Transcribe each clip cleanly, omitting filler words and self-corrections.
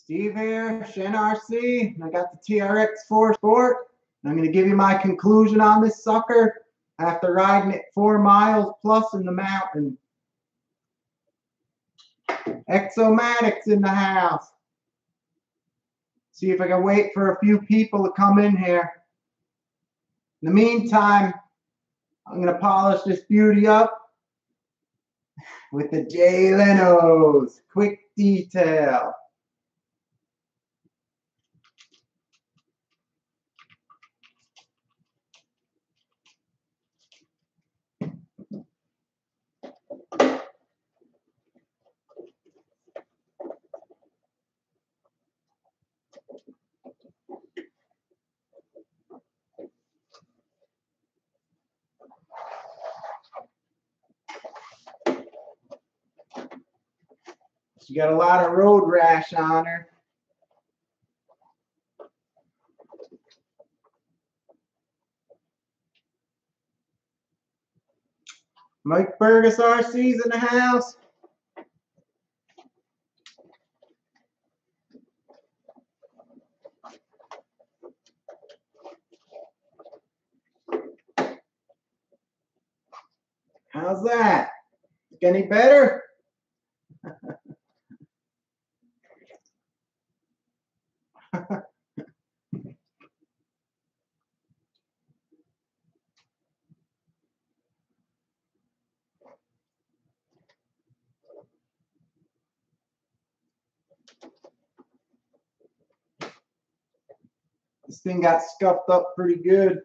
Steve here, Shen RC, and I got the TRX-4 Sport. And I'm going to give you my conclusion on this sucker after riding it 4 miles plus in the mountain. Exomatics in the house. See if I can wait for a few people to come in here. In the meantime, I'm going to polish this beauty up with the Jay Leno's quick detail. She got a lot of road rash on her. Mike Burgess RC's in the house. How's that? Any better? This thing got scuffed up pretty good.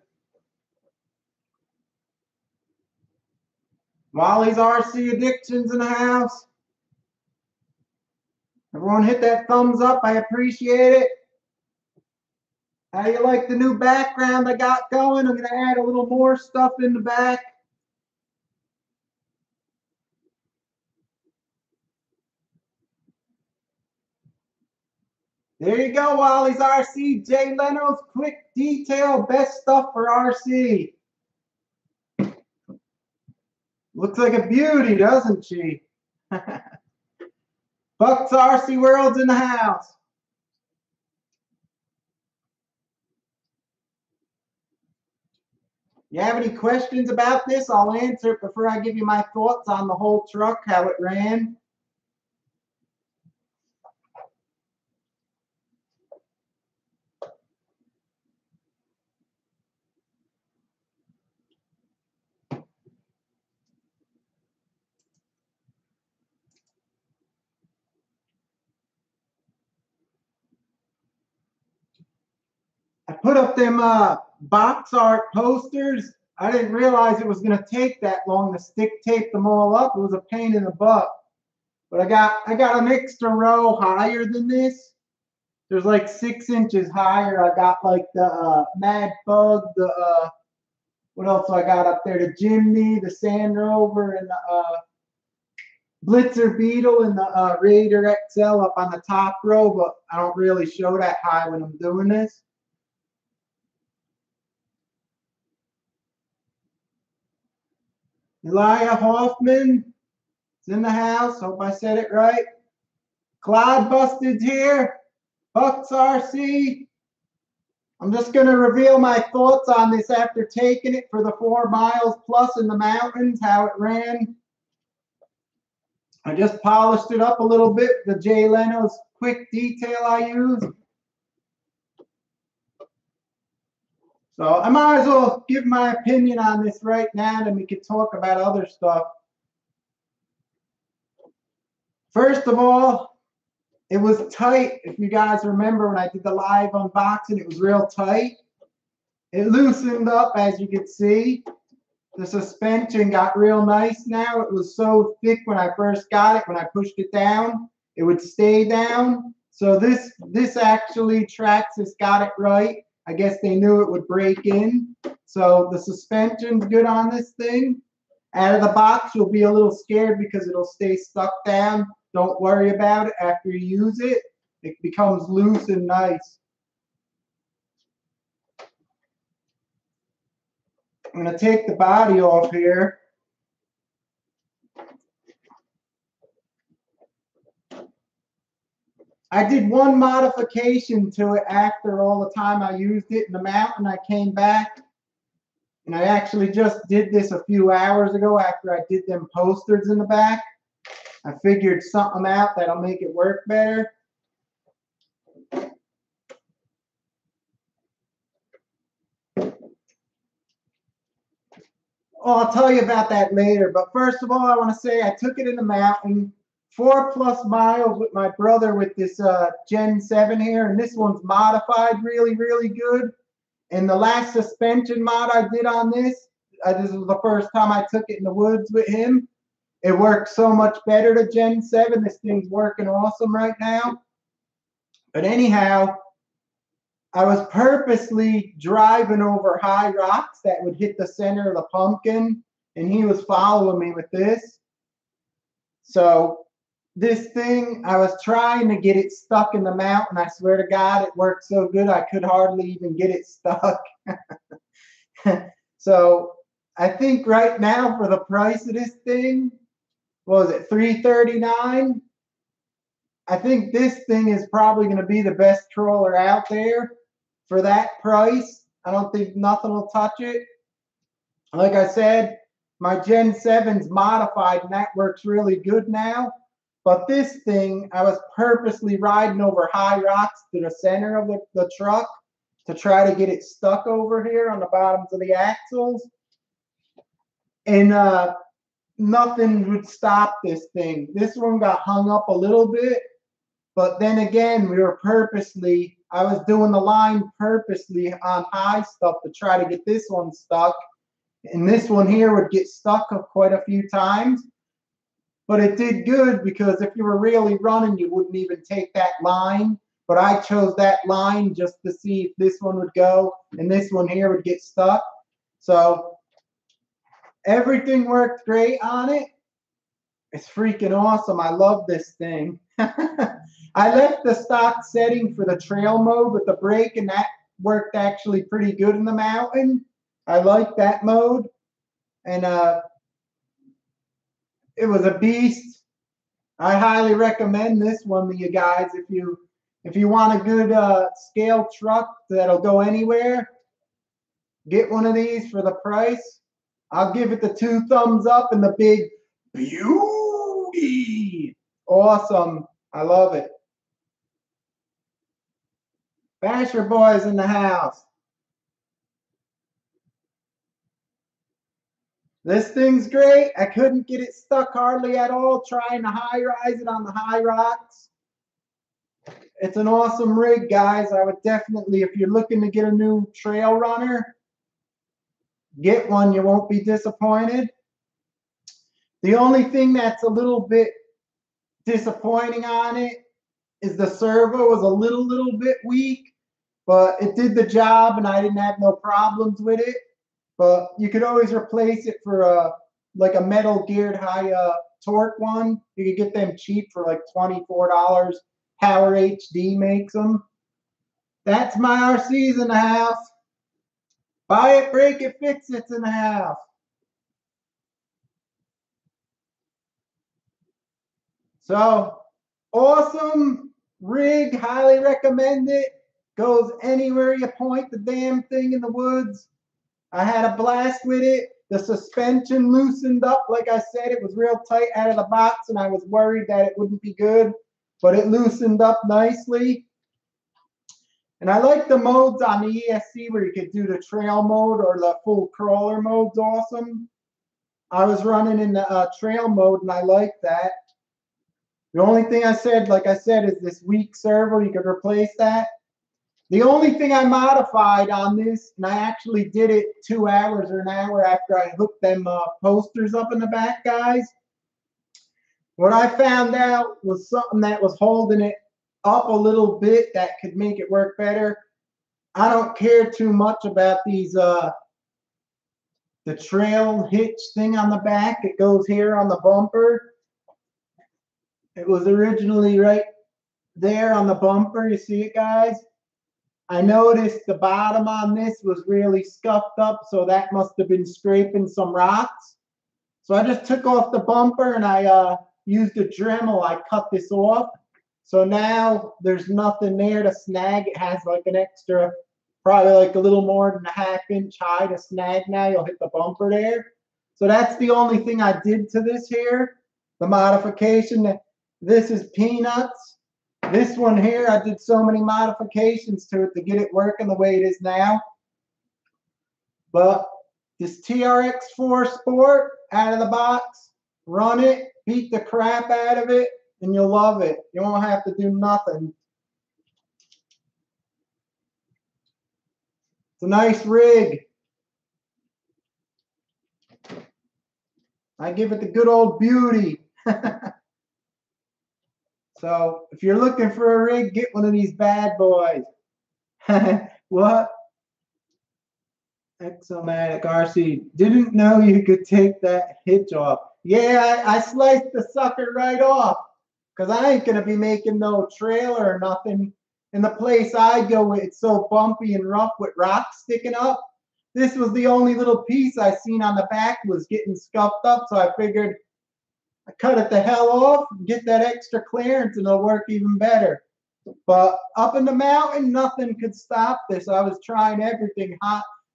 Wally's RC Addictions in the house. Everyone hit that thumbs up. I appreciate it. How do you like the new background I got going? I'm going to add a little more stuff in the back. There you go, Wally's RC. Jay Leno's quick detail. Best stuff for RC. Looks like a beauty, doesn't she? Buck's RC World's in the house. You have any questions about this? I'll answer it before I give you my thoughts on the whole truck, how it ran. I put up them box art posters. I didn't realize it was going to take that long to stick tape them all up. It was a pain in the butt. But I got an extra row higher than this. There's like 6 inches higher. I got like the Mad Bug, the what else I got up there? The Jimny, the Sand Rover, and the Blitzer Beetle, and the Raider XL up on the top row. But I don't really show that high when I'm doing this. Elijah Hoffman is in the house. Hope I said it right. Clyde Busted's here. Bucks RC. I'm just going to reveal my thoughts on this after taking it for the 4 miles plus in the mountains, how it ran. I just polished it up a little bit, the Jay Leno's quick detail I use. So I might as well give my opinion on this right now, then we can talk about other stuff. First of all, it was tight. If you guys remember when I did the live unboxing, it was real tight. It loosened up, as you can see. The suspension got real nice now. It was so thick when I first got it. When I pushed it down, it would stay down. So this actually, Traxxas got it right. I guess they knew it would break in. So the suspension's good on this thing. Out of the box, you'll be a little scared because it'll stay stuck down. Don't worry about it. After you use it, it becomes loose and nice. I'm going to take the body off here. I did one modification to it after all the time I used it in the mountain. I came back and I actually just did this a few hours ago after I did them posters in the back. I figured something out that'll make it work better. Well, I'll tell you about that later. But first of all, I want to say I took it in the mountain, 4+ miles with my brother with this Gen 7 here. And this one's modified really, really good. And the last suspension mod I did on this, this was the first time I took it in the woods with him. It worked so much better to Gen 7. This thing's working awesome right now. But anyhow, I was purposely driving over high rocks that would hit the center of the pumpkin, and he was following me with this. So this thing, I was trying to get it stuck in the mountain. I swear to God, it worked so good I could hardly even get it stuck. So I think right now for the price of this thing, what was it, $339? I think this thing is probably going to be the best troller out there for that price. I don't think nothing will touch it. Like I said, my Gen 7's modified and that works really good now. But this thing, I was purposely riding over high rocks to the center of the truck to try to get it stuck over here on the bottoms of the axles. And nothing would stop this thing. This one got hung up a little bit. But then again, I was doing the line purposely on high stuff to try to get this one stuck. And this one here would get stuck quite a few times. But it did good because if you were really running, you wouldn't even take that line. But I chose that line just to see if this one would go and this one here would get stuck. So everything worked great on it. It's freaking awesome. I love this thing. I left the stock setting for the trail mode with the brake, and that worked actually pretty good in the mountain. I like that mode. And it was a beast. I highly recommend this one to you guys if you want a good scale truck that'll go anywhere. Get one of these for the price. I'll give it the 2 thumbs up and the big beauty. Awesome. I love it. Basher Boys in the house. This thing's great. I couldn't get it stuck hardly at all trying to high rise it on the high rocks. It's an awesome rig, guys. I would definitely, if you're looking to get a new trail runner, get one. You won't be disappointed. The only thing that's a little bit disappointing on it is the servo was a little bit weak, but it did the job and I didn't have no problems with it. But you could always replace it for like a metal geared high torque one. You could get them cheap for like $24. Power HD makes them. That's my RC's in the house. Buy it, break it, fix it's in the house. So awesome rig, highly recommend it. Goes anywhere you point the damn thing in the woods. I had a blast with it. The suspension loosened up. Like I said, it was real tight out of the box, and I was worried that it wouldn't be good, but it loosened up nicely. And I like the modes on the ESC where you could do the trail mode or the full crawler mode's awesome. I was running in the trail mode, and I like that. The only thing I said, like I said, is this weak servo. You could replace that. The only thing I modified on this, and I actually did it 2 hours or an hour after I hooked them posters up in the back, guys. What I found out was something that was holding it up a little bit that could make it work better. I don't care too much about these, the trail hitch thing on the back. It goes here on the bumper. It was originally right there on the bumper. You see it, guys? I noticed the bottom on this was really scuffed up, so that must have been scraping some rocks. So I just took off the bumper and I used a Dremel. I cut this off. So now there's nothing there to snag. It has like an extra, probably like a little more than a half-inch high to snag now. You'll hit the bumper there. So that's the only thing I did to this here. The modification. This is peanuts. This one here, I did so many modifications to it to get it working the way it is now. But this TRX-4 Sport out of the box, run it, beat the crap out of it, and you'll love it. You won't have to do nothing. It's a nice rig. I give it the good old beauty. So if you're looking for a rig, get one of these bad boys. What? Exomatic RC. Didn't know you could take that hitch off. Yeah, I sliced the sucker right off. Because I ain't going to be making no trailer or nothing. In the place I go, it's so bumpy and rough with rocks sticking up. This was the only little piece I seen on the back was getting scuffed up. So I figured I cut it the hell off, get that extra clearance, and it'll work even better. But up in the mountain, nothing could stop this. I was trying everything.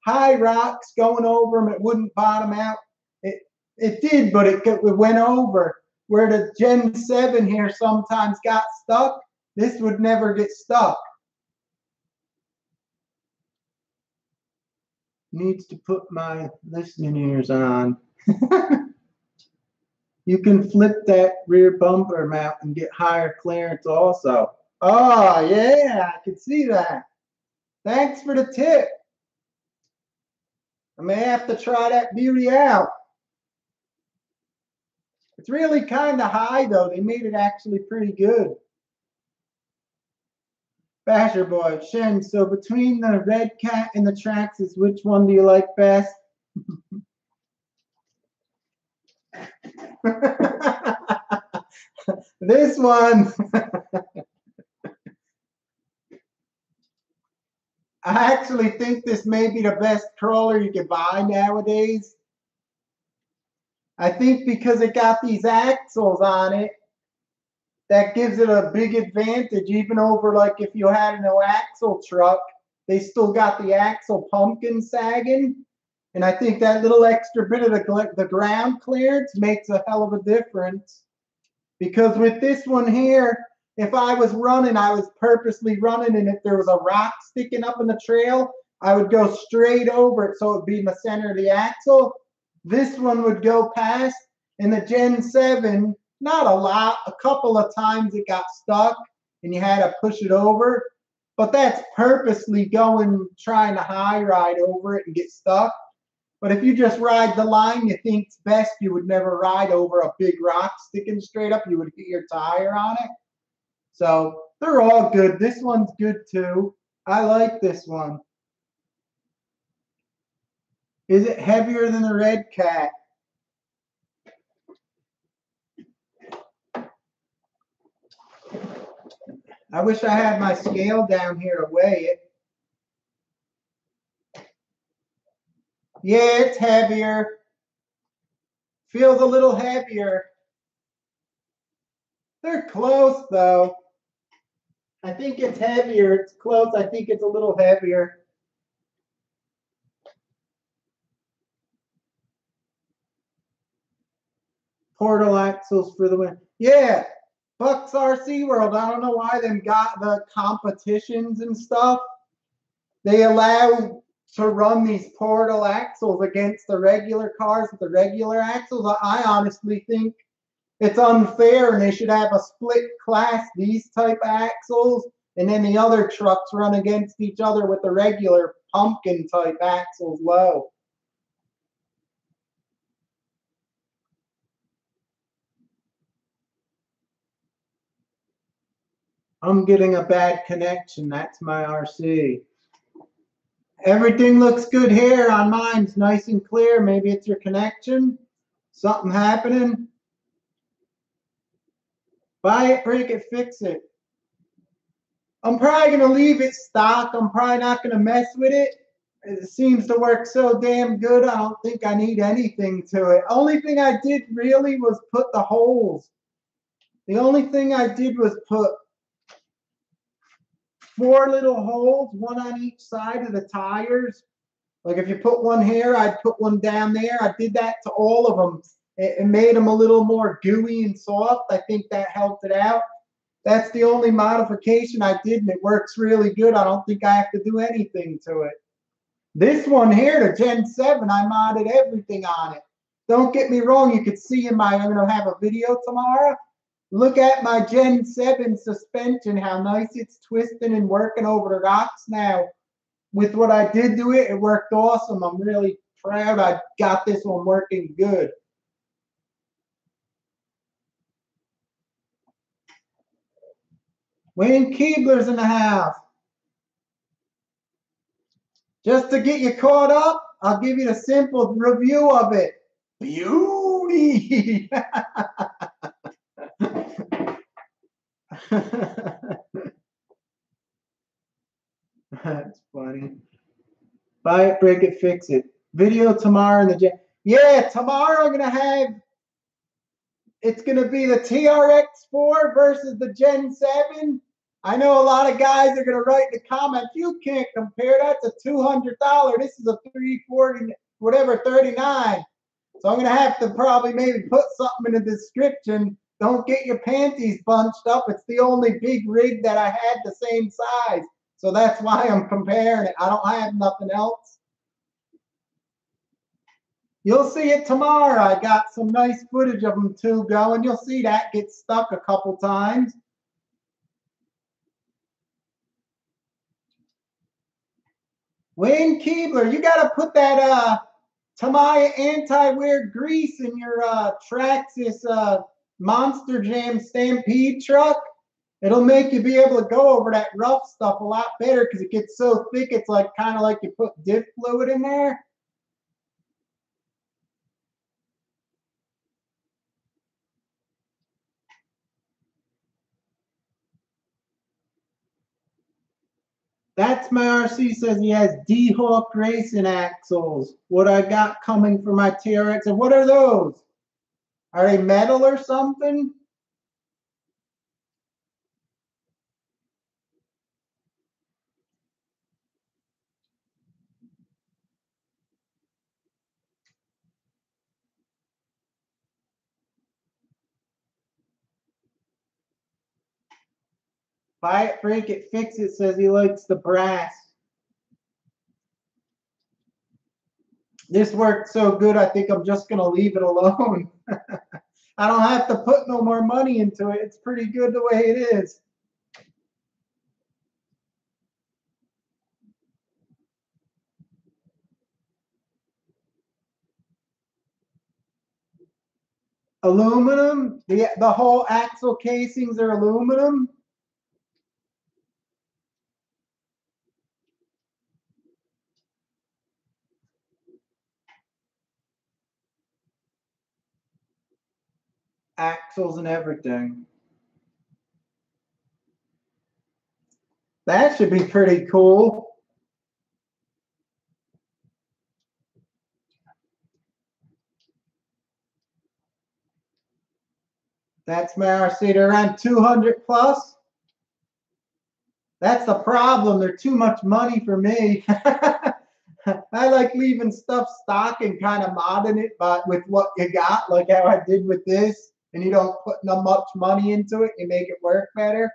High rocks going over them, it wouldn't bottom out. It did, but it went over. Where the Gen 7 here sometimes got stuck, this would never get stuck. Needs to put my listening ears on. You can flip that rear bumper mount and get higher clearance also. Oh, yeah, I can see that. Thanks for the tip. I may have to try that beauty out. It's really kind of high, though. They made it actually pretty good. Basher Boy, Shen, so between the Red Cat and the Traxxas, which one do you like best? This one. I actually think this may be the best crawler you can buy nowadays. I think because it got these axles on it, that gives it a big advantage, even over like if you had a no axle truck, they still got the axle pumpkin sagging. And I think that little extra bit of the ground clearance makes a hell of a difference. Because with this one here, if I was running, I was purposely running, and if there was a rock sticking up in the trail, I would go straight over it so it would be in the center of the axle. This one would go past, and the Gen 7, not a lot, a couple of times it got stuck, and you had to push it over. But that's purposely trying to high ride over it and get stuck. But if you just ride the line you think's best, you would never ride over a big rock sticking straight up. You would hit your tire on it. So they're all good. This one's good too. I like this one. Is it heavier than the Red Cat? I wish I had my scale down here to weigh it. Yeah, it's heavier. Feels a little heavier. They're close though. I think it's heavier. It's close. I think it's a little heavier. Portal axles for the win. Yeah, Bucks RC World. I don't know why them got the competitions and stuff. They allow to run these portal axles against the regular cars with the regular axles. I honestly think it's unfair, and they should have a split class, these type axles, and then the other trucks run against each other with the regular pumpkin type axles low. I'm getting a bad connection. That's my RC. Everything looks good here on mine. It's nice and clear. Maybe it's your connection. Something happening. Buy it, break it, fix it. I'm probably going to leave it stock. I'm probably not going to mess with it. It seems to work so damn good. I don't think I need anything to it. Only thing I did really was put the holes. The only thing I did was put 4 little holes, one on each side of the tires. Like if you put one here, I'd put one down there. I did that to all of them. It made them a little more gooey and soft. I think that helped it out. That's the only modification I did, and it works really good. I don't think I have to do anything to it. This one here, the Gen 7, I modded everything on it. Don't get me wrong, you could see I'm going to have a video tomorrow. Look at my Gen 7 suspension, how nice it's twisting and working over the rocks now. With what I did to it, it worked awesome. I'm really proud I got this one working good. Wayne Keebler's in the house. Just to get you caught up, I'll give you the simple review of it. Beauty! That's funny. Buy it, break it, fix it. Video tomorrow in the gym. Yeah, tomorrow I'm gonna have. It's gonna be the TRX-4 versus the Gen 7. I know a lot of guys are gonna write in the comments. You can't compare. That's a $200. This is a $340, whatever, $39. So I'm gonna have to probably maybe put something in the description. Don't get your panties bunched up. It's the only big rig that I had the same size. So that's why I'm comparing it. I don't have nothing else. You'll see it tomorrow. I got some nice footage of them two going. You'll see that get stuck a couple times. Wayne Keebler, you got to put that Tamiya anti-wear grease in your Traxxas Monster Jam Stampede truck. It'll make you be able to go over that rough stuff a lot better because it gets so thick. It's like kind of like you put diff fluid in there. That's my RC says he has D-Hawk racing axles. What I got coming for my TRX. And what are those? Are they metal or something? Buy it, break it, fix it, says he likes the brass. This worked so good, I think I'm just going to leave it alone. I don't have to put no more money into it. It's pretty good the way it is. Aluminum. The whole axle casings are aluminum. Axles and everything. That should be pretty cool. That's my RC. They're around 200 plus. That's the problem. They're too much money for me. I like leaving stuff stock and kind of modding it, but with what you got, like how I did with this, and you don't put no much money into it, you make it work better.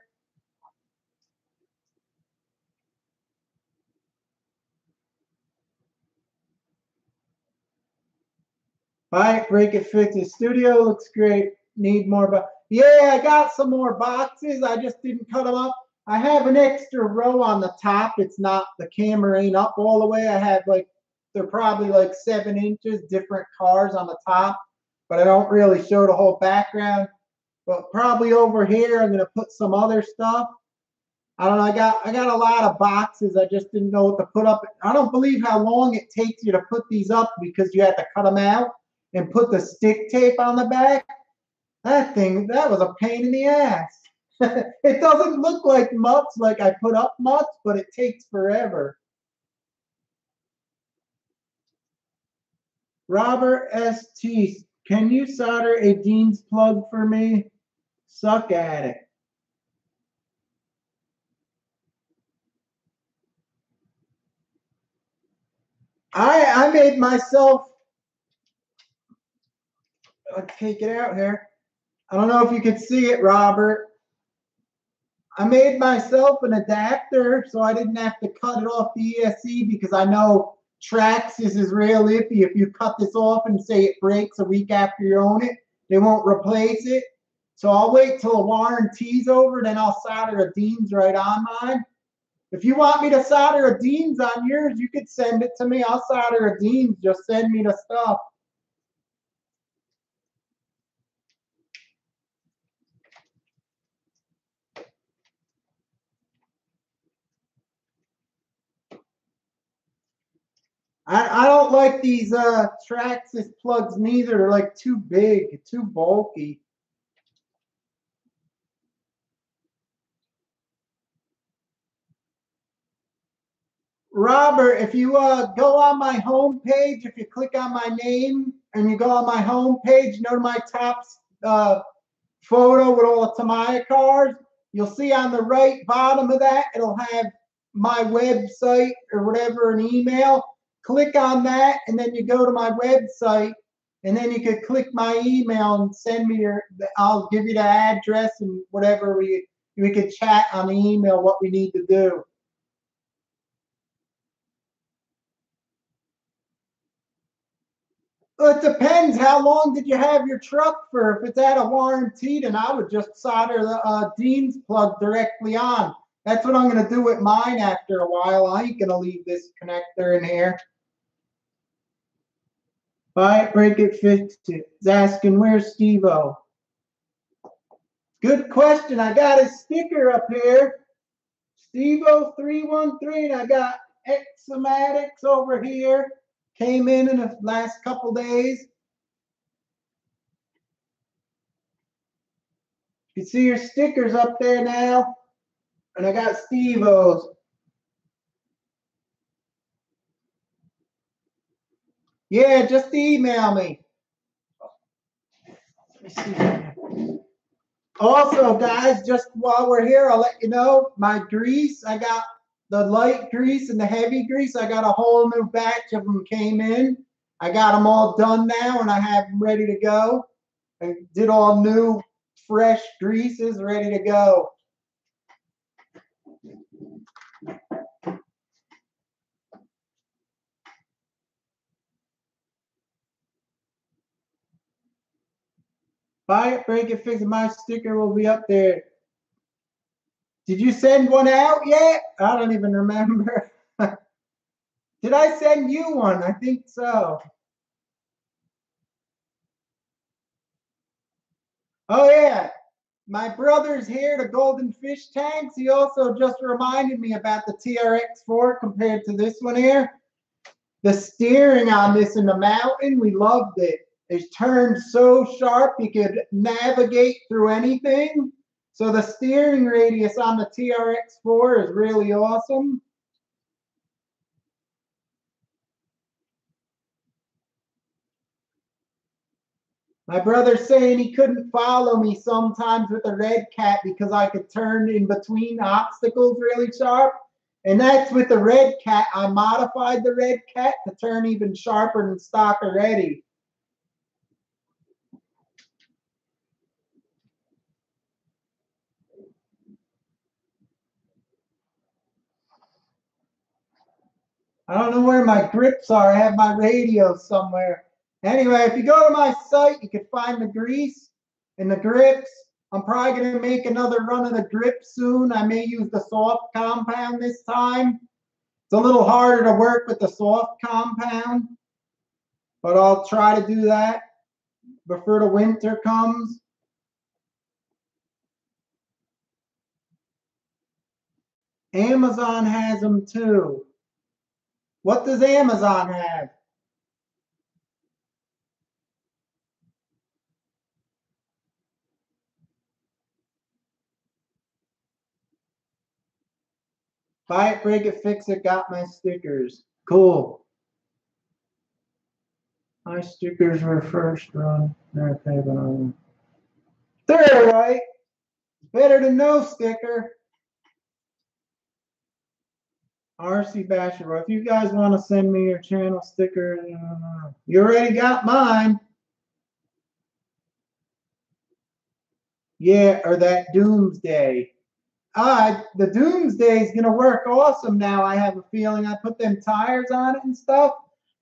Buy it, break it, fix it. Studio looks great. Need more, but yeah, I got some more boxes. I just didn't cut them up. I have an extra row on the top. It's not, the camera ain't up all the way. I have like, they're probably like 7 inches, different cars on the top, but I don't really show the whole background. But probably over here, I'm gonna put some other stuff. I don't know. I got a lot of boxes. I just didn't know what to put up. I don't believe how long it takes you to put these up because you have to cut them out and put the stick tape on the back. That was a pain in the ass. It doesn't look like much, like I put up much, but it takes forever. Robert S.T., can you solder a Dean's plug for me? Suck at it. I made myself, let's take it out here. I don't know if you can see it, Robert. I made myself an adapter so I didn't have to cut it off the ESC because I know Traxxas is real iffy. If you cut this off and say it breaks a week after you own it, they won't replace it. So I'll wait till the warranty's over, then I'll solder a Deans right on mine. If you want me to solder a Deans on yours, you could send it to me. I'll solder a Deans. Just send me the stuff. I don't like these Traxxas plugs neither. They're like too big, too bulky. Robert, if you go on my home page, if you click on my name and you go on my home page, to my top photo with all the Tamiya cars, you'll see on the right bottom of that, it'll have my website or whatever, an email. Click on that, and then you go to my website, and then you could click my email and send me I'll give you the address and whatever we could chat on the email what we need to do. Well, it depends. How long did you have your truck for? If it's out of warranty, then I would just solder the Dean's plug directly on. That's what I'm going to do with mine after a while. I ain't going to leave this connector in here. Buy it, break it, fix it. He's asking, where's Steve-O? Good question. I got a sticker up here. Steve-O 313. I got X-O-Matics over here. Came in the last couple days. You see your stickers up there now. And I got Steve-O's. Yeah, just email me. Let me see. Also, guys, just while we're here, I'll let you know my grease. I got the light grease and the heavy grease. I got a whole new batch of them came in. I got them all done now, and I have them ready to go. I did all new, fresh greases ready to go. Buy it, break it, fix it. My sticker will be up there. Did you send one out yet? I don't even remember. Did I send you one? I think so. Oh, yeah. My brother's here, the Golden Fish Tanks. He also just reminded me about the TRX-4 compared to this one here. The steering on this in the mountain, we loved it. It turned so sharp you could navigate through anything. So the steering radius on the TRX-4 is really awesome. My brother's saying he couldn't follow me sometimes with the red cat because I could turn in between obstacles really sharp. And that's with the red cat. I modified the red cat to turn even sharper than stock already. I don't know where my grips are. I have my radio somewhere. Anyway, if you go to my site, you can find the grease and the grips. I'm probably going to make another run of the grips soon. I may use the soft compound this time. It's a little harder to work with the soft compound, but I'll try to do that before the winter comes. Amazon has them too. What does Amazon have? Buy it, break it, fix it, got my stickers. Cool. My stickers were first run. They're right. Better than no sticker. RC Basher. If you guys want to send me your channel sticker, you already got mine. Yeah, or that Doomsday. The Doomsday is gonna work awesome now. I have a feeling. I put them tires on it and stuff,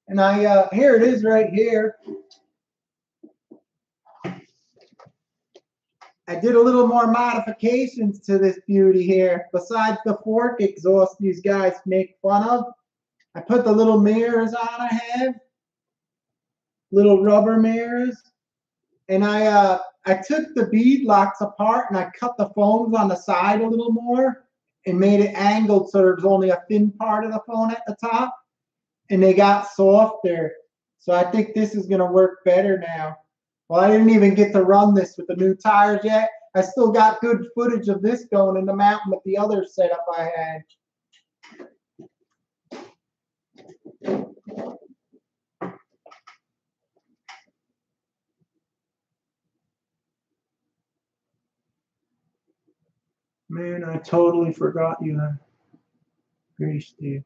and here it is right here. I did a little more modifications to this beauty here. Besides the fork exhaust these guys make fun of, I put the little mirrors on I have, little rubber mirrors, and I took the bead locks apart and I cut the foams on the side a little more and made it angled so there's only a thin part of the phone at the top, and they got softer. So I think this is gonna work better now. Well, I didn't even get to run this with the new tires yet. I still got good footage of this going in the mountain with the other setup I had. Man, I totally forgot you had grease, Steve.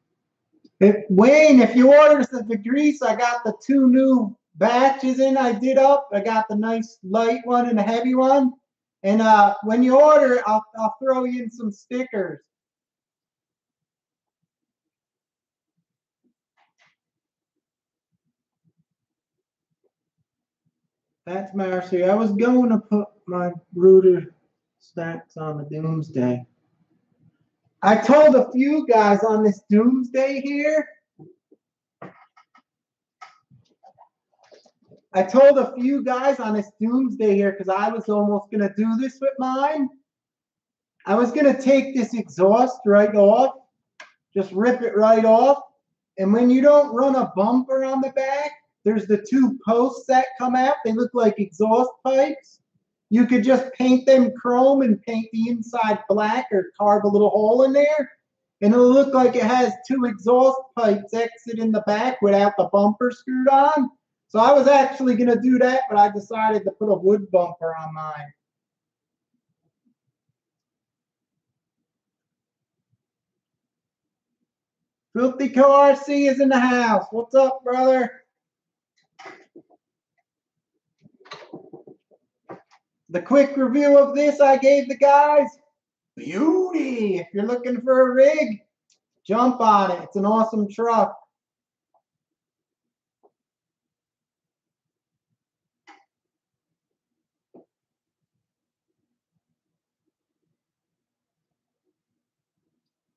Wayne, if you order the grease, I got the 2 new batches in I did up. I got the nice light one and the heavy one. And when you order it, I'll throw you in some stickers. That's Marcy. I was going to put my Rooter stacks on the Doomsday. I told a few guys on this Doomsday here. I told a few guys on this Doomsday here because I was almost going to do this with mine. I was going to take this exhaust right off, just rip it right off. And when you don't run a bumper on the back, there's the 2 posts that come out. They look like exhaust pipes. You could just paint them chrome and paint the inside black or carve a little hole in there. And it'll look like it has 2 exhaust pipes exit in the back without the bumper screwed on. So I was actually going to do that, but I decided to put a wood bumper on mine. Filthy Car RC is in the house. What's up, brother? The quick review of this I gave the guys. Beauty. If you're looking for a rig, jump on it. It's an awesome truck.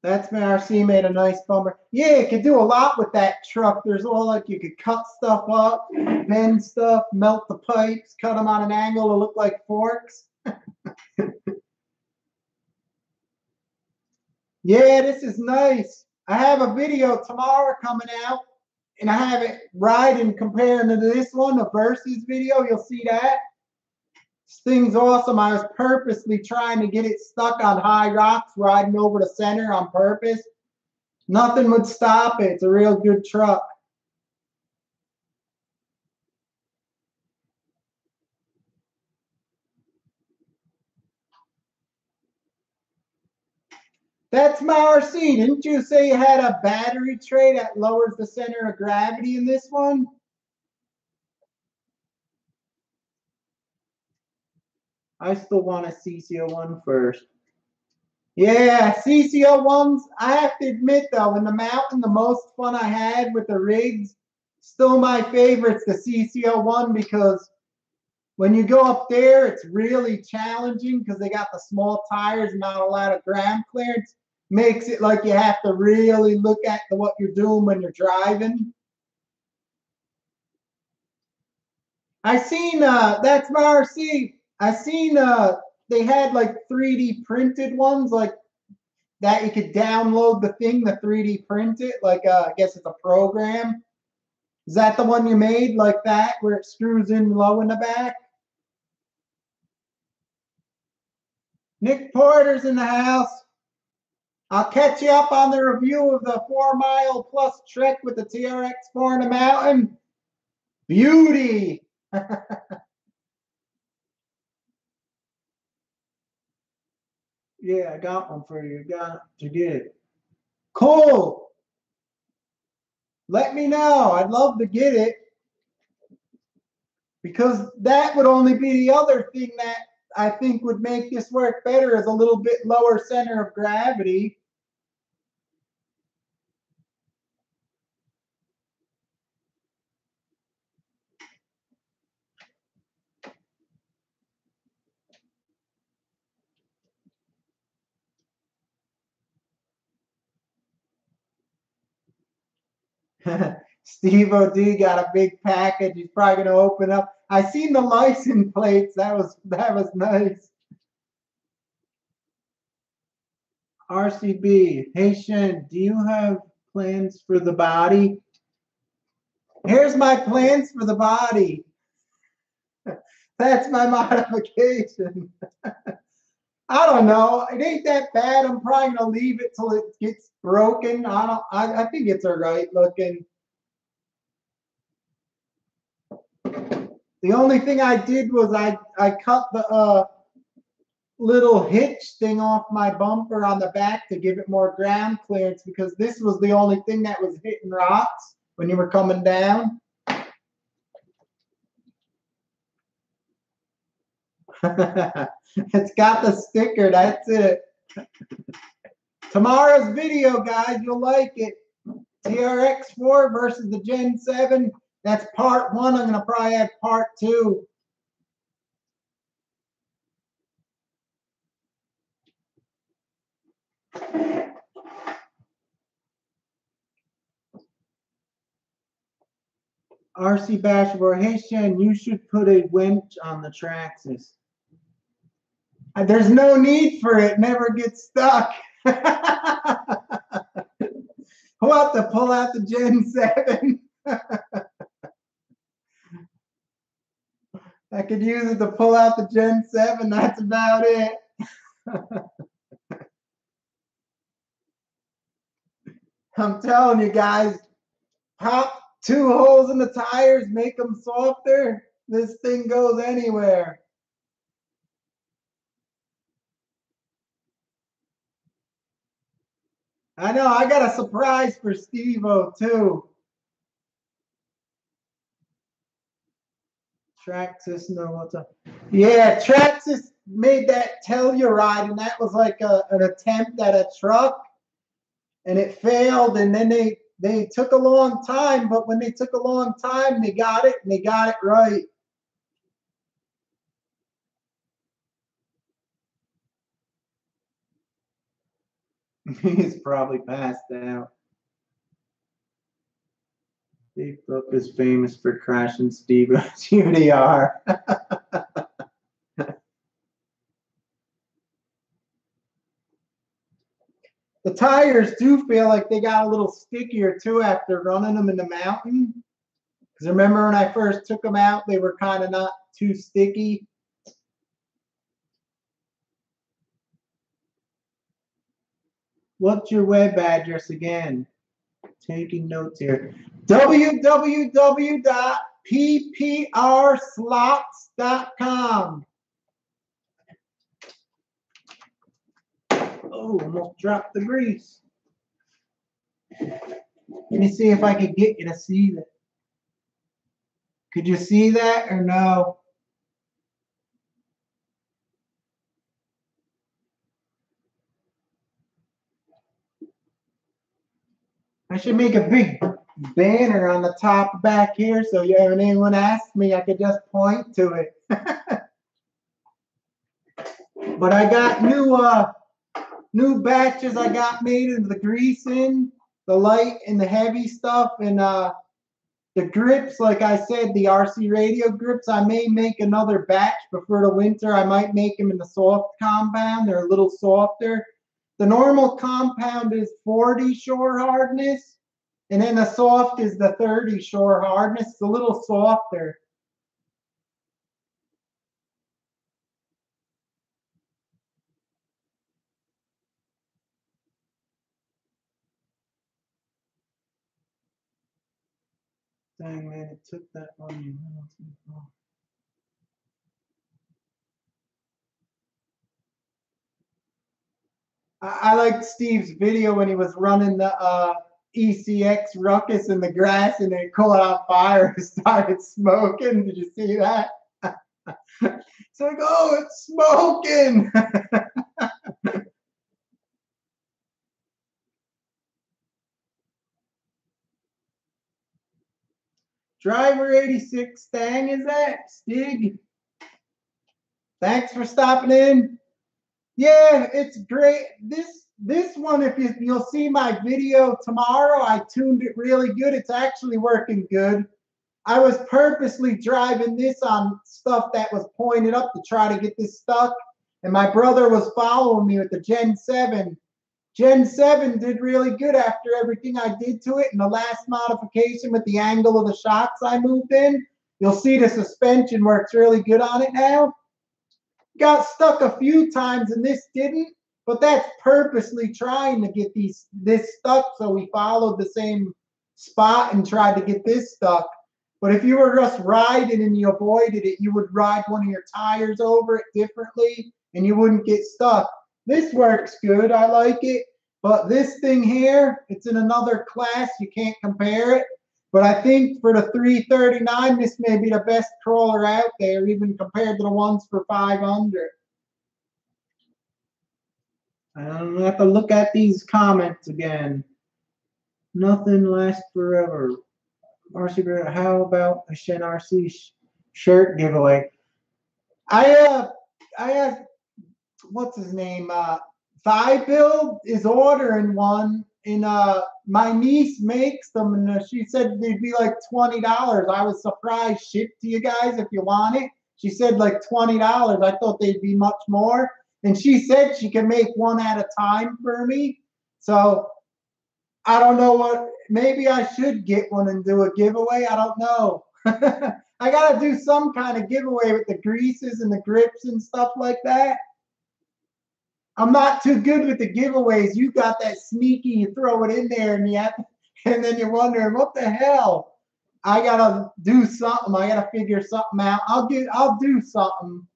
That's my RC made a nice bumper. Yeah, you could do a lot with that truck. There's all like you could cut stuff up, bend stuff, melt the pipes, cut them on an angle to look like forks. Yeah, this is nice. I have a video tomorrow coming out, and I have it riding comparing to this one, the versus video. You'll see that. This thing's awesome. I was purposely trying to get it stuck on high rocks, riding over the center on purpose. Nothing would stop it. It's a real good truck. That's my RC. Didn't you say you had a battery tray that lowers the center of gravity in this one? I still want a CC01 first. Yeah, CC01s, I have to admit though, in the mountain, the most fun I had with the rigs, still my favorite's the CC01 because when you go up there, it's really challenging because they got the small tires and not a lot of ground clearance. Makes it like you have to really look at what you're doing when you're driving. I seen that's my RC. I seen they had like 3D printed ones like that you could download the thing, the 3D print it, like I guess it's a program. Is that the one you made like that where it screws in low in the back? Nick Porter's in the house. I'll catch you up on the review of the 4-mile plus trek with the TRX-4 in the mountain. Beauty. Yeah, I got one for you. Got to get it. Cool. Let me know. I'd love to get it. Because that would only be the other thing that I think would make this work better, is a little bit lower center of gravity. Steve OD got a big package. He's probably gonna open up. I seen the license plates. That was nice. RCB. Hey Shen, do you have plans for the body? Here's my plans for the body. That's my modification. I don't know. It ain't that bad. I'm probably gonna leave it till it gets broken. I think it's alright looking. The only thing I did was I cut the little hitch thing off my bumper on the back to give it more ground clearance, because this was the only thing that was hitting rocks when you were coming down. It's got the sticker, that's it. Tomorrow's video, guys, you'll like it. TRX-4 versus the Gen 7. That's part 1. I'm going to probably have part 2. RC Bashable. Hey, Shen, you should put a winch on the Traxxas. There's no need for it. Never gets stuck. We'll have to pull out the Gen 7. I could use it to pull out the Gen 7. That's about it. I'm telling you guys, pop 2 holes in the tires, make them softer. This thing goes anywhere. I know, I got a surprise for Steve-O too. Traxxas, no, what's up? Yeah, Traxxas made that Telluride, and that was like an attempt at a truck, and it failed, and then they took a long time, but when they took a long time, they got it, and they got it right. He's probably passed out. Big Book is famous for crashing Steve's UDR. The tires do feel like they got a little stickier too after running them in the mountain. Because remember when I first took them out, they were kind of not too sticky. What's your web address again? Taking notes here. www.pprslots.com. Oh, almost dropped the grease. Let me see if I could get you to see that. Could you see that or no? I should make a big banner on the top back here, so when anyone asks me, I could just point to it. But I got new batches I got made of the greasing, the light and the heavy stuff, and the grips, like I said, the RC radio grips. I may make another batch before the winter. I might make them in the soft compound. They're a little softer. The normal compound is 40 shore hardness, and then the soft is the 30 shore hardness. It's a little softer. Dang, man, it took that on you. I liked Steve's video when he was running the ECX ruckus in the grass and it caught on fire and started smoking. Did you see that? It's like, oh, it's smoking. Driver 86 Stang, is that? Stig? Thanks for stopping in. Yeah, it's great. This one, if you'll see my video tomorrow, I tuned it really good. It's actually working good. I was purposely driving this on stuff that was pointed up to try to get this stuck. And my brother was following me with the Gen 7. Gen 7 did really good after everything I did to it. And the last modification with the angle of the shocks I moved in, you'll see the suspension works really good on it now. Got stuck a few times and this didn't, but that's purposely trying to get this stuck, so we followed the same spot and tried to get this stuck. But if you were just riding and you avoided it, you would ride one of your tires over it differently and you wouldn't get stuck. This works good. I like it. But this thing here, it's in another class. You can't compare it. But I think for the 339, this may be the best crawler out there, even compared to the ones for 500. I'm gonna have to look at these comments again. Nothing lasts forever. RC, how about a Shen RC shirt giveaway? I asked, what's his name? Thigh Build is ordering one, and my niece makes them, and she said they'd be like $20. I was surprised. Shipped to you guys if you want it. She said like $20. I thought they'd be much more. And she said she can make one at a time for me. So I don't know what. Maybe I should get one and do a giveaway. I don't know. I gotta do some kind of giveaway with the greases and the grips and stuff like that. I'm not too good with the giveaways. You got that sneaky, you throw it in there and then you're wondering what the hell. I gotta do something. I gotta figure something out. I'll do something.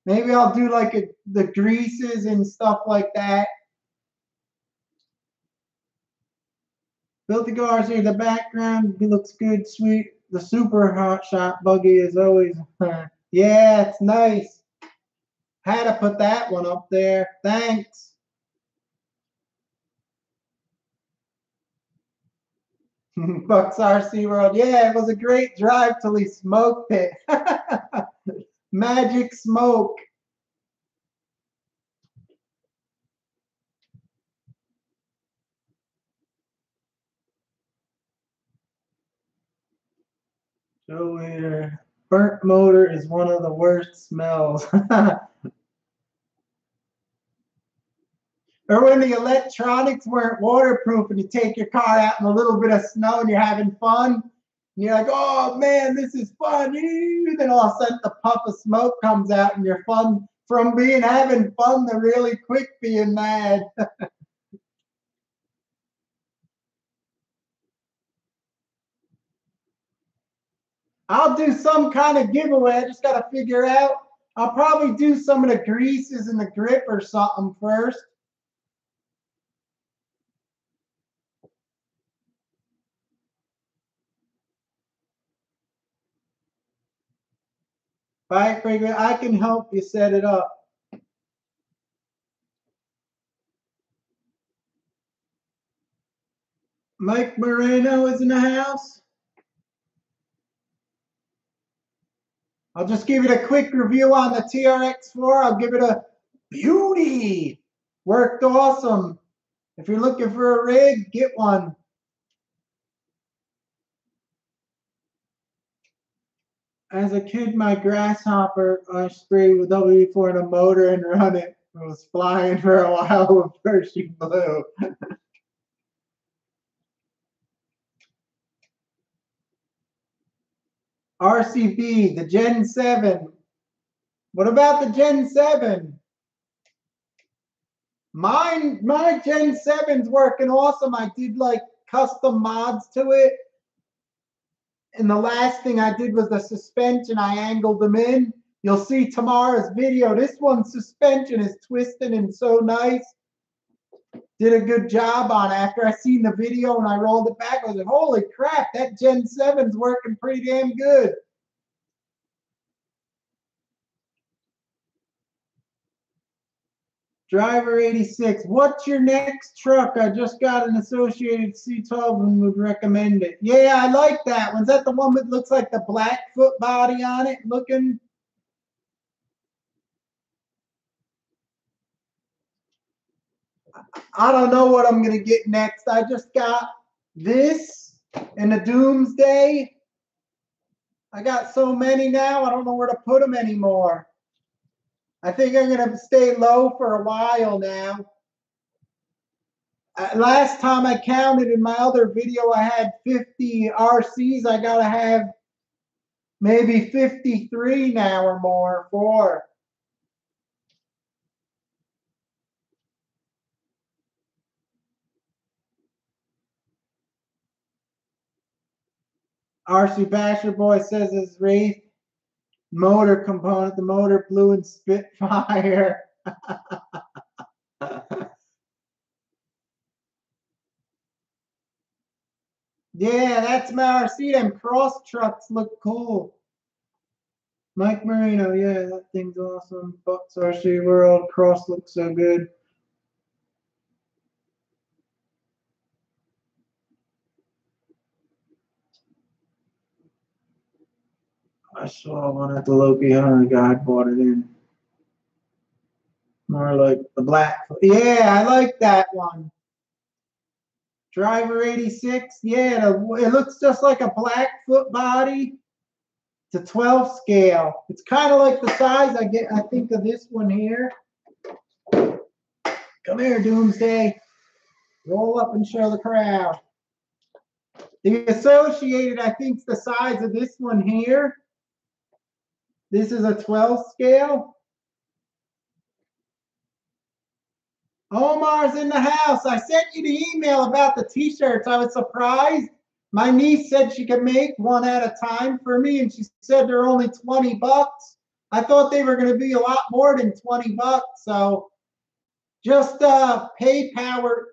Maybe I'll do like the greases and stuff like that. Built the cars here in the background. It looks good, sweet. The super hot shot buggy is always, yeah, it's nice. Had to put that one up there. Thanks. Bucks RC World. Yeah, it was a great drive till he smoked it. Magic smoke. So here, burnt motor is one of the worst smells. Or when the electronics weren't waterproof and you take your car out in a little bit of snow and you're having fun, and you're like, oh man, this is fun. Then all of a sudden the puff of smoke comes out and you're fun from having fun to really quick being mad. I'll do some kind of giveaway. I just got to figure out. I'll probably do some of the greases and the grip or something first. Bike Breaker, I can help you set it up. Mike Moreno is in the house. I'll just give it a quick review on the TRX-4. I'll give it a beauty. Worked awesome. If you're looking for a rig, get one. As a kid, my grasshopper, I sprayed with WD-4 in a motor and run it. It was flying for a while before she blew. RCB, the Gen 7. What about the Gen 7? My Gen 7's working awesome. I did like custom mods to it. And the last thing I did was the suspension. I angled them in. You'll see tomorrow's video. This one's suspension is twisting and so nice. did a good job on. After I seen the video and I rolled it back, I was like, holy crap, that Gen 7's working pretty damn good. Driver 86, what's your next truck? I just got an Associated C12 and would recommend it. Yeah, I like that one. Is that the one that looks like the Blackfoot body on it looking? I don't know what I'm going to get next. I just got this and the Doomsday. I got so many now, I don't know where to put them anymore. I think I'm going to stay low for a while now. Last time I counted in my other video, I had 50 RCs. I got to have maybe 53 now or more for. RC Basher Boy says his Wraith motor component, the motor blew and spit fire. Yeah, that's my RC. Them cross trucks look cool. Mike Marino, yeah, that thing's awesome. Bucks RC World, cross looks so good. I saw one at the Loki Hunter guy bought it in. More like the black. Yeah, I like that one. Driver 86, yeah, it looks just like a Blackfoot body. It's a 12 scale. It's kind of like the size I think of this one here. Come here, Doomsday. Roll up and show the crowd. The Associated, I think, is the size of this one here. This is a 12 scale. Omar's in the house. I sent you the email about the t-shirts. I was surprised. My niece said she could make one at a time for me, and she said they're only 20 bucks. I thought they were going to be a lot more than 20 bucks. So just PayPal her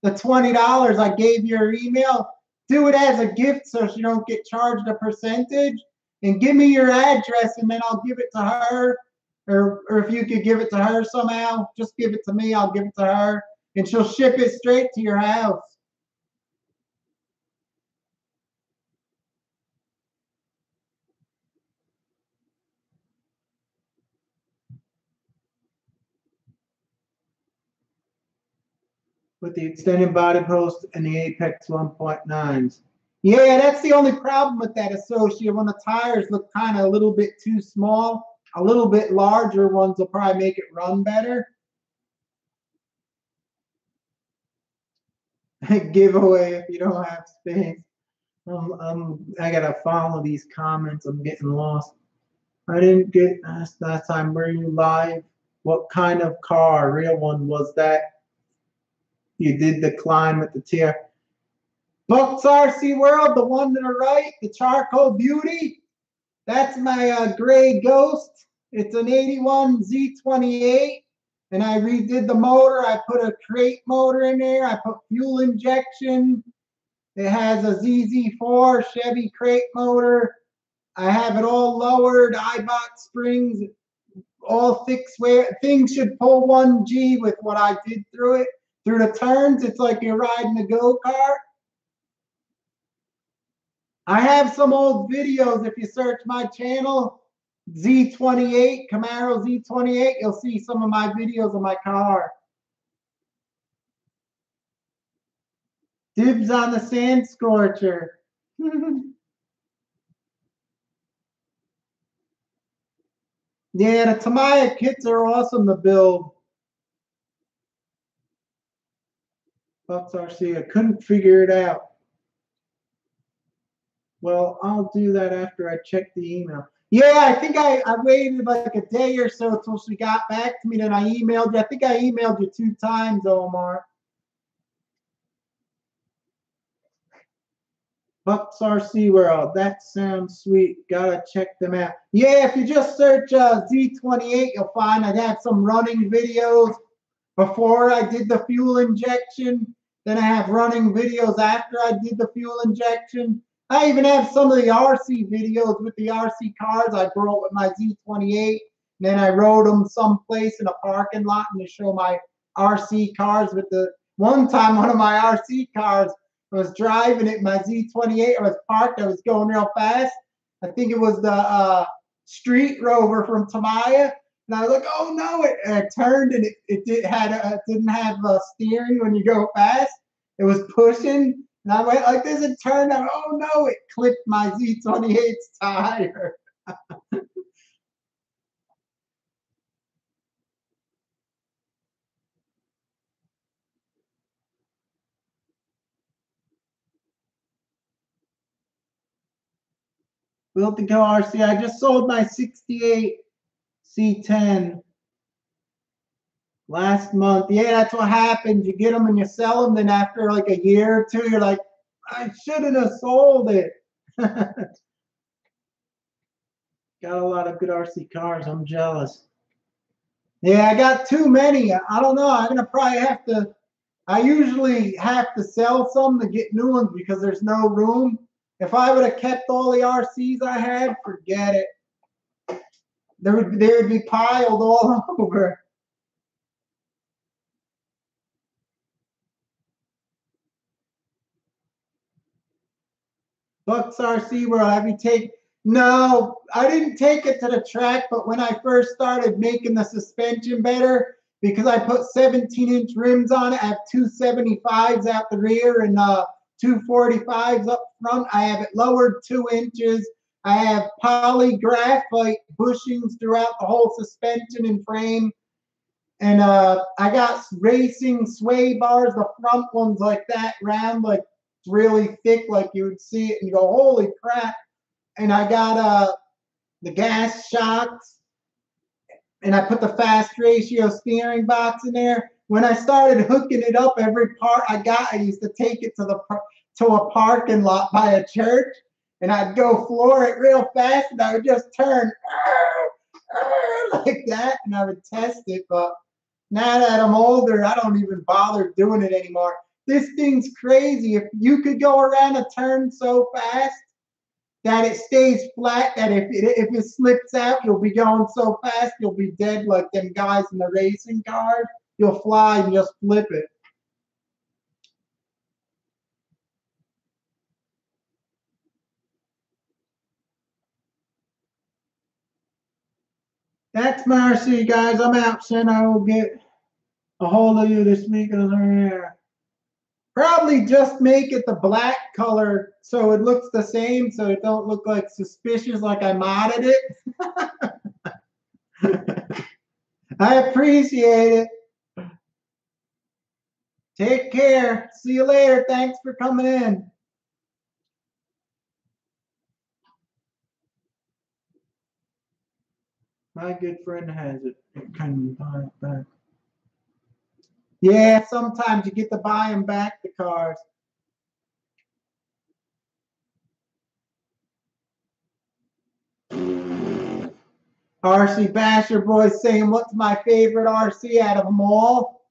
the $20 I gave you her email. Do it as a gift so she don't get charged a percentage. And give me your address, and then I'll give it to her. Or if you could give it to her somehow, just give it to me. I'll give it to her, and she'll ship it straight to your house. With the extended body post and the Apex 1.9s. Yeah, that's the only problem with that Associate. When the tires look kind of a little bit too small, a little bit larger ones will probably make it run better. Giveaway if you don't have space. I gotta follow these comments. I'm getting lost. I didn't get asked last time. Were you live? What kind of car? Real one was that? You did the climb at the TRX. Bucks RC World, the one to the right, the Charcoal Beauty. That's my gray Ghost. It's an 81 Z28, and I redid the motor. I put a crate motor in there. I put fuel injection. It has a ZZ4 Chevy crate motor. I have it all lowered, iBox springs, all fixed where things should pull 1G with what I did through it. Through the turns, it's like you're riding a go-kart. I have some old videos. If you search my channel, Z28, Camaro Z28, you'll see some of my videos of my car. Dibs on the Sand Scorcher. Yeah, the Tamiya kits are awesome to build. Bucks RC, I couldn't figure it out. Well, I'll do that after I check the email. Yeah, I think I waited like a day or so until she got back to me. Then I emailed you. I think I emailed you 2 times, Omar. Bucks RC World. That sounds sweet. Gotta check them out. Yeah, if you just search Z28, you'll find I have some running videos. before I did the fuel injection. Then I have running videos after I did the fuel injection. I even have some of the RC videos with the RC cars I brought with my Z28. And then I rode them someplace in a parking lot and to show my RC cars with the one time one of my RC cars was driving it, my Z28. I was parked, I was going real fast. I think it was the Street Rover from Tamaya. And I was like, oh no, it turned and it didn't have steering when you go fast. It was pushing. And I went like this and turned. I went, oh no, it clipped my Z28's tire. Built to go RC. I just sold my 68 C10 last month. Yeah, that's what happens. You get them and you sell them. Then after like a year or two, you're like, I shouldn't have sold it. Got a lot of good RC cars. I'm jealous. Yeah, I got too many. I don't know. I'm gonna probably have to. I usually have to sell some to get new ones because there's no room. If I would have kept all the RCs I had, forget it. They would be piled all over. Bucks RC World, have you take? No, I didn't take it to the track, but when I first started making the suspension better, because I put 17-inch rims on it, I have 275s out the rear and 245s up front. I have it lowered 2 inches. I have poly graphite bushings throughout the whole suspension and frame. And I got racing sway bars, the front ones like that, round, like really thick, like you would see it and you go, holy crap. And I got the gas shocks, and I put the fast ratio steering box in there. When I started hooking it up, every part I got, I used to take it to a parking lot by a church, and I'd go floor it real fast, and I would just turn like that, and I would test it. But now that I'm older, I don't even bother doing it anymore. This thing's crazy. If you could go around a turn so fast that it stays flat, that if it slips out, you'll be going so fast, you'll be dead like them guys in the racing cars. You'll fly and just flip it. That's my RC, guys. I'm out, Shen. I will get a hold of you this week. Probably just make it the black color so it looks the same, so it don't look like suspicious like I modded it. I appreciate it. Take care. See you later. Thanks for coming in. My good friend has it. It can buy it back. Yeah, sometimes you get to buy them back, the cars. RC Basher Boy saying, what's my favorite RC out of them all?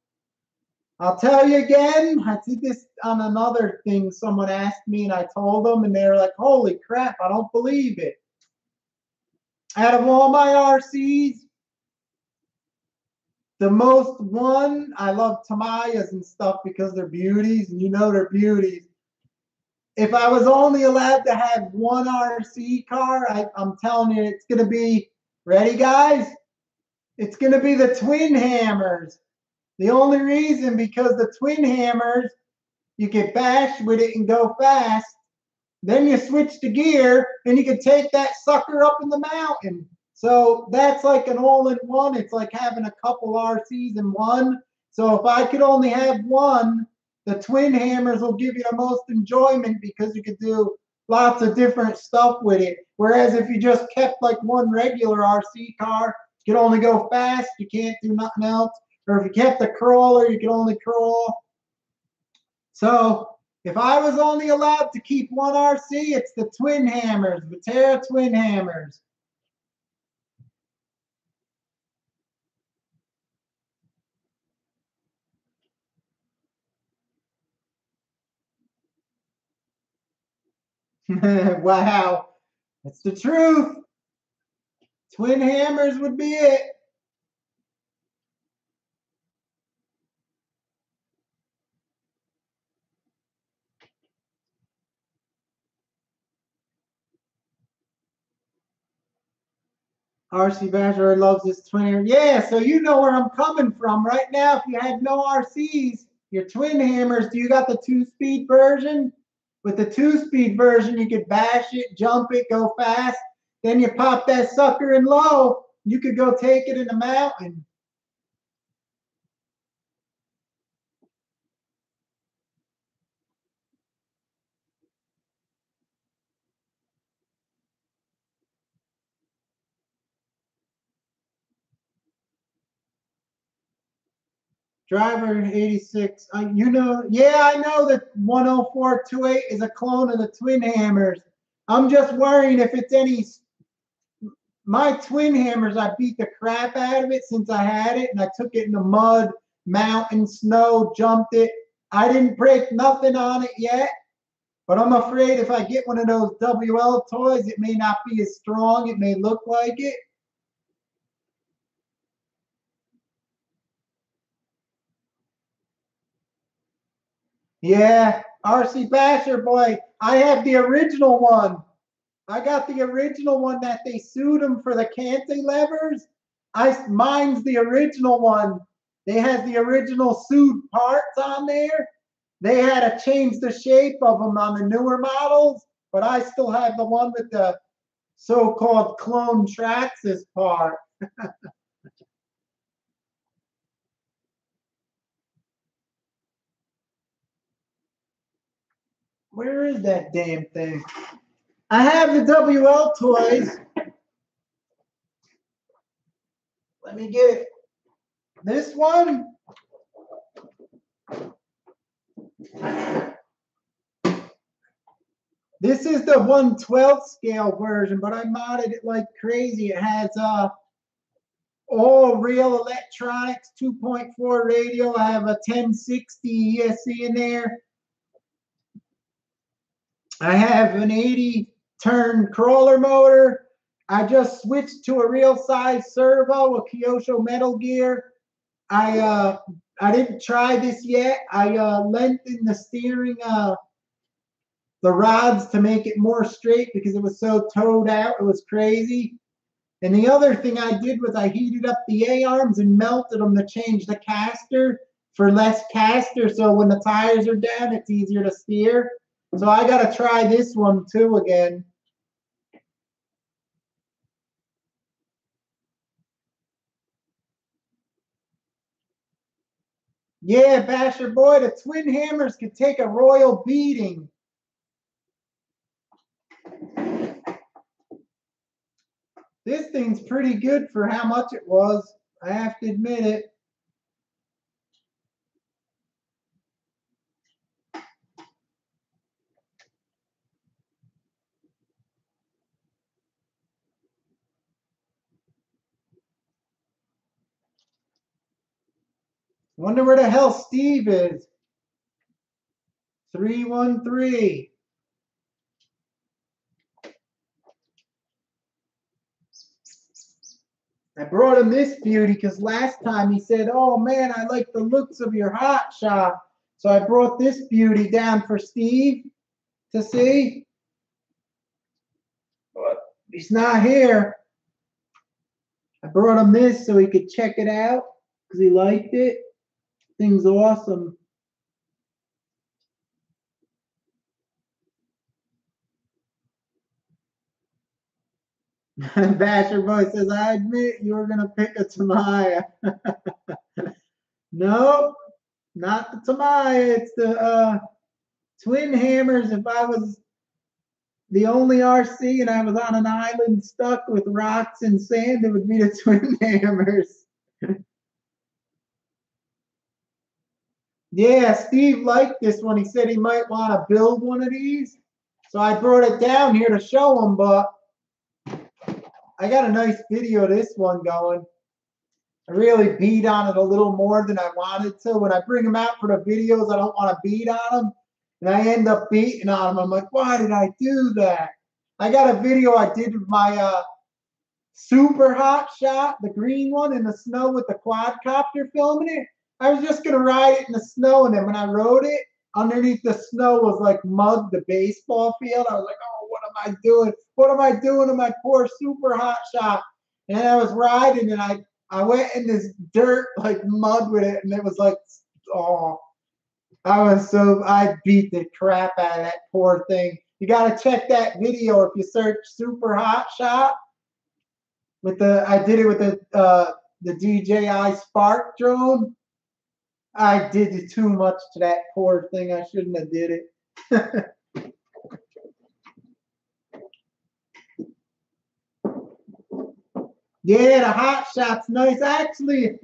I'll tell you again. I did this on another thing. Someone asked me and I told them, and they were like, holy crap, I don't believe it. Out of all my RCs, the most one, I love Tamayas and stuff because they're beauties, and you know they're beauties. If I was only allowed to have one RC car, I'm telling you, it's going to be, ready guys? It's going to be the Twin Hammers. The only reason, because the Twin Hammers, you can bash with it and go fast. Then you switch the gear and you can take that sucker up in the mountain. So that's like an all-in-one. It's like having a couple RCs in one. So if I could only have one, the Twin Hammers will give you the most enjoyment because you could do lots of different stuff with it. Whereas if you just kept like one regular RC car, you could only go fast. You can't do nothing else. Or if you kept a crawler, you could only crawl. So if I was only allowed to keep one RC, it's the Twin Hammers, Viterra Twin Hammers. Wow, that's the truth. Twin hammers would be it. RC Bachelor loves his twin hammer. Yeah, so you know where I'm coming from right now. If you had no RCs, your twin hammers, do you got the 2-speed version? With the 2-speed version, you could bash it, jump it, go fast. Then you pop that sucker in low. You could go take it in the mountain. Driver 86. You know, yeah, I know that 10428 is a clone of the twin hammers. I'm just worrying if it's any. My twin hammers, I beat the crap out of it since I had it, and I took it in the mud, mountain, snow, jumped it. I didn't break nothing on it yet, but I'm afraid if I get one of those WL toys, it may not be as strong. It may look like it. Yeah, RC Basher boy, I have the original one. I got the original one that they sued him for the cantilevers. Mine's the original one. They had the original sued parts on there. They had to change the shape of them on the newer models, but I still have the one with the so-called clone Traxxas part. Where is that damn thing? I have the WL toys. Let me get it. This one. This is the 1/12 scale version, but I modded it like crazy. It has all real electronics, 2.4 radio. I have a 1060 ESC in there. I have an 80 turn crawler motor. I just switched to a real size servo, a Kyosho Metal Gear. I didn't try this yet. I lengthened the steering, the rods to make it more straight because it was so towed out. It was crazy. And the other thing I did was I heated up the A-arms and melted them to change the caster for less caster. So when the tires are down, it's easier to steer. So I got to try this one too again. Yeah, Basher boy, the twin hammers could take a royal beating. This thing's pretty good for how much it was. I have to admit it. Wonder where the hell Steve is. 313. I brought him this beauty because last time he said, "Oh man, I like the looks of your hot shot." So I brought this beauty down for Steve to see. But he's not here. I brought him this so he could check it out because he liked it. Thing's awesome. Basher Boy says, "I admit you were gonna pick a Tamaya." Nope, not the Tamaya. It's the twin hammers. If I was the only RC and I was on an island stuck with rocks and sand, it would be the twin hammers. Yeah, Steve liked this one. He said he might want to build one of these. So I brought it down here to show him, but I got a nice video of this one going. I really beat on it a little more than I wanted to. When I bring them out for the videos, I don't want to beat on them. And I end up beating on him. I'm like, why did I do that? I got a video I did of my super hot shot, the green one in the snow with the quadcopter filming it. I was just gonna ride it in the snow, and then when I rode it, underneath the snow was like mud, the baseball field. I was like, oh, what am I doing? What am I doing to my poor super hot shot? And I was riding, and I went in this dirt like mud with it, and it was like, oh, I beat the crap out of that poor thing. You gotta check that video if you search super hot shot. I did it with the DJI Spark drone. I did too much to that poor thing. I shouldn't have did it. Yeah, the hot shot's nice. Actually,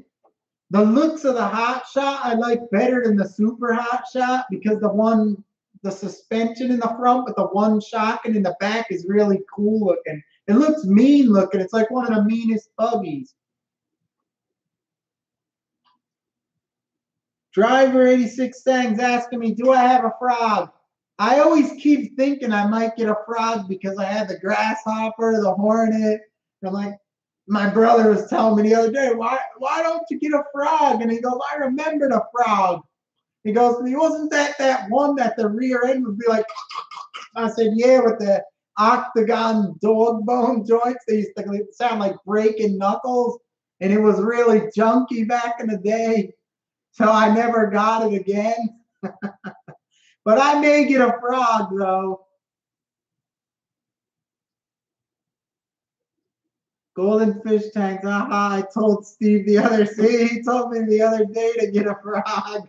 the looks of the hot shot I like better than the super hot shot because the suspension in the front with the one shotgun in the back is really cool looking. It looks mean looking. It's like one of the meanest buggies. Driver 86 Sangs asking me, do I have a frog? I always keep thinking I might get a frog because I had the grasshopper, the hornet. And I'm like, my brother was telling me the other day, why don't you get a frog? And he goes, I remembered a frog. He goes, wasn't that one that the rear end would be like, I said, yeah, with the octagon dog bone joints. They used to sound like breaking knuckles. And it was really junky back in the day. So I never got it again. But I may get a frog, though. Golden fish tanks. Aha, I told Steve he told me the other day to get a frog.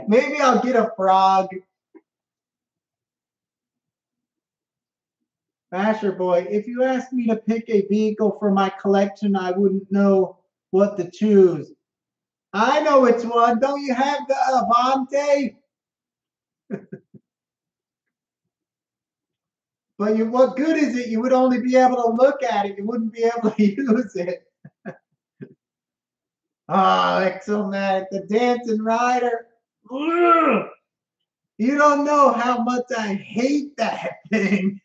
Maybe I'll get a frog. Basher boy, if you asked me to pick a vehicle for my collection, I wouldn't know what to choose. I know which one. Don't you have the Avante? But what good is it? You would only be able to look at it. You wouldn't be able to use it. Exomatic, the dancing rider. Ugh. You don't know how much I hate that thing.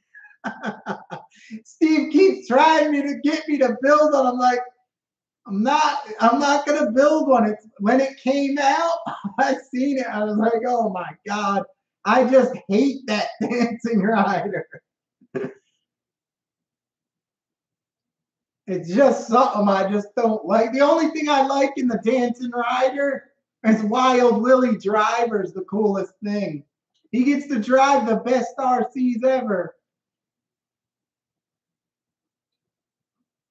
Steve keeps trying to get me to build one. I'm like, I'm not gonna build one. When it came out, I seen it. I was like, oh my God. I just hate that dancing rider. It's just something I just don't like. The only thing I like in the dancing rider is Wild Willie Driver's the coolest thing. He gets to drive the best RCs ever.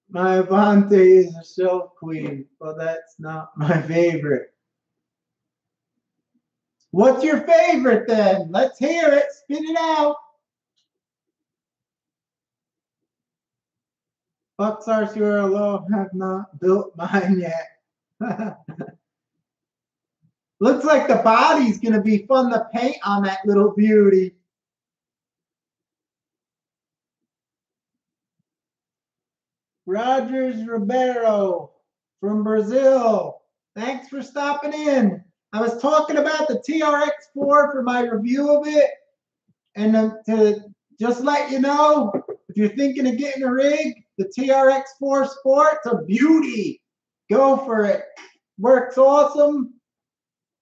My Avante is a shelf queen, but that's not my favorite. What's your favorite then? Let's hear it. Spit it out. Bucks RCRLO have not built mine yet. Looks like the body's going to be fun to paint on that little beauty. Rogers Ribeiro from Brazil. Thanks for stopping in. I was talking about the TRX-4 for my review of it. And to just let you know, if you're thinking of getting a rig, the TRX-4 Sport's a beauty. Go for it. Works awesome.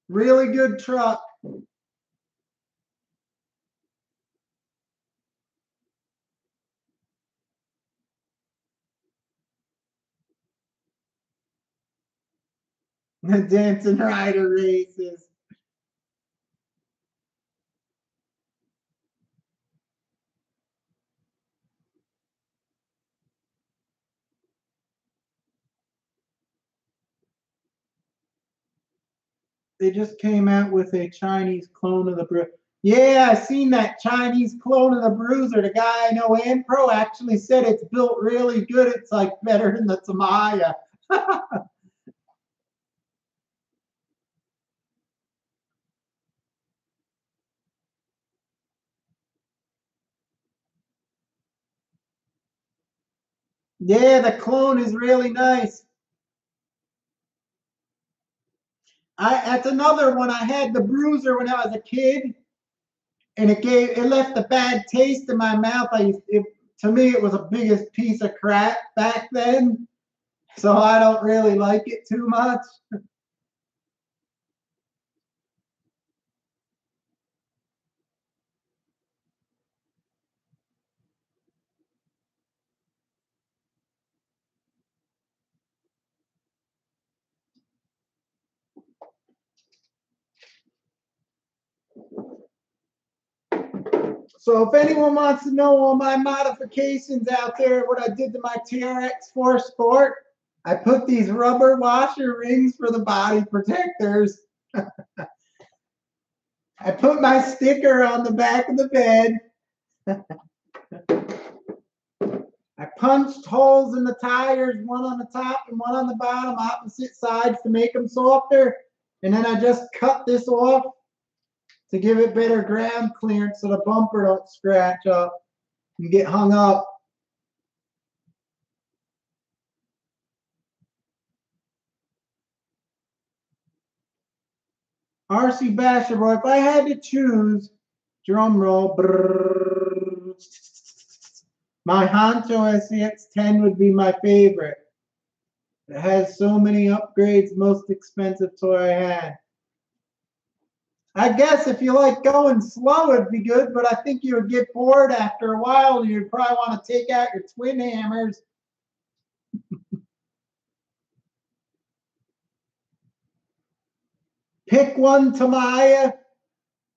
Really good truck. The dancing rider races. They just came out with a Chinese clone of the Bruiser. Yeah, I seen that Chinese clone of the Bruiser. The guy I know, Pro, actually said it's built really good. It's like better than the Tamiya. Yeah, the clone is really nice. That's another one. I had the Bruiser when I was a kid, and it left a bad taste in my mouth. To me, it was the biggest piece of crap back then, so I don't really like it too much. So if anyone wants to know all my modifications out there, what I did to my TRX-4 Sport, I put these rubber washer rings for the body protectors. I put my sticker on the back of the bed. I punched holes in the tires, one on the top and one on the bottom, opposite sides to make them softer. And then I just cut this off to give it better ground clearance so the bumper don't scratch up and get hung up. RC Basher Boy, if I had to choose, drum roll, brrr, my Honcho SCX-10 would be my favorite. It has so many upgrades, most expensive toy I had. I guess if you like going slow, it'd be good, but I think you would get bored after a while and you'd probably want to take out your twin hammers. Pick one Tamiya.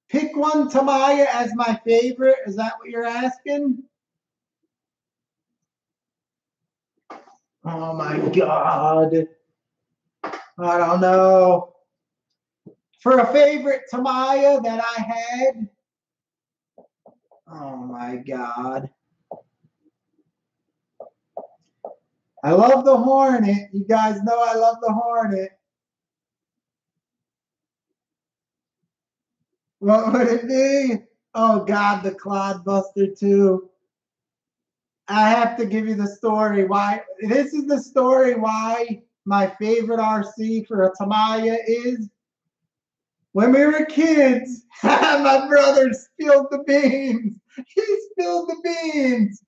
Pick one Tamiya as my favorite. Is that what you're asking? Oh my God. I don't know. For a favorite Tamiya that I had, oh my God. I love the Hornet. You guys know I love the Hornet. What would it be? Oh God, the Clodbuster too. I have to give you the story why. This is the story why my favorite RC for a Tamiya is. When we were kids, my brother spilled the beans. He spilled the beans.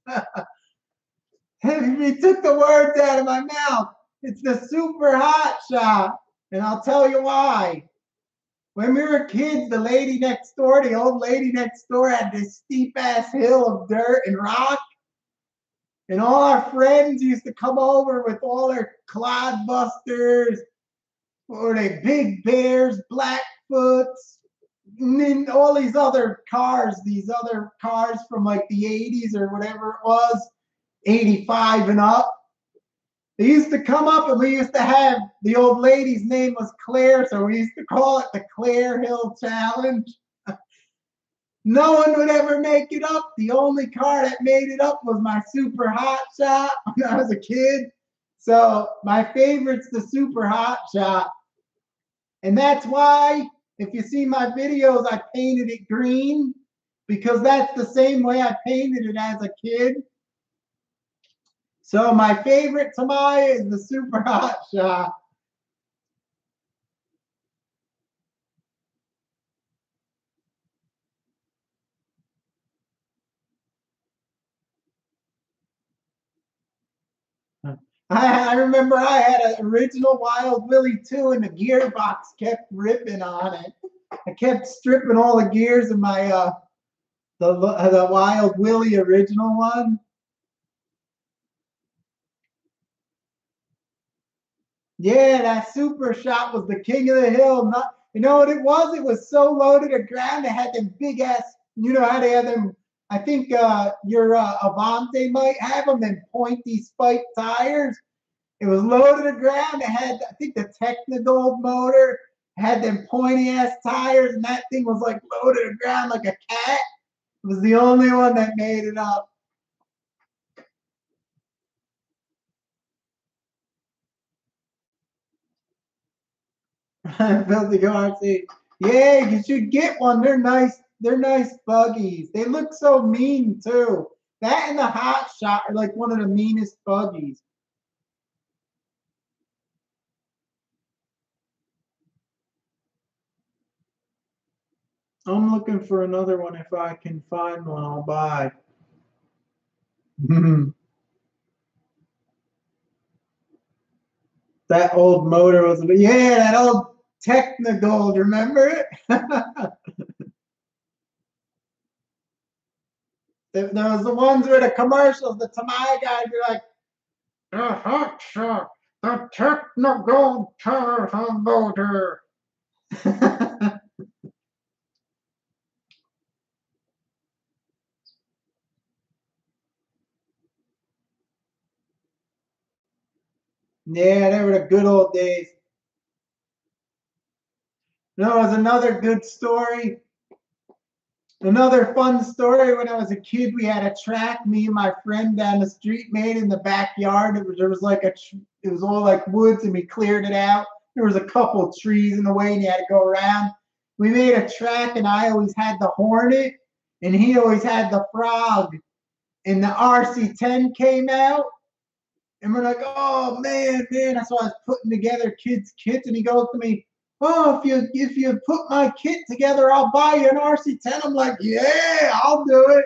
He took the words out of my mouth. It's the super hot shot. And I'll tell you why. When we were kids, the lady next door, the old lady next door, had this steep ass hill of dirt and rock. And all our friends used to come over with all their Clodbusters, or they Big Bears, Blackfoots, and then all these other cars from like the 80s or whatever it was, 85 and up. They used to come up and we used to have, the old lady's name was Claire, so we used to call it the Claire Hill Challenge. No one would ever make it up. The only car that made it up was my Super Hot Shot when I was a kid. So my favorite's the Super Hot Shot. And that's why, if you see my videos, I painted it green, because that's the same way I painted it as a kid. So my favorite Tamiya is the Super Hot Shot. I remember I had an original Wild Willie too, and the gearbox kept ripping on it. I kept stripping all the gears in my the Wild Willie original one. Yeah, that Super Shot was the king of the hill. Not, you know what it was? It was so low to the ground. It had them big ass. You know how they have them. I think your Avante might have them, them pointy spiked tires. It was low to the ground. It had, I think, the Technogold motor. It had them pointy ass tires, and that thing was like low to the ground like a cat. It was the only one that made it up. Filthy RC. Yeah, you should get one. They're nice. They're nice buggies. They look so mean too. That and the Hot Shot are like one of the meanest buggies. I'm looking for another one. If I can find one, I'll buy. That old motor was, yeah, that old Technogold, remember it? There was the ones with the commercials, the Tamai guys be like, the hot shot, the Technogold turbo motor. Yeah, they were the good old days. No, it was another good story. Another fun story, when I was a kid, we had a track me and my friend down the street made in the backyard. There was like it was all like woods, and we cleared it out. There was a couple trees in the way and you had to go around. We made a track, and I always had the Hornet and he always had the Frog. And the RC10 came out, and we're like, oh man, that's why I was putting together kids' kits. And he goes to me, oh, if you put my kit together, I'll buy you an RC10. I'm like, yeah, I'll do it.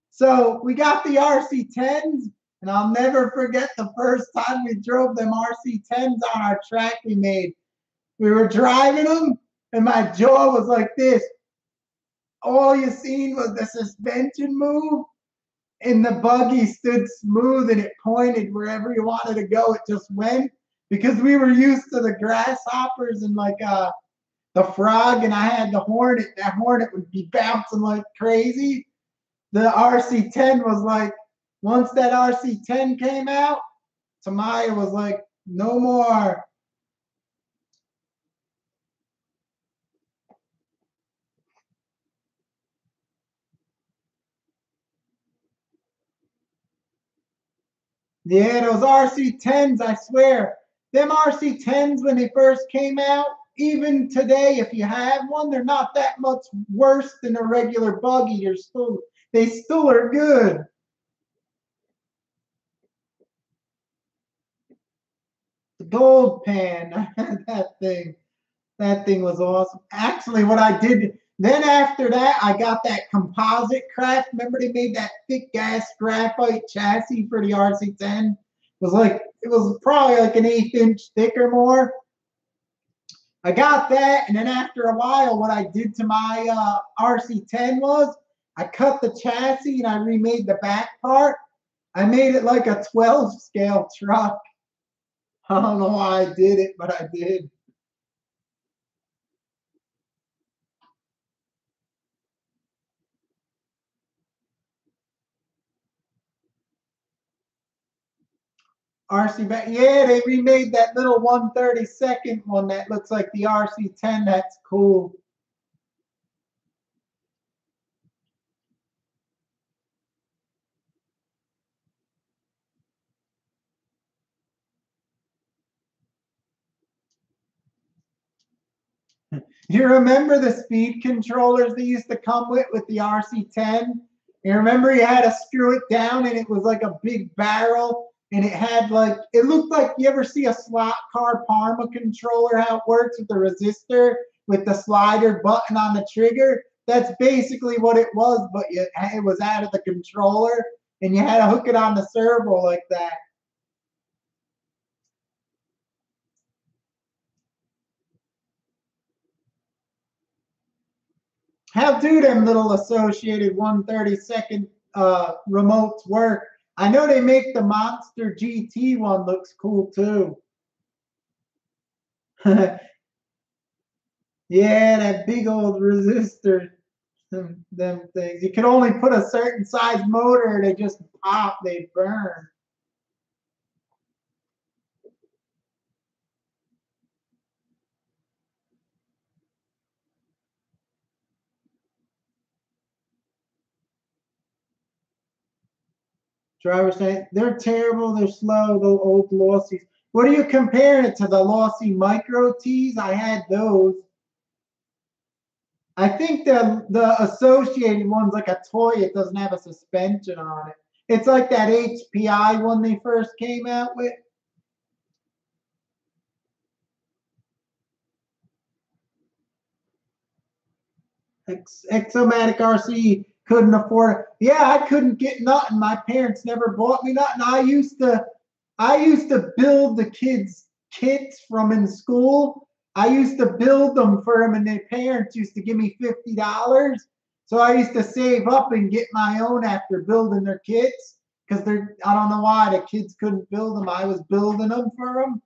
So we got the RC10s, and I'll never forget the first time we drove them RC10s on our track we made. We were driving them, and my jaw was like this. All you seen was the suspension move, and the buggy stood smooth, and it pointed wherever you wanted to go. It just went, because we were used to the grasshoppers and like the Frog, and I had the Hornet. That Hornet would be bouncing like crazy. The RC10 was like, once that RC10 came out, Tamaya was like, no more. Yeah, those RC10s, I swear. Them RC10s, when they first came out, even today, if you have one, they're not that much worse than a regular buggy. They still are good. The gold pan, that thing was awesome. Actually, what I did then after that, I got that composite craft. Remember they made that thick gas graphite chassis for the RC10? It was probably like an 1/8 inch thick or more. I got that, and then after a while, what I did to my RC10 was I cut the chassis and I remade the back part. I made it like a 12 scale truck. I don't know why I did it, but I did. RC back, yeah, they remade that little 1/32 one that looks like the RC10. That's cool. You remember the speed controllers they used to come with the RC10? You remember you had to screw it down, and it was like a big barrel, and it had like, it looked like, you ever see a slot car Parma controller, how it works with the resistor with the slider button on the trigger? That's basically what it was, but it was out of the controller, and you had to hook it on the servo like that. How do them little associated 1/32 remotes work? I know they make the Monster GT one looks cool too. Yeah, that big old resistor, them things. You can only put a certain size motor, they just pop, they burn. Drivers say they're terrible, they're slow, the old Lossies. What are you comparing it to, the Lossie Micro T's? I had those. I think the associated one's like a toy. It doesn't have a suspension on it. It's like that HPI one they first came out with. Exomatic RC couldn't afford it. Yeah, I couldn't get nothing. My parents never bought me nothing. I used to build the kids' kits from in school. I used to build them for them, and their parents used to give me $50. So I used to save up and get my own after building their kits because I don't know why the kids couldn't build them. I was building them for them.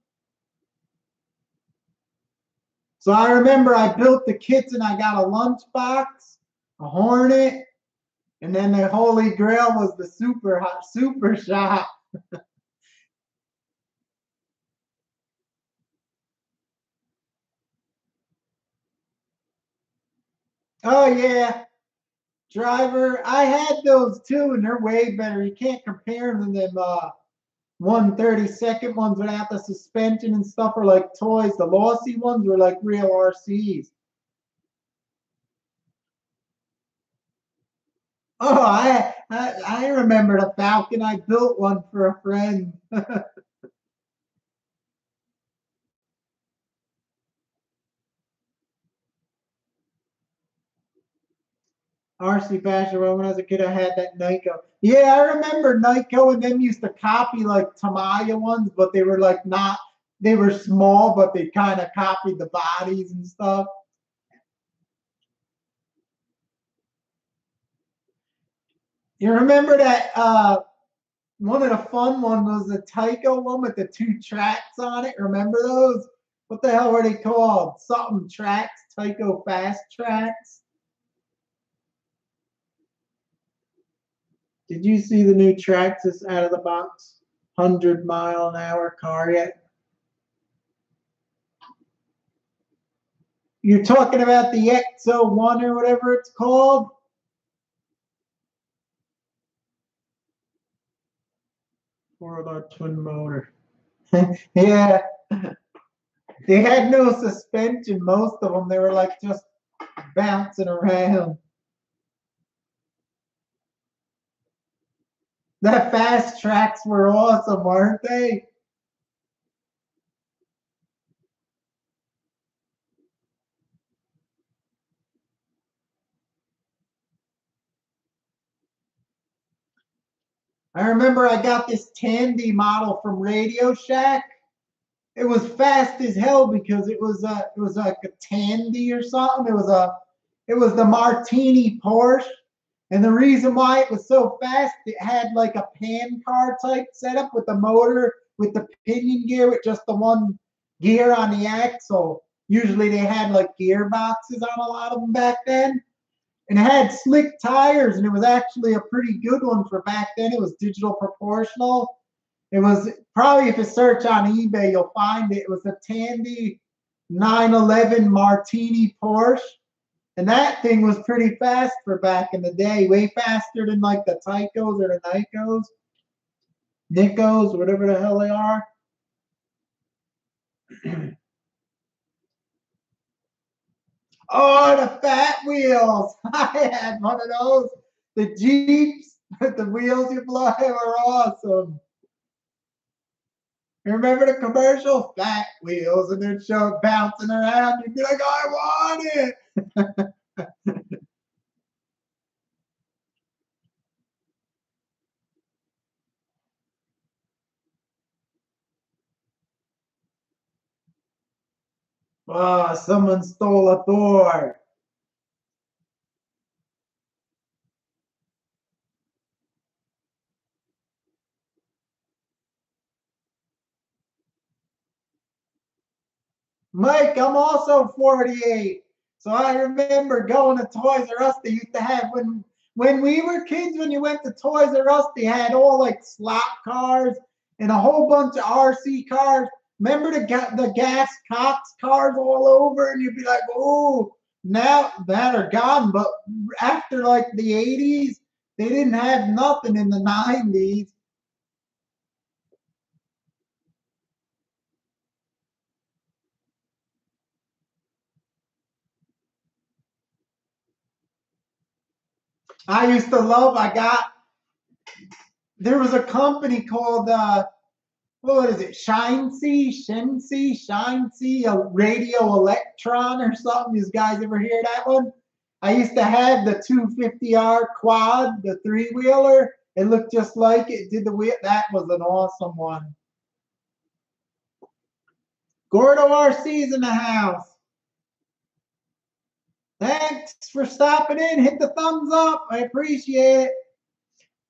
So I remember I built the kits and I got a lunchbox, a Hornet, and then the Holy Grail was the super shot. Oh yeah, driver. I had those too, and they're way better. You can't compare them to them 132nd ones without the suspension and stuff are like toys. The lossy ones were like real RCs. Oh, I remember the Falcon. I built one for a friend. RC Fashion. When I was a kid, I had that Nyko. Yeah, I remember Nyko and them used to copy like Tamiya ones, but they were like not. They were small, but they kind of copied the bodies and stuff. You remember that one of the fun ones was the Tyco one with the two tracks on it. Remember those? What the hell were they called? Something tracks, Tyco fast tracks. Did you see the new Traxxas out of the box 100-mile-an-hour car yet? You're talking about the XO1 or whatever it's called? Four-door twin motor. Yeah. They had no suspension, most of them. They were like just bouncing around. The fast tracks were awesome, weren't they? I remember I got this Tandy model from Radio Shack. It was fast as hell because it was like a Tandy or something. It was the Martini Porsche. And the reason why it was so fast, it had like a pan car type setup with the motor, with the pinion gear, with just the one gear on the axle. Usually they had like gearboxes on a lot of them back then. And it had slick tires, and it was actually a pretty good one for back then. It was digital proportional. It was probably, if you search on eBay, you'll find it. It was a Tandy 911 Martini Porsche. And that thing was pretty fast for back in the day, way faster than like the Tycos or the Nikos, whatever the hell they are. Oh, the Fat Wheels. I had one of those. The Jeeps with the wheels you fly were awesome. You remember the commercial? Fat Wheels, and they'd show it bouncing around. You'd be like, I want it. Oh, someone stole a door. Mike, I'm also 48. So I remember going to Toys R Us. They used to have when we were kids, when you went to Toys R Us, they had all like slot cars and a whole bunch of RC cars. Remember the gas Cox cars all over, and you'd be like, oh, now that are gone. But after like the 80s, they didn't have nothing in the 90s. I got, there was a company called what is it? Shen C, a radio electron or something. You guys ever hear that one? I used to have the 250R quad, the three-wheeler. It looked just like it. Did the wheel? That was an awesome one. Gordo RC's in the house. Thanks for stopping in. Hit the thumbs up. I appreciate it.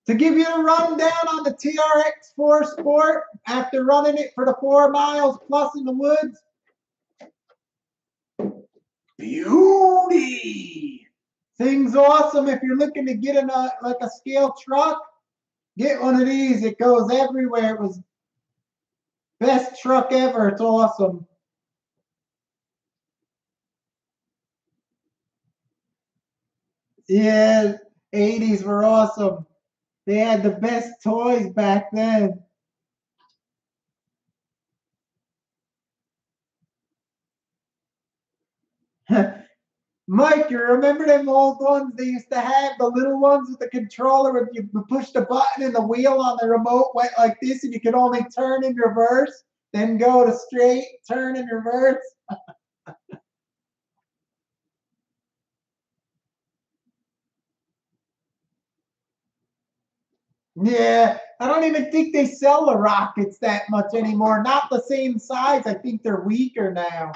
To give you a rundown on the TRX-4 Sport, after running it for the 4 miles plus in the woods, beauty. Thing's awesome. If you're looking to get in a scale truck, get one of these. It goes everywhere. It was best truck ever. It's awesome. Yeah, 80s were awesome. They had the best toys back then. Mike, you remember them old ones they used to have, the little ones with the controller? If you push the button and the wheel on the remote went like this and you could only turn in reverse, then go to straight, turn in reverse. Yeah, I don't even think they sell the rockets that much anymore. Not the same size. I think they're weaker now.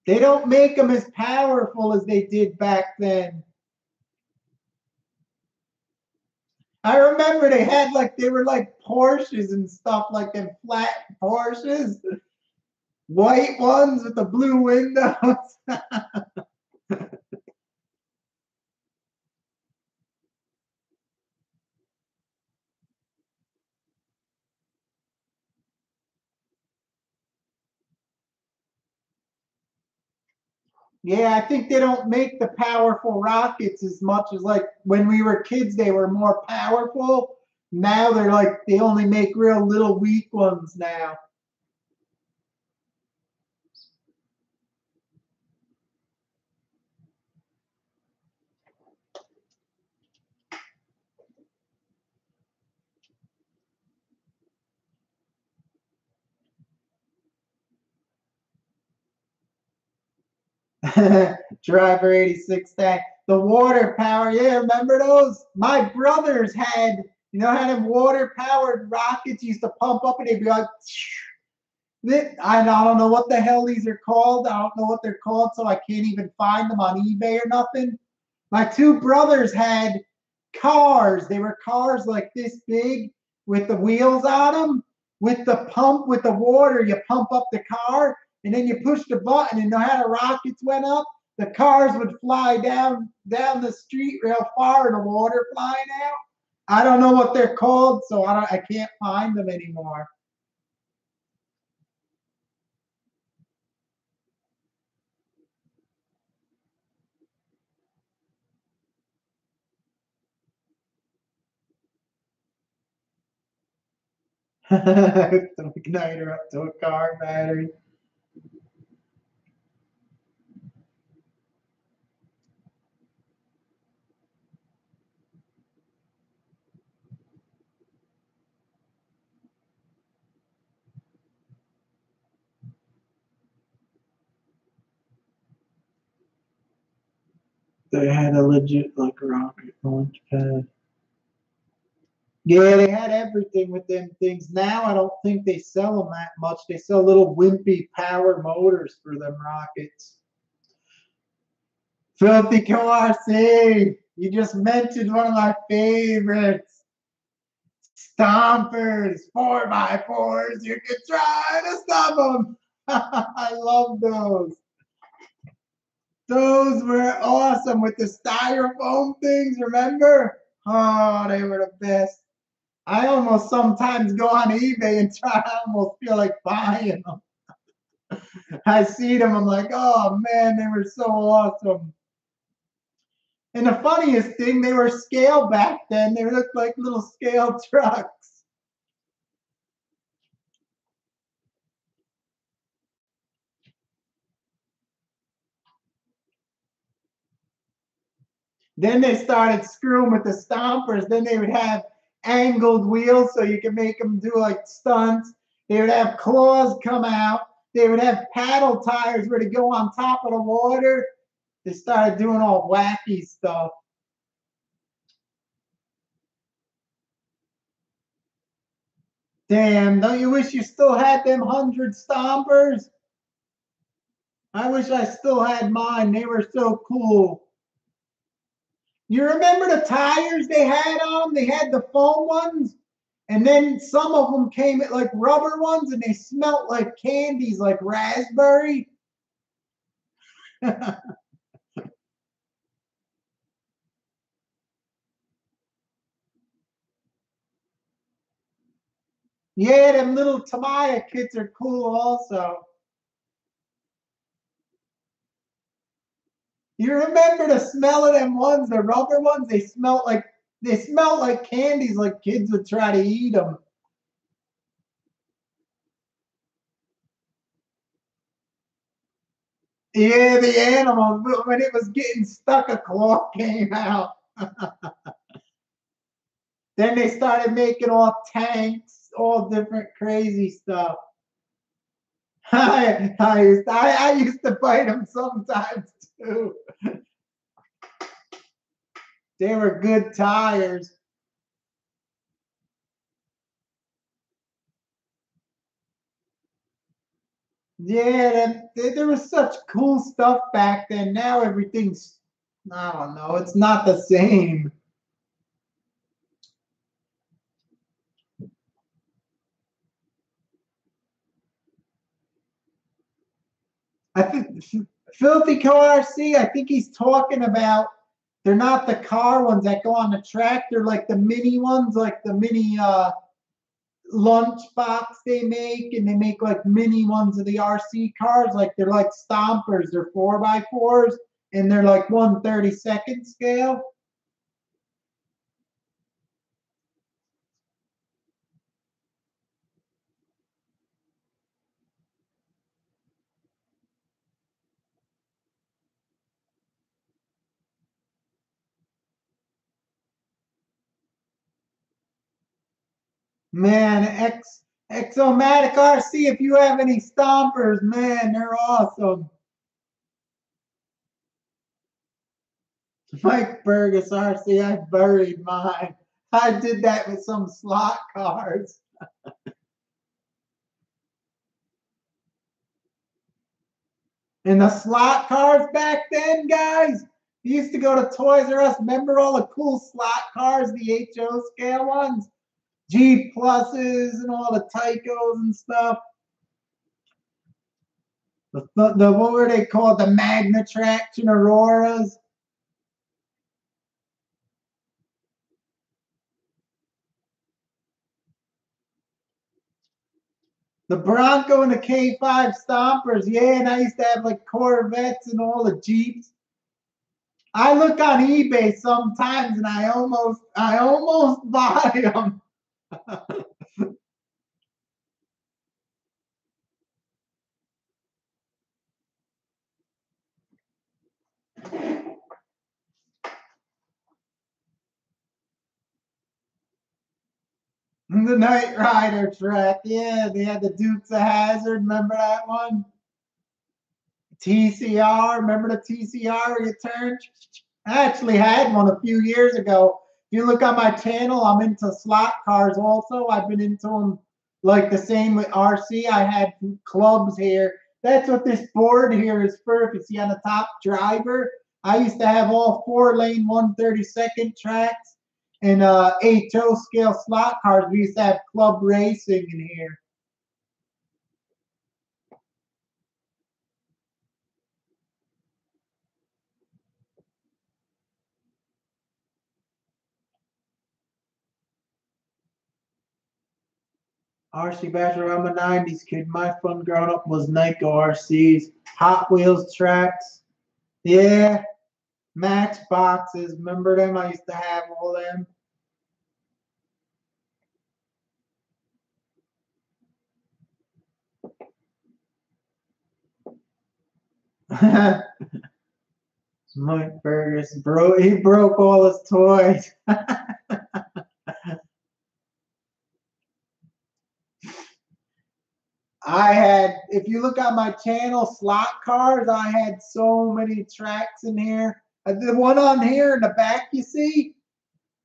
They don't make them as powerful as they did back then. I remember they were like Porsches and stuff, like them flat Porsches, white ones with the blue windows. Yeah, I think they don't make the powerful rockets as much as like when we were kids, they were more powerful. Now they're like they only make real little weak ones now. Driver 86 tank. The water power, yeah, remember those? My brothers had, had them water powered rockets used to pump up and they'd be like, I don't know what the hell these are called. I don't know what they're called, so I can't even find them on eBay or nothing. My two brothers had cars. They were cars like this big with the wheels on them. With the pump, with the water, you pump up the car, and then you push the button, and how the rockets went up, the cars would fly down the street real far, and the water flying out. I don't know what they're called, so I can't find them anymore. The igniter up to a car battery. They had a legit like rocket launch pad. Yeah, they had everything with them things. Now I don't think they sell them that much. They sell little wimpy power motors for them rockets. Filthy QRC. You just mentioned one of my favorites. Stompers, 4x4s. You could try to stop them. I love those. Those were awesome with the styrofoam things, remember? Oh, they were the best. I almost sometimes go on eBay and try. I almost feel like buying them. I see them. I'm like, oh man, they were so awesome. And the funniest thing, they were scale back then. They looked like little scale trucks. Then they started screwing with the stompers. Then they would have angled wheels so you could make them do like stunts. They would have claws come out. they would have paddle tires where they go on top of the water. They started doing all wacky stuff. Damn, don't you wish you still had them 100 stompers? I wish I still had mine. They were so cool. You remember the tires they had on them? They had the foam ones, and then some of them came at like rubber ones, and they smelt like candies, like raspberry. Yeah, them little Tamiya kits are cool also. You remember the smell of them ones, the rubber ones? They smelled like candies, like kids would try to eat them. Yeah, the animal, when it was getting stuck, a claw came out. Then they started making all tanks, all different crazy stuff. I used to fight them sometimes too. They were good tires. Yeah, there was such cool stuff back then. Now everything's, I don't know, it's not the same. I think Filthy Car RC, I think he's talking about, they're not the car ones that go on the track. They're like the mini ones, like the mini lunch box they make, and they make like mini ones of the RC cars. Like they're like stompers. They're 4x4s, and they're like 1/32 scale. Man, Exomatic RC, if you have any stompers, man, they're awesome. Mike Burgess RC, I buried mine. I did that with some slot cars. And the slot cars back then, guys, you used to go to Toys R Us. Remember all the cool slot cars, the HO scale ones? G pluses and all the Tycos and stuff. The what were they called? The Magna Traction Auroras. The Bronco and the K5 Stompers. Yeah, and I used to have like Corvettes and all the Jeeps. I look on eBay sometimes and I almost buy them. The Knight Rider track. Yeah, they had the Dukes of Hazzard. Remember that one? TCR. Remember the TCR where you turn? I actually had one a few years ago. If you look on my channel, I'm into slot cars also. I've been into them like the same with RC. I had clubs here. That's what this board here is for. If you see on the top, driver. I used to have all 4-lane 1/32 tracks and HO scale slot cars. We used to have club racing in here. RC Bachelor, I'm a 90s kid. My fun growing up was Nyko RCs, Hot Wheels tracks. Yeah, Matchboxes. Remember them? I used to have all them. Mike Burgess, bro, he broke all his toys. I had, if you look on my channel, slot cars, I had so many tracks in here. The one on here in the back you see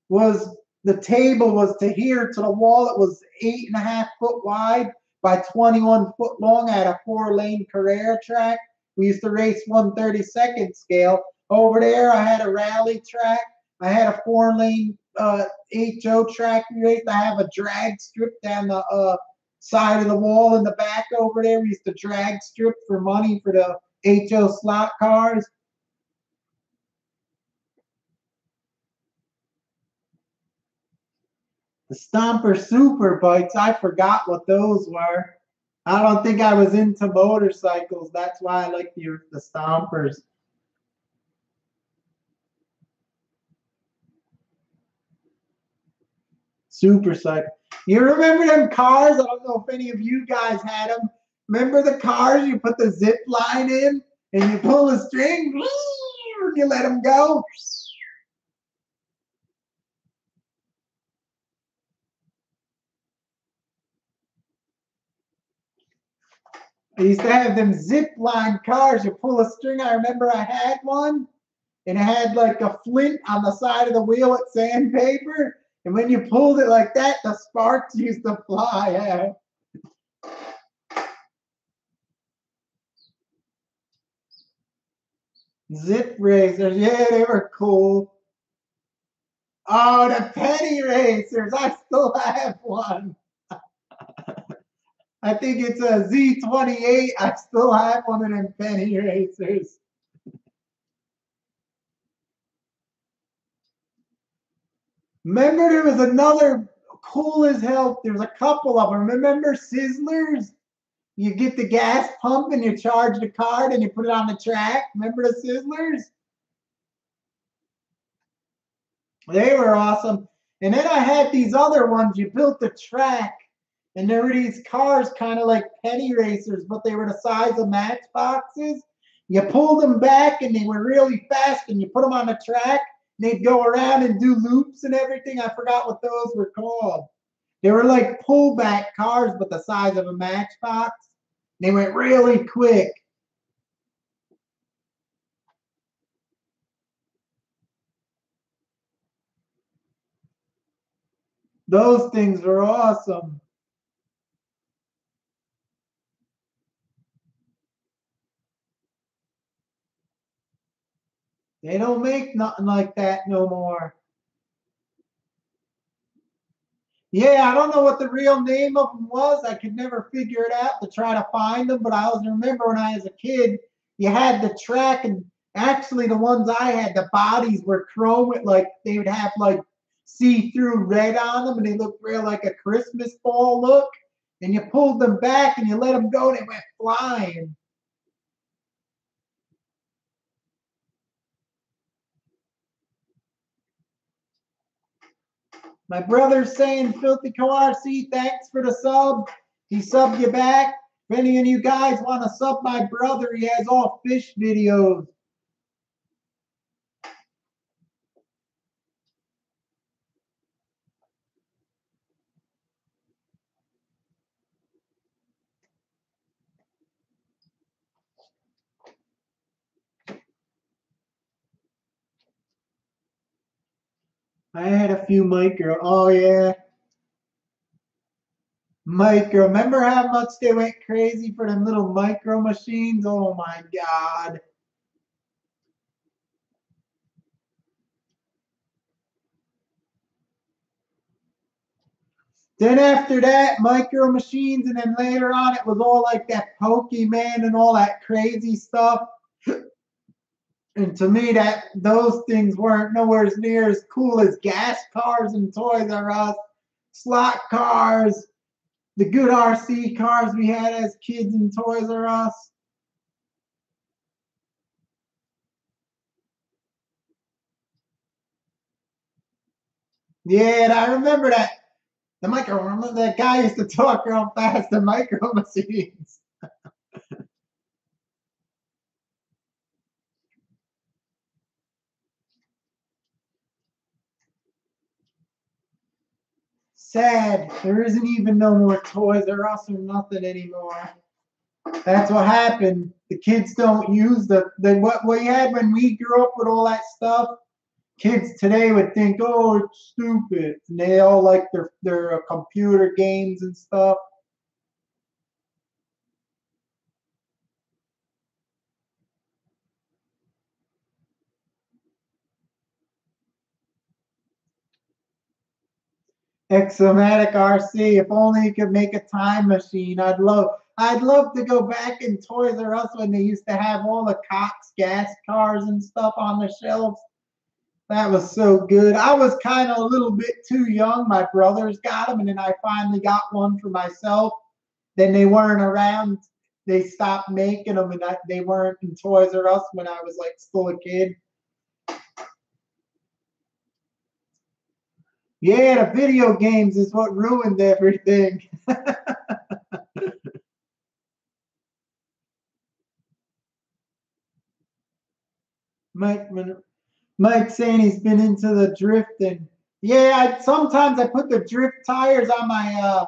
was, the table was to here to the wall. It was 8.5 foot wide by 21 foot long. I had a 4-lane Carrera track. We used to race 1/32 scale. Over there, I had a rally track. I had a 4-lane HO track race. I have a drag strip down the side of the wall in the back over there. We used to drag strip for money for the HO slot cars. The Stomper Super Bikes, I forgot what those were. I don't think I was into motorcycles. That's why I like the Stompers. Super Cycle. You remember them cars? I don't know if any of you guys had them. Remember the cars? You put the zip line in and you pull a string, and you let them go. I used to have them zip line cars. You pull a string. I remember I had one, and it had like a flint on the side of the wheel at sandpaper. And when you pulled it like that, the sparks used to fly out. Zip racers, yeah, they were cool. Oh, the penny racers, I still have one. I think it's a Z28. I still have one of them penny racers. Remember, there was another cool as hell. There's a couple of them. Remember Sizzlers? You get the gas pump and you charge the card and you put it on the track. Remember the Sizzlers? They were awesome. And then I had these other ones. You built the track, and there were these cars kind of like penny racers, but they were the size of matchboxes. You pulled them back, and they were really fast, and you put them on the track, and they'd go around and do loops and everything. I forgot what those were called. They were like pullback cars, but the size of a matchbox. They went really quick. Those things were awesome. They don't make nothing like that no more. Yeah, I don't know what the real name of them was. I could never figure it out to try to find them, but I always remember when I was a kid, you had the track, and actually the ones I had, the bodies were chrome with like, they would have like see-through red on them, and they looked real like a Christmas ball look. And you pulled them back and you let them go, and they went flying. My brother's saying, Filthy Co-RC, thanks for the sub. He subbed you back. If any of you guys want to sub my brother, he has all fish videos. I had a few micro. Oh, yeah. Micro. Remember how much they went crazy for them little micro machines? Oh, my God. Then after that, micro machines, and then later on, it was all like that Pokemon and all that crazy stuff. And to me, that those things weren't nowhere near as cool as gas cars and Toys R Us, slot cars, the good RC cars we had as kids in Toys R Us. Yeah, and I remember that. The micro, remember that guy used to talk real fast, the micro machines. Sad. There isn't even no more Toys R Us or nothing anymore. That's what happened. The kids don't use what we had when we grew up with all that stuff. Kids today would think, oh, it's stupid. And they all like their computer games and stuff. Exomatic RC. If only you could make a time machine. I'd love to go back in Toys R Us when they used to have all the Cox gas cars and stuff on the shelves. That was so good. I was kind of a little bit too young. My brothers got them, and then I finally got one for myself. Then they weren't around. They stopped making them, and they weren't in Toys R Us when I was like still a kid. Yeah, the video games is what ruined everything. Mike, Mike's saying he's been into the drifting. Yeah, sometimes I put the drift tires on my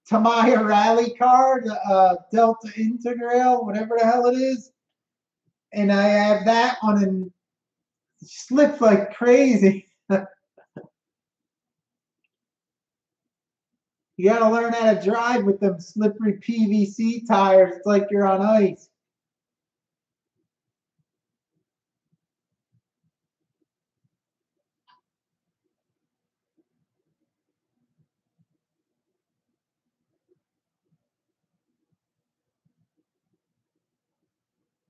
Tamiya rally car, the Delta Integral, whatever the hell it is, and I have that on and it slips like crazy. You got to learn how to drive with them slippery PVC tires. It's like you're on ice.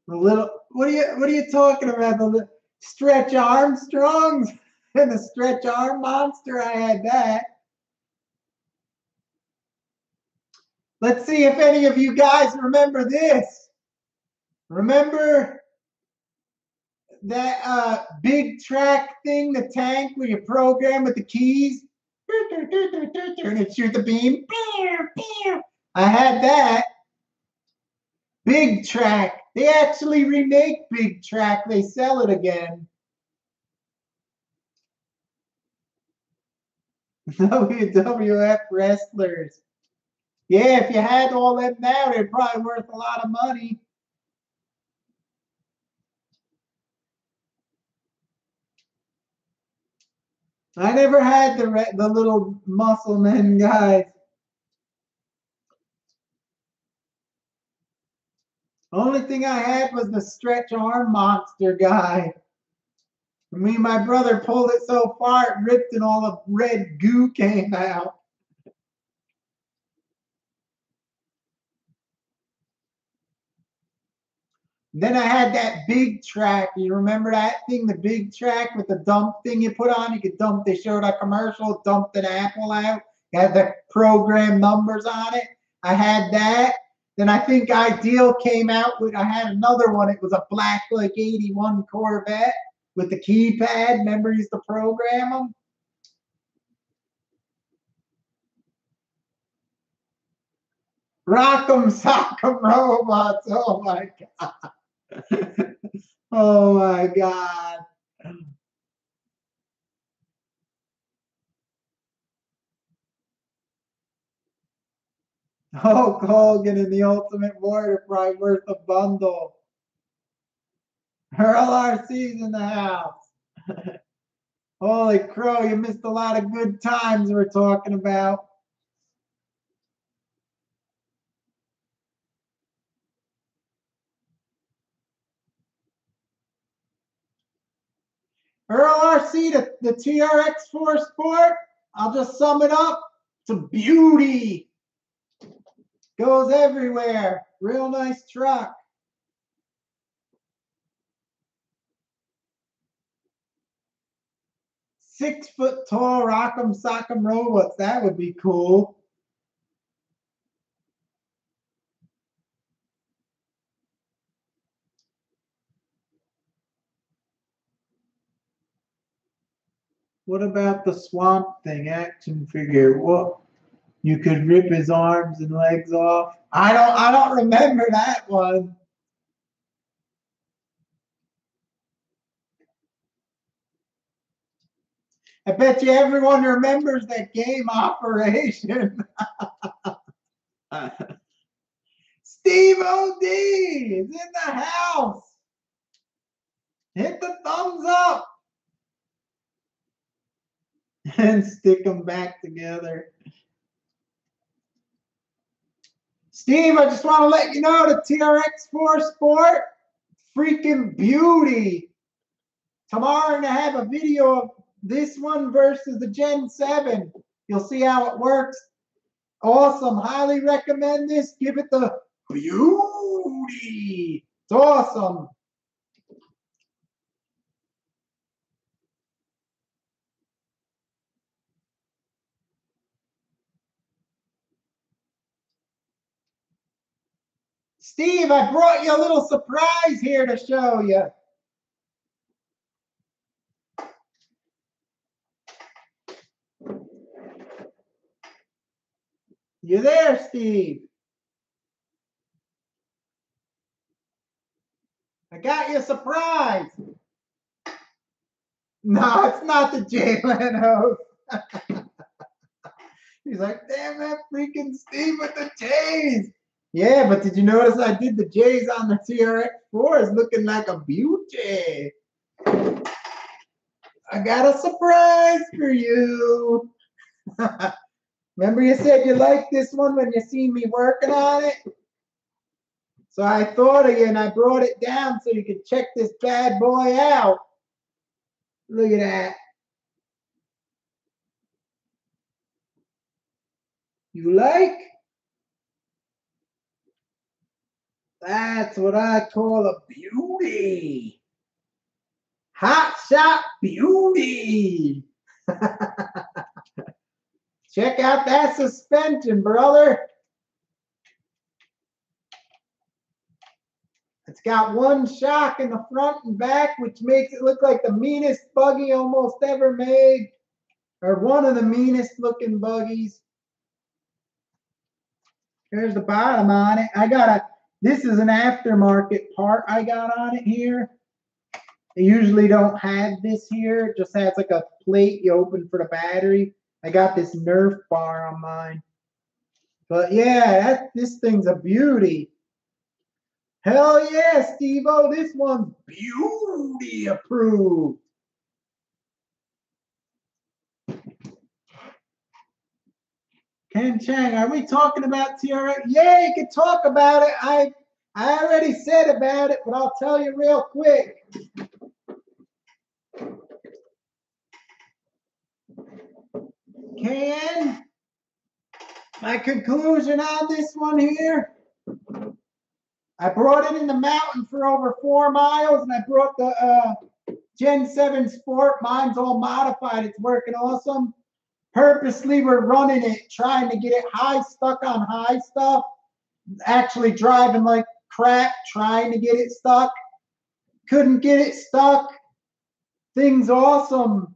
The little what are you talking about? The Stretch Armstrongs and the Stretch Arm Monster. I had that. Let's see if any of you guys remember this. Remember that big track thing, the tank where you program with the keys? And it shoot the beam. I had that. Big Track. They actually remake Big Track. They sell it again. WWF wrestlers. Yeah, if you had all them now, they're probably worth a lot of money. I never had the little muscle men guys. Only thing I had was the Stretch Arm Monster guy. Me and my brother pulled it so far it ripped and all the red goo came out. Then I had that big track. You remember that thing, the big track with the dump thing you put on? You could dump, they showed a commercial, dumped an apple out. You had the program numbers on it. I had that. Then I think Ideal came out with, I had another one. It was a black, like 81 Corvette with the keypad. Remember, you used to program them? Rock'em Sock'em Robots. Oh my God. Oh my God. Hulk Hogan and the Ultimate Warrior probably worth a bundle. Earl RC's in the house. Holy crow, you missed a lot of good times we're talking about. Earl RC, the TRX-4 Sport, I'll just sum it up. It's a beauty. Goes everywhere. Real nice truck. 6 foot tall Rock'em Sock'em Robots. That would be cool. What about the Swamp Thing action figure? What? You could rip his arms and legs off. I don't remember that one. I bet you everyone remembers that game Operation. Steve Steve OD is in the house. Hit the thumbs up and stick them back together. Steve, I just want to let you know the TRX-4 Sport, freaking beauty. Tomorrow I'm going to have a video of this one versus the Gen 7. You'll see how it works. Awesome. Highly recommend this. Give it the beauty. It's awesome. Steve, I brought you a little surprise here to show you. You there, Steve? I got you a surprise. No, it's not the Jay Leno. He's like, damn that freaking Steve with the J's. Yeah, but did you notice I did the J's on the TRX-4? It's looking like a beauty. I got a surprise for you. Remember you said you liked this one when you seen me working on it? So I thought of you and I brought it down so you could check this bad boy out. Look at that. You like? That's what I call a beauty. Hot shot beauty. Check out that suspension, brother. It's got one shock in the front and back, which makes it look like the meanest buggy almost ever made, or one of the meanest looking buggies. There's the bottom on it. This is an aftermarket part I got on it here. They usually don't have this here. It just has like a plate you open for the battery. I got this Nerf bar on mine. But yeah, this thing's a beauty. Hell yeah, Steve-O, this one's beauty approved. Ken Chang, are we talking about TRX? Yeah, you can talk about it. I already said about it, but I'll tell you real quick. Ken, my conclusion on this one here. I brought it in the mountain for over 4 miles, and I brought the Gen 7 Sport. Mine's all modified. It's working awesome. Purposely, we're running it, trying to get it stuck on high stuff. Actually driving like crap, trying to get it stuck. Couldn't get it stuck. Thing's awesome.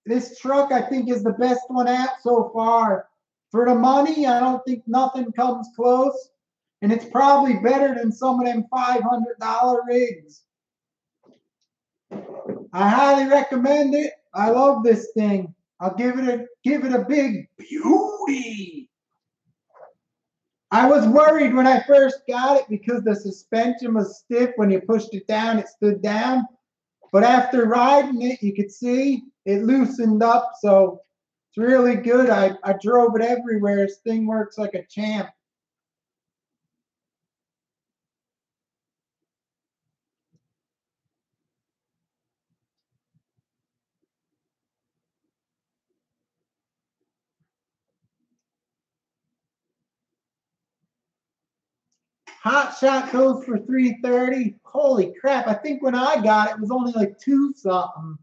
This truck, I think, is the best one out so far. For the money, I don't think nothing comes close. And it's probably better than some of them $500 rigs. I highly recommend it. I love this thing. I'll give it a big beauty. I was worried when I first got it because the suspension was stiff. When you pushed it down, it stood down. But after riding it, you could see it loosened up. So it's really good. I drove it everywhere. This thing works like a champ. Hot Shot goes for $330. Holy crap. I think when I got it, it was only like $2 something.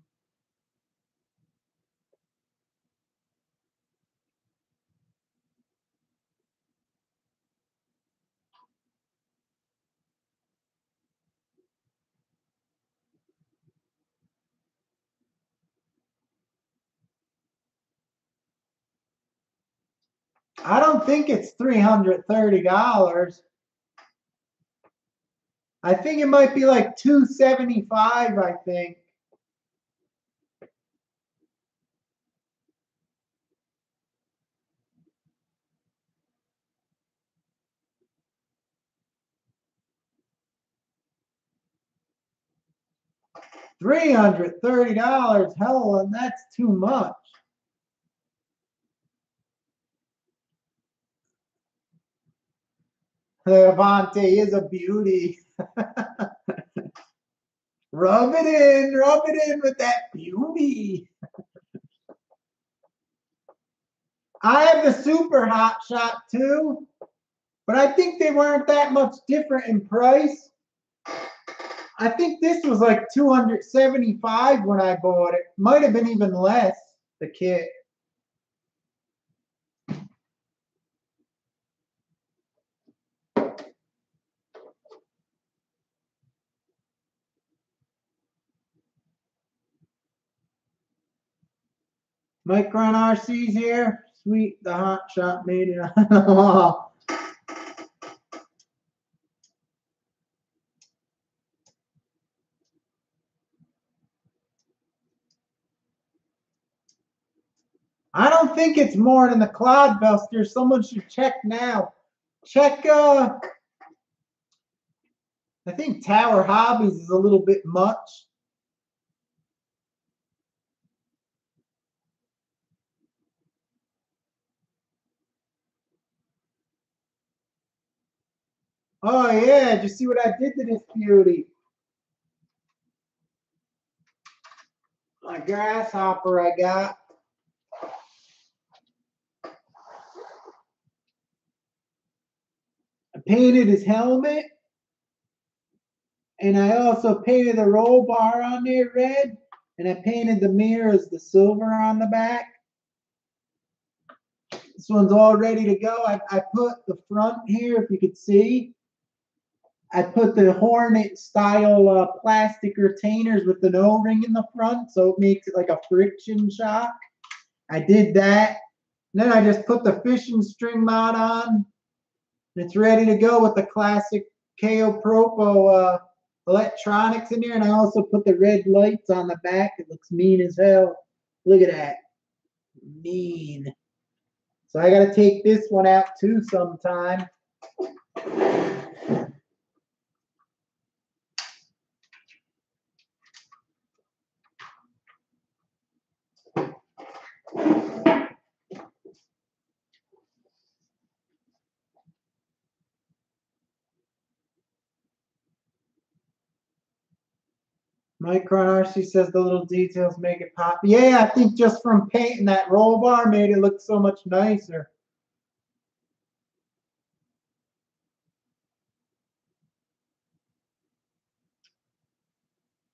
I don't think it's $330. I think it might be like $275, I think. $330. Hell, and that's too much. The Avante is a beauty. Rub it in with that beauty. I have the Super Hot Shot too, but I think they weren't that much different in price. I think this was like $275 when I bought it. Might have been even less, the kit. Micron RC's here. Sweet, the Hot Shot made it. I don't think it's more than the Cloudbuster. Someone should check now. Check, I think Tower Hobbies is a little bit much. Oh yeah, did you see what I did to this beauty? My grasshopper I got. I painted his helmet. And I also painted the roll bar on there red. And I painted the mirrors, the silver on the back. This one's all ready to go. I put the front here, if you could see. I put the Hornet style plastic retainers with an O-ring in the front, so it makes it like a friction shock. I did that. And then I just put the fishing string mount on. And it's ready to go with the classic KO Propo electronics in there. And I also put the red lights on the back. It looks mean as hell. Look at that. Mean. So I got to take this one out too sometime. Micron RC says the little details make it pop. Yeah, I think just from painting that roll bar made it look so much nicer.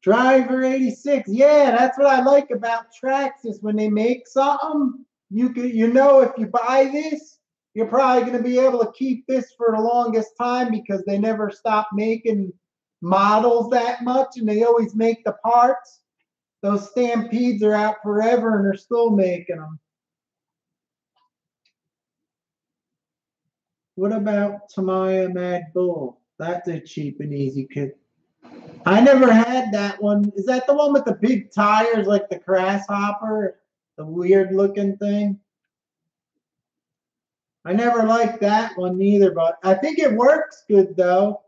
Driver 86. Yeah, that's what I like about Traxxas. When they make something, you know if you buy this, you're probably going to be able to keep this for the longest time because they never stop making models that much and they always make the parts. Those Stampedes are out forever and they're still making them. What about Tamaya Mad Bull? That's a cheap and easy kit. I never had that one. Is that the one with the big tires like the Grasshopper? The weird looking thing? I never liked that one either, but I think it works good though.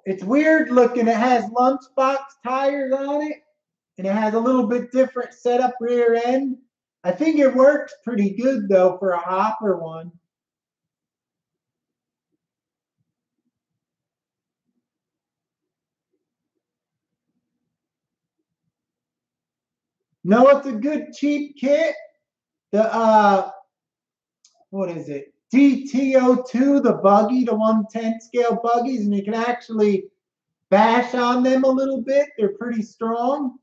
It's weird looking. It has lunchbox tires on it, and it has a little bit different setup rear end. I think it works pretty good though for a hopper one. No, it's a good cheap kit. The what is it? DTO2, the buggy, the 1/10 scale buggies, and you can actually bash on them a little bit. They're pretty strong.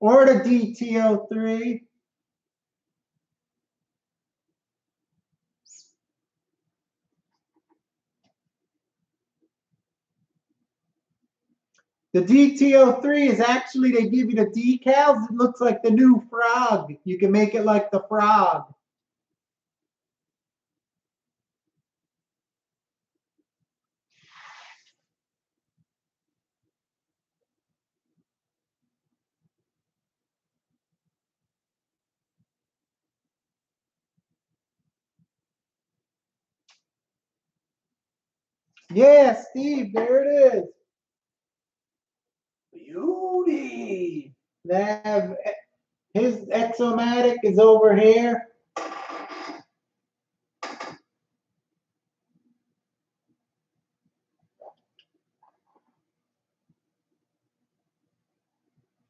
Or the DTO3. The DTO3 is actually, they give you the decals. It looks like the new Frog. You can make it like the Frog. Yeah, Steve, there it is. Beauty. Now, his Exomatic is over here.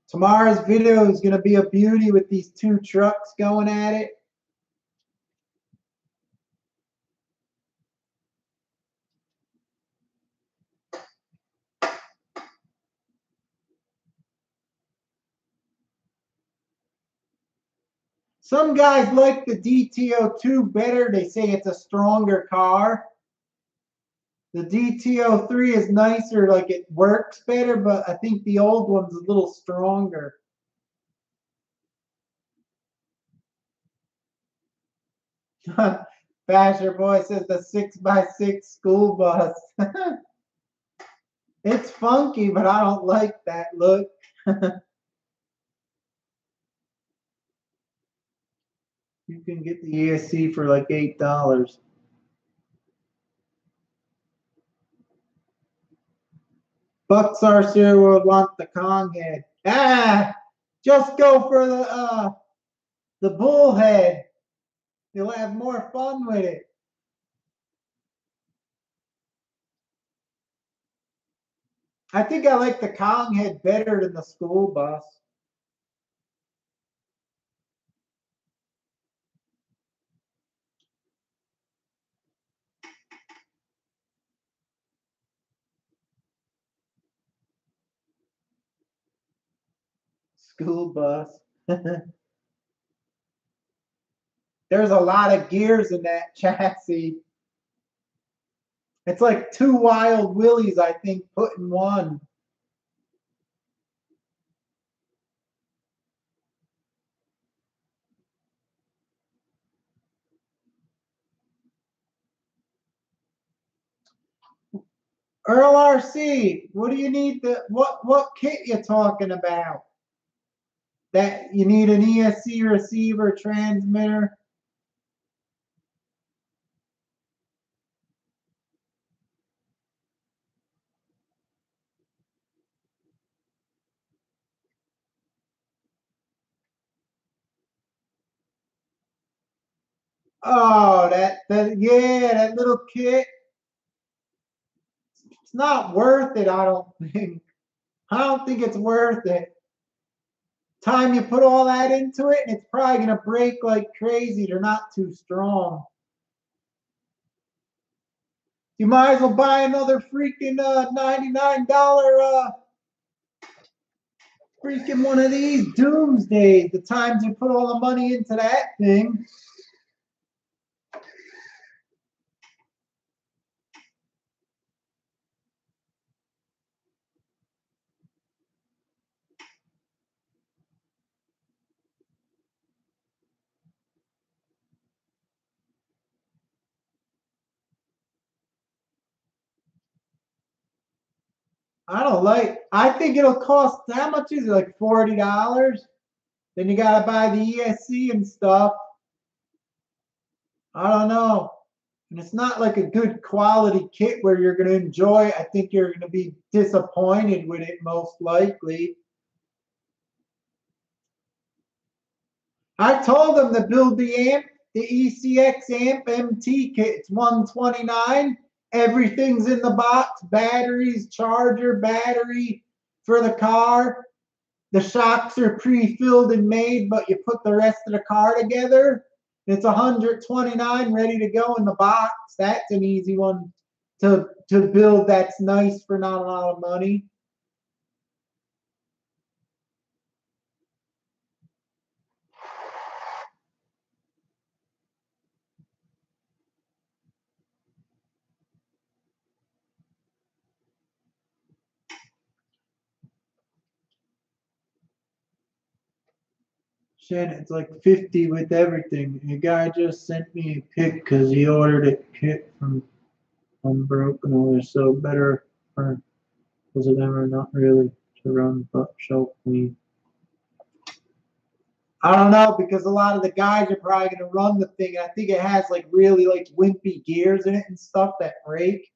Tomorrow's video is going to be a beauty with these two trucks going at it. Some guys like the DTO2 better. They say it's a stronger car. The DTO3 is nicer, like it works better, but I think the old one's a little stronger. Basher Boy says the 6x6 school bus. It's funky, but I don't like that look. You can get the ESC for like $8. Bucks Arcer will want the Kong head. Ah, just go for the bull head. You'll have more fun with it. I think I like the Kong head better than the school bus. School bus. There's a lot of gears in that chassis. It's like two Wild Willies, I think, put in one. Earl RC, what do you need? What kit you talking about? That you need an ESC receiver, transmitter. Oh, yeah, that little kit. It's not worth it, I don't think. I don't think it's worth it. Time you put all that into it, and it's probably gonna break like crazy. They're not too strong. You might as well buy another freaking $99 freaking one of these Doomsdays. The times you put all the money into that thing. I think it'll cost, how much is it, like $40? Then you gotta buy the ESC and stuff. I don't know. And it's not like a good quality kit where you're gonna enjoy it. I think you're gonna be disappointed with it most likely. I told them to build the amp, the ECX amp MT kit. It's $129. Everything's in the box, batteries, charger, battery for the car. The shocks are pre-filled and made, but you put the rest of the car together. It's $129 ready to go in the box. That's an easy one to build. That's nice for not a lot of money. Shen, it's like 50 with everything. The guy just sent me a pic because he ordered a kit from Unbroken Oil, so better for was it ever not really to run but shelf clean. I don't know because a lot of the guys are probably going to run the thing. And I think it has like really like wimpy gears in it and stuff that break.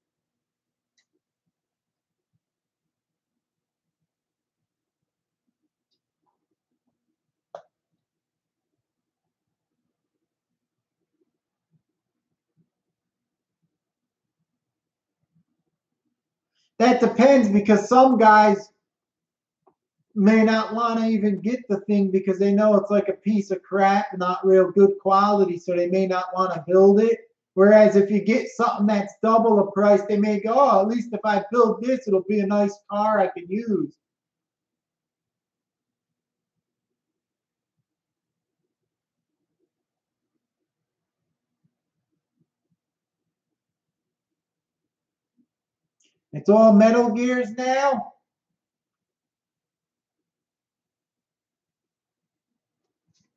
That depends because some guys may not want to even get the thing because they know it's like a piece of crap, not real good quality, so they may not want to build it. Whereas if you get something that's double the price, they may go, oh, at least if I build this, it'll be a nice car I can use. It's all Metal Gears now.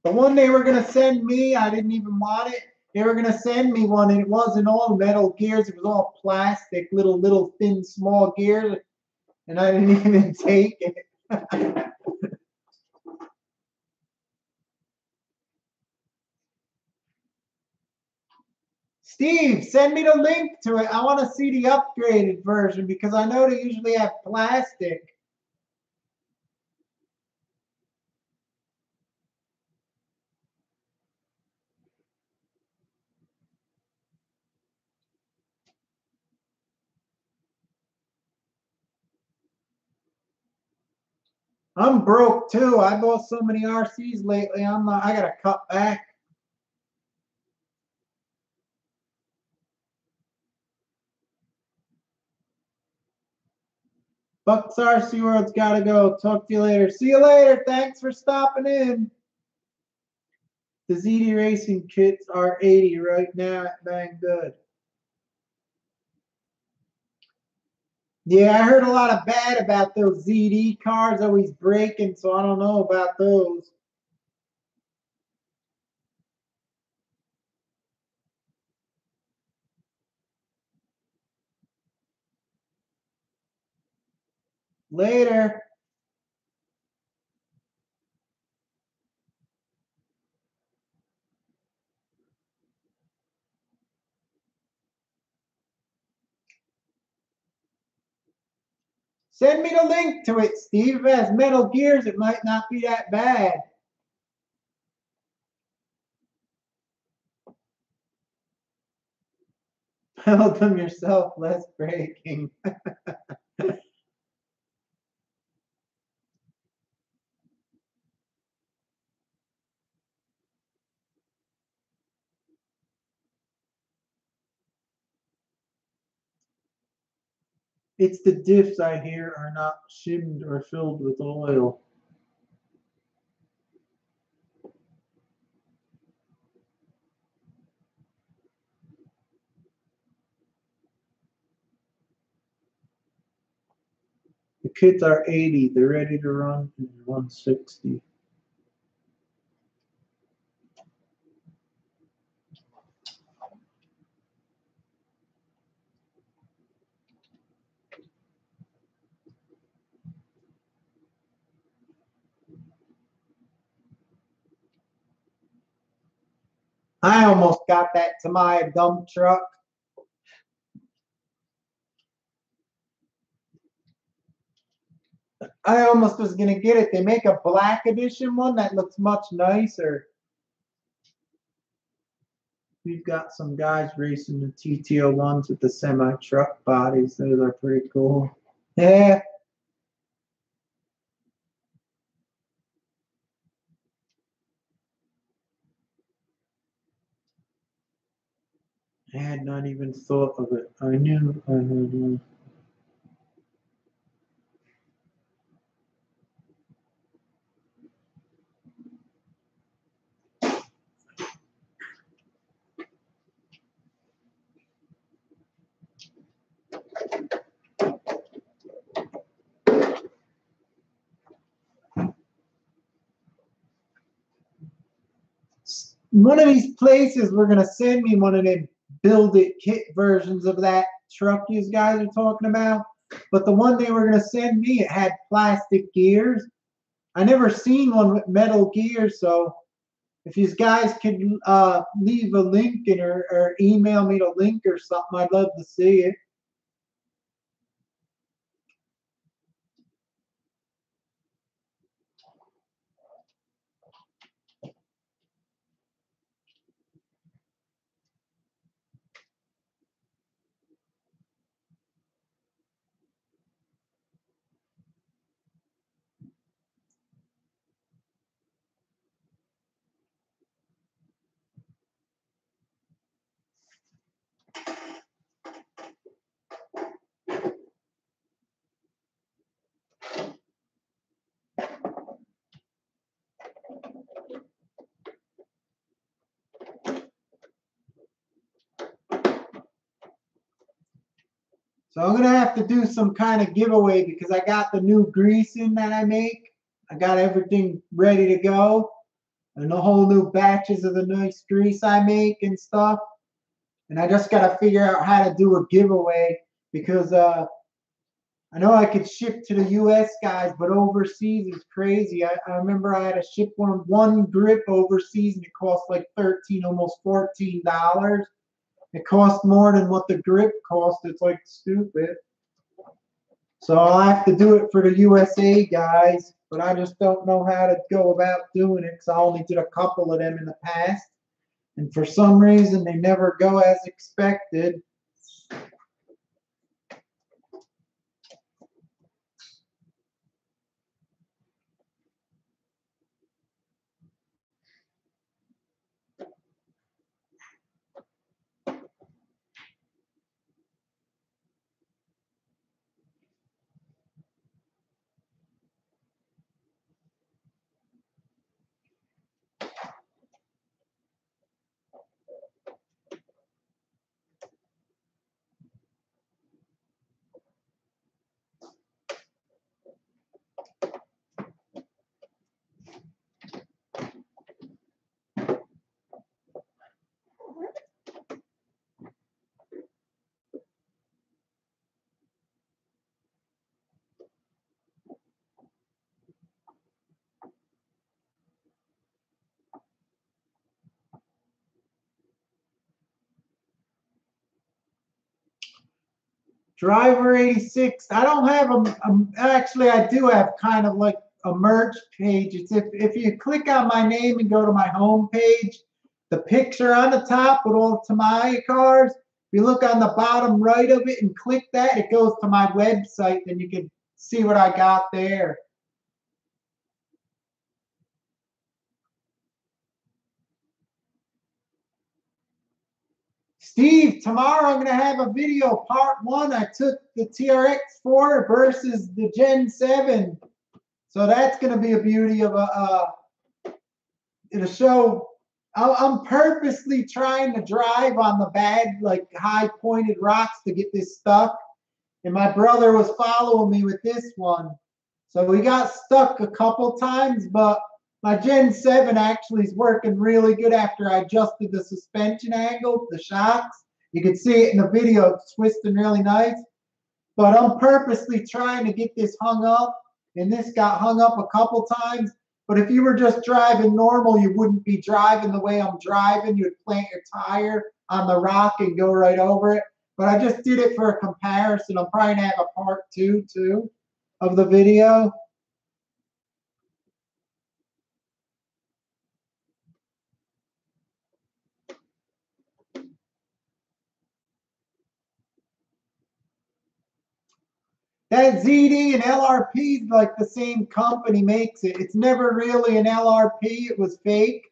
The one they were going to send me, I didn't even want it. They were going to send me one, and it wasn't all Metal Gears. It was all plastic, little thin, small gears, and I didn't even take it. Steve, send me the link to it. I want to see the upgraded version because I know they usually have plastic. I'm broke too. I bought so many RCs lately. I gotta cut back. Bucks RC World's gotta go. Talk to you later. See you later. Thanks for stopping in. The ZD Racing kits are 80 right now at Bang Good. Yeah, I heard a lot of bad about those ZD cars always breaking, so I don't know about those. Later. Send me the link to it, Steve. If it has Metal Gears, it might not be that bad. Build them yourself, less breaking. It's the diffs I hear are not shimmed or filled with oil. The kits are 80. They're ready to run in 160. I almost got that to my dump truck. I almost was going to get it. They make a black edition one that looks much nicer. We've got some guys racing the TT01s with the semi-truck bodies. Those are pretty cool. Yeah. I had not even thought of it. I knew. One of these places we're going to send me one of them build it kit versions of that truck you guys are talking about. But the one they were going to send me, it had plastic gears. I never seen one with metal gears, so if you guys could leave a link in or email me the link or something, I'd love to see it. So I'm gonna have to do some kind of giveaway because I got the new greasing that I make. I got everything ready to go. And the whole new batches of the nice grease I make and stuff. And I just gotta figure out how to do a giveaway because I know I could ship to the US guys, but overseas is crazy. I remember I had to ship one grip overseas and it cost like 13, almost $14. It costs more than what the grip cost. It's like stupid. So I'll have to do it for the USA guys, but I just don't know how to go about doing it because I only did a couple of them in the past. And for some reason, they never go as expected. Driver 86. I don't have actually I do have kind of like a merch page. It's if you click on my name and go to my home page, the picture on the top with all Tamiya cars. If you look on the bottom right of it and click that, it goes to my website. Then you can see what I got there. Steve, tomorrow I'm going to have a video, part one. I took the TRX-4 versus the Gen 7. So that's going to be a beauty of it'll show. I'm purposely trying to drive on the bad, like high pointed rocks to get this stuck. And my brother was following me with this one. So we got stuck a couple times, but my Gen 7 actually is working really good after I adjusted the suspension angle, the shocks. You can see it in the video, it's twisting really nice. But I'm purposely trying to get this hung up, and this got hung up a couple times. But if you were just driving normal, you wouldn't be driving the way I'm driving. You'd plant your tire on the rock and go right over it. But I just did it for a comparison. I'm probably going to have a part two, too, of the video. That ZD and LRP, like the same company makes it. It's never really an LRP. It was fake.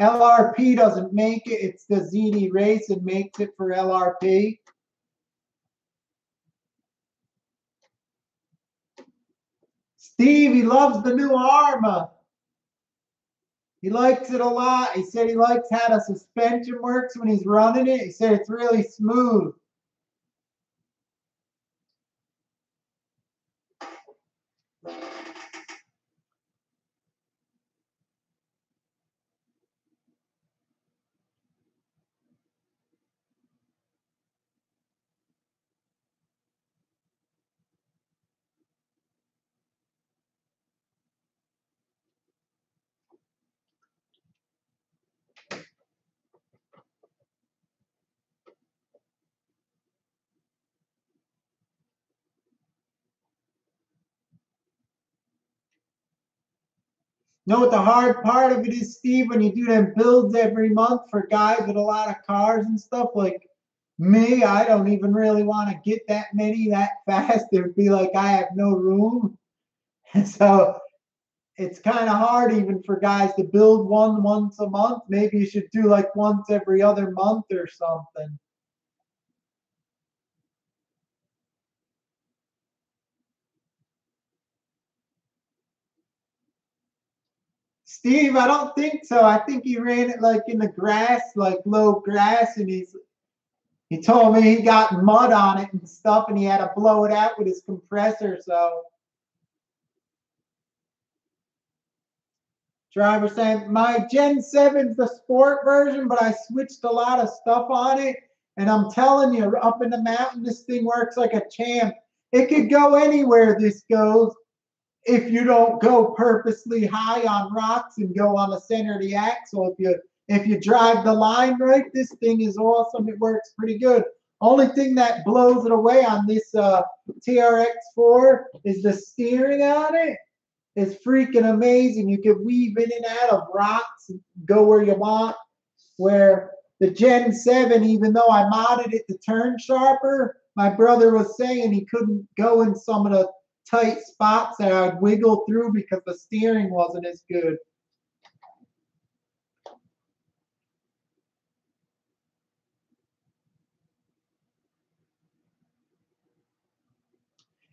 LRP doesn't make it. It's the ZD Race and makes it for LRP. Steve, he loves the new Arma. He likes it a lot. He said he likes how the suspension works when he's running it. He said it's really smooth. You know what the hard part of it is, Steve? When you do them builds every month for guys with a lot of cars and stuff like me, I don't even really want to get that many that fast. It would be like I have no room. So it's kind of hard even for guys to build one once a month. Maybe you should do like once every other month or something. Steve, I don't think so. I think he ran it like in the grass, like low grass, and he's He told me he got mud on it and stuff, and he had to blow it out with his compressor. So, driver saying my Gen 7's the sport version, but I switched a lot of stuff on it. And I'm telling you, up in the mountain, this thing works like a champ. It could go anywhere this goes if you don't go purposely high on rocks and go on the center of the axle. If you drive the line right, this thing is awesome. It works pretty good. Only thing that blows it away on this TRX-4 is the steering on it. It's freaking amazing. You can weave in and out of rocks and go where you want. Where the Gen 7, even though I modded it to turn sharper, my brother was saying he couldn't go in some of the tight spots that I'd wiggle through because the steering wasn't as good.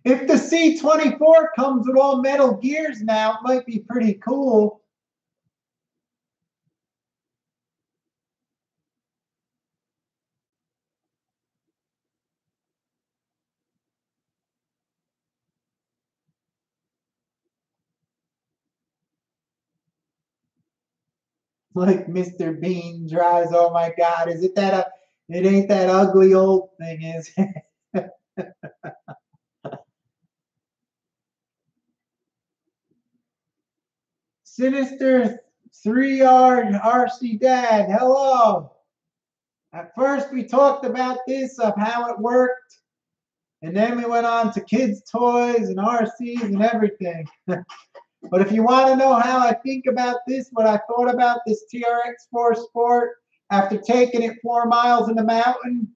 If the C24 comes with all metal gears now, it might be pretty cool. Like Mr. Bean drives. Oh my God, is it that? It ain't that ugly old thing, is it? Sinister 3R RC Dad, hello. At first, we talked about this of how it worked, and then we went on to kids' toys and RCs and everything. But if you want to know how I think about this, what I thought about this TRX-4 Sport after taking it 4 miles in the mountain,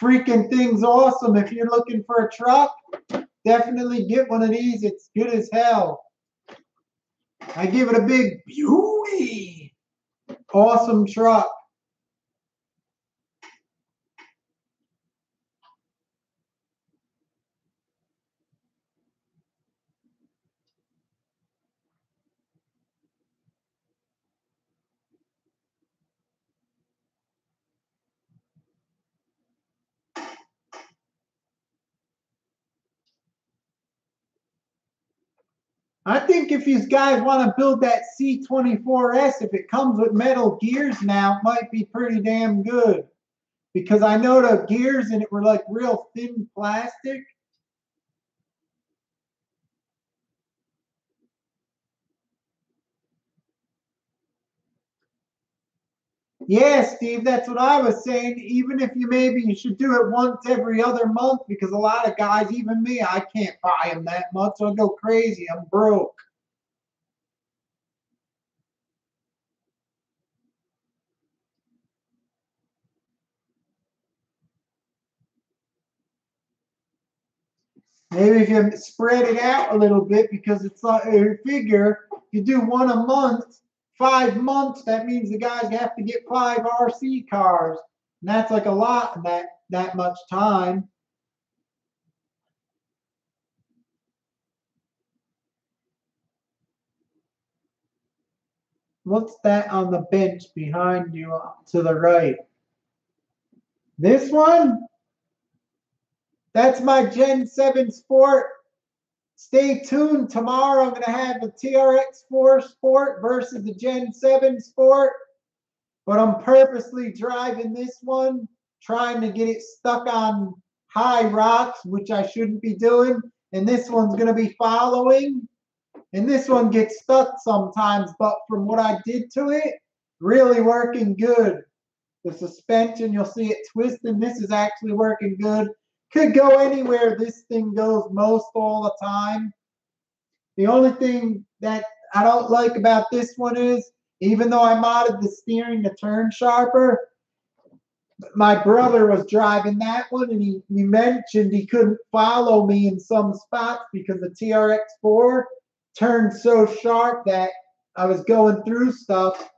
freaking thing's awesome. If you're looking for a truck, definitely get one of these. It's good as hell. I give it a big beauty. Awesome truck. I think if you guys want to build that C24S, if it comes with metal gears now, it might be pretty damn good. Because I know the gears in it were like real thin plastic. Yeah, Steve, that's what I was saying. Even if you should do it once every other month, because a lot of guys, even me, I can't buy them that much. So I go crazy. I'm broke. Maybe if you spread it out a little bit, because it's not, you figure if you do one a month, 5 months, that means the guys have to get 5 RC cars. And that's like a lot in that much time. What's that on the bench behind you to the right? This one? That's my Gen 7 Sport. Stay tuned. Tomorrow I'm going to have the TRX-4 Sport versus the Gen 7 Sport. But I'm purposely driving this one, trying to get it stuck on high rocks, which I shouldn't be doing. And this one's going to be following. And this one gets stuck sometimes, but from what I did to it, really working good. The suspension, you'll see it twisting. This is actually working good. Could go anywhere this thing goes most all the time. The only thing that I don't like about this one is, even though I modded the steering to turn sharper, my brother was driving that one, and he mentioned he couldn't follow me in some spots because the TRX-4 turned so sharp that I was going through stuff,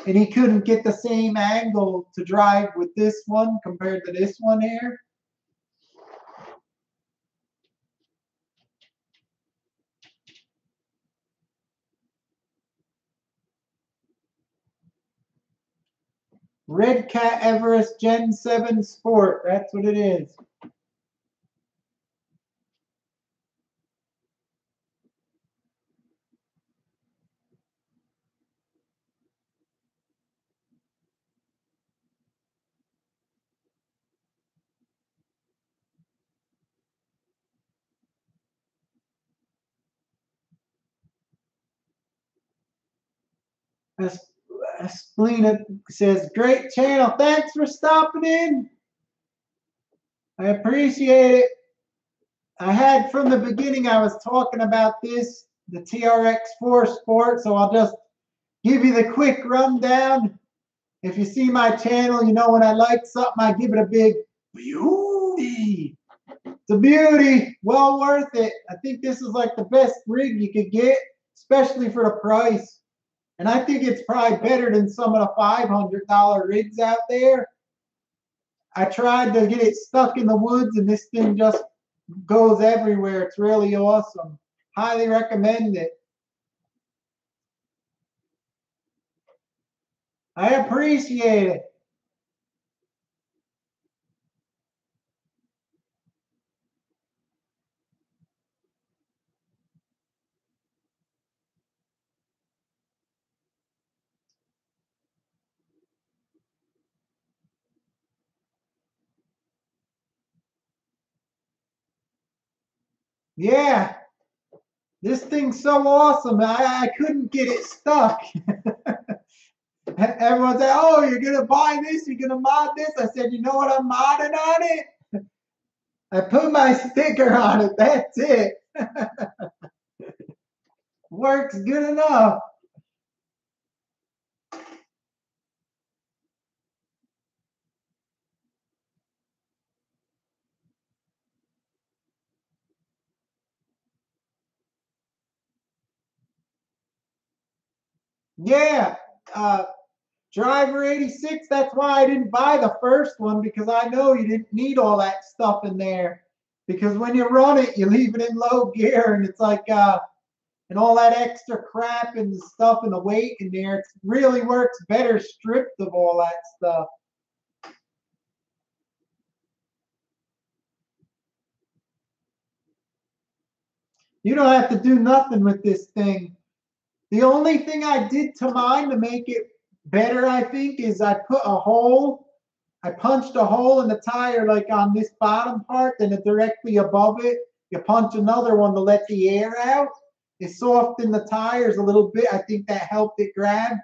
and he couldn't get the same angle to drive with this one compared to this one here. Red Cat Everest Gen 7 Sport. That's what it is. Splina says, great channel. Thanks for stopping in. I appreciate it. I had from the beginning, I was talking about this, the TRX-4 Sport, so I'll just give you the quick rundown. If you see my channel, you know when I like something, I give it a big beauty. It's a beauty. Well worth it. I think this is like the best rig you could get, especially for the price. And I think it's probably better than some of the $500 rigs out there. I tried to get it stuck in the woods, and this thing just goes everywhere. It's really awesome. Highly recommend it. I appreciate it. Yeah, this thing's so awesome. I couldn't get it stuck. Everyone's like, oh, you're going to buy this? You're going to mod this? I said, you know what I'm modding on it? I put my sticker on it. That's it. Works good enough. Yeah. Driver 86, that's why I didn't buy the first one, because I know you didn't need all that stuff in there. Because when you run it, you leave it in low gear, and it's like, and all that extra crap and stuff and the weight in there, it really works better stripped of all that stuff. You don't have to do nothing with this thing. The only thing I did to mine to make it better, I think, is I punched a hole in the tire like on this bottom part, then directly above it, you punch another one to let the air out. It softened the tires a little bit. I think that helped it grab.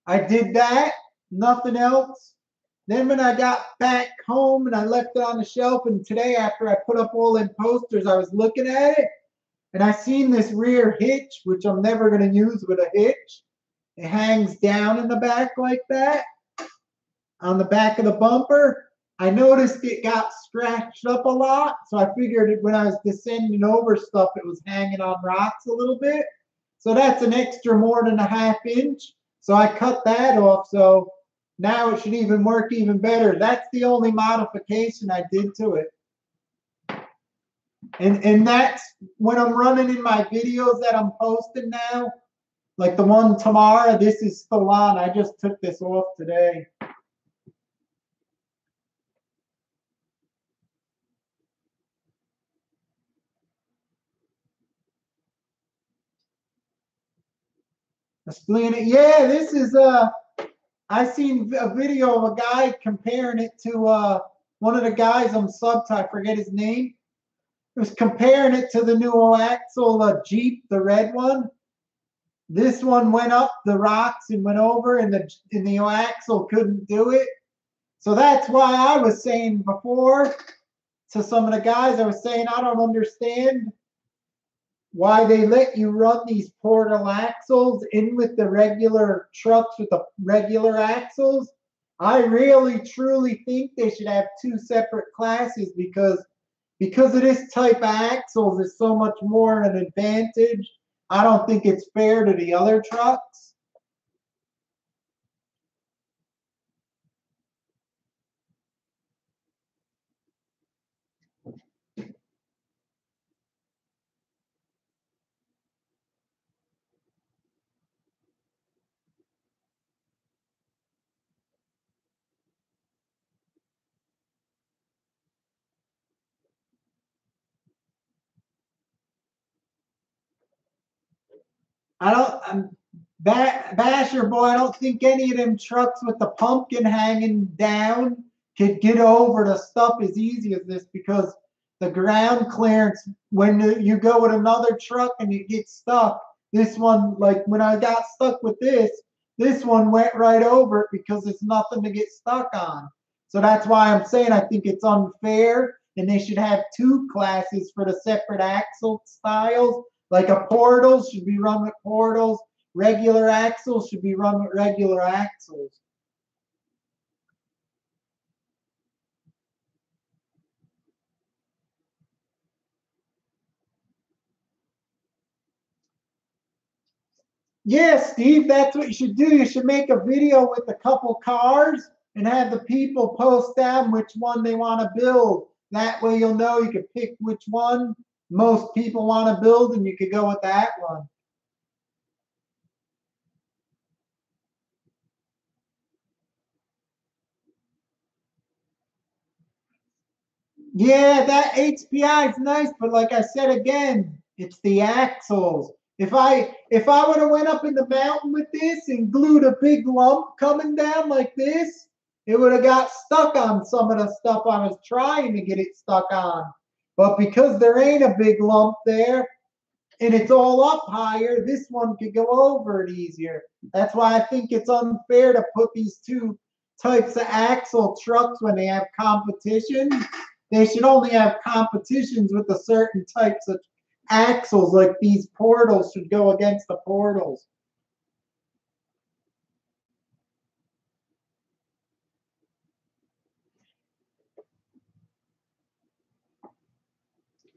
I did that, nothing else. Then when I got back home and I left it on the shelf, and today after I put up all them posters, I was looking at it, and I seen this rear hitch, which I'm never going to use with a hitch. It hangs down in the back like that on the back of the bumper. I noticed it got scratched up a lot, so I figured when I was descending over stuff, it was hanging on rocks a little bit. So that's an extra more than a half-inch. So I cut that off, so now it should even work even better. That's the only modification I did to it. And that's when I'm running in my videos that I'm posting now, like the one tomorrow, this is still on. I just took this off today. Yeah, this is I seen a video of a guy comparing it to one of the guys on sub to, I forget his name. He was comparing it to the new axle Jeep, the red one. This one went up the rocks and went over, and the axle couldn't do it. So that's why I was saying before to some of the guys, I was saying I don't understand why they let you run these portal axles in with the regular trucks with the regular axles. I really truly think they should have two separate classes, because of this type of axles is so much more an advantage. I don't think it's fair to the other trucks. I don't, Basher boy, I don't think any of them trucks with the pumpkin hanging down could get over the stuff as easy as this, because the ground clearance, when you go with another truck and you get stuck, this one, like when I got stuck with this one went right over it because there's nothing to get stuck on. So that's why I'm saying I think it's unfair, and they should have two classes for the separate axle styles. Like a portals should be run with portals, regular axles should be run with regular axles. Yeah, Steve, that's what you should do. You should make a video with a couple cars and have the people post down which one they want to build. That way you'll know you can pick which one most people want to build, and you could go with that one. Yeah, that HPI is nice, but like I said again, it's the axles. If I would have went up in the mountain with this and glued a big lump coming down like this, it would have got stuck on some of the stuff I was trying to get it stuck on. But because there ain't a big lump there and it's all up higher, this one could go over it easier. That's why I think it's unfair to put these two types of axle trucks when they have competition. They should only have competitions with the certain types of axles, like these portals should go against the portals.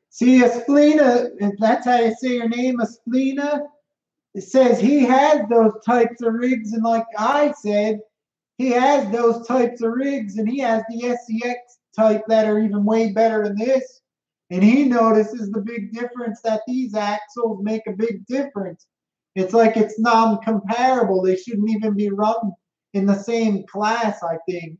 See, Esplina, if that's how you say your name, Esplina, it says he has those types of rigs, and like I said, he has those types of rigs, and he has the SCX type that are even way better than this. And he notices the big difference that these axles make a big difference. It's like it's non-comparable. They shouldn't even be run in the same class, I think.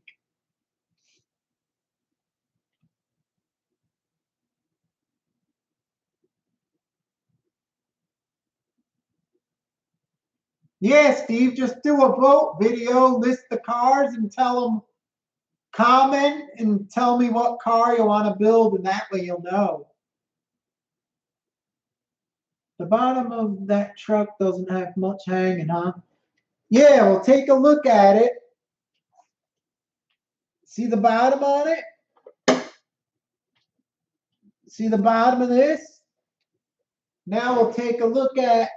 Yeah, Steve, just do a vote video, list the cars, and tell them, comment and tell me what car you want to build, and that way you'll know. The bottom of that truck doesn't have much hanging, huh? Yeah, well, take a look at it. See the bottom on it? See the bottom of this? Now we'll take a look at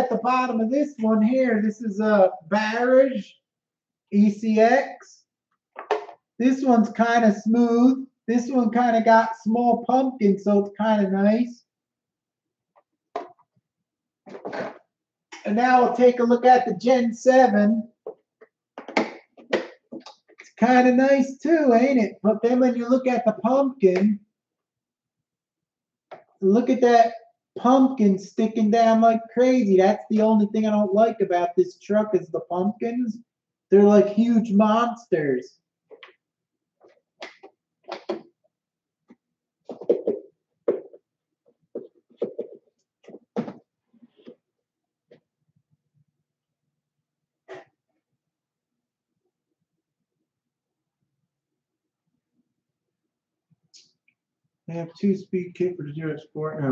the bottom of this one here. This is a Barrage ECX. This one's kind of smooth. This one kind of got small pumpkins, so it's kind of nice. And now we'll take a look at the Gen 7. It's kind of nice too, ain't it? But then when you look at the pumpkin, look at that pumpkin sticking down like crazy. That's the only thing I don't like about this truck is the pumpkins. They're like huge monsters. They have two-speed kit for the TRX Sport.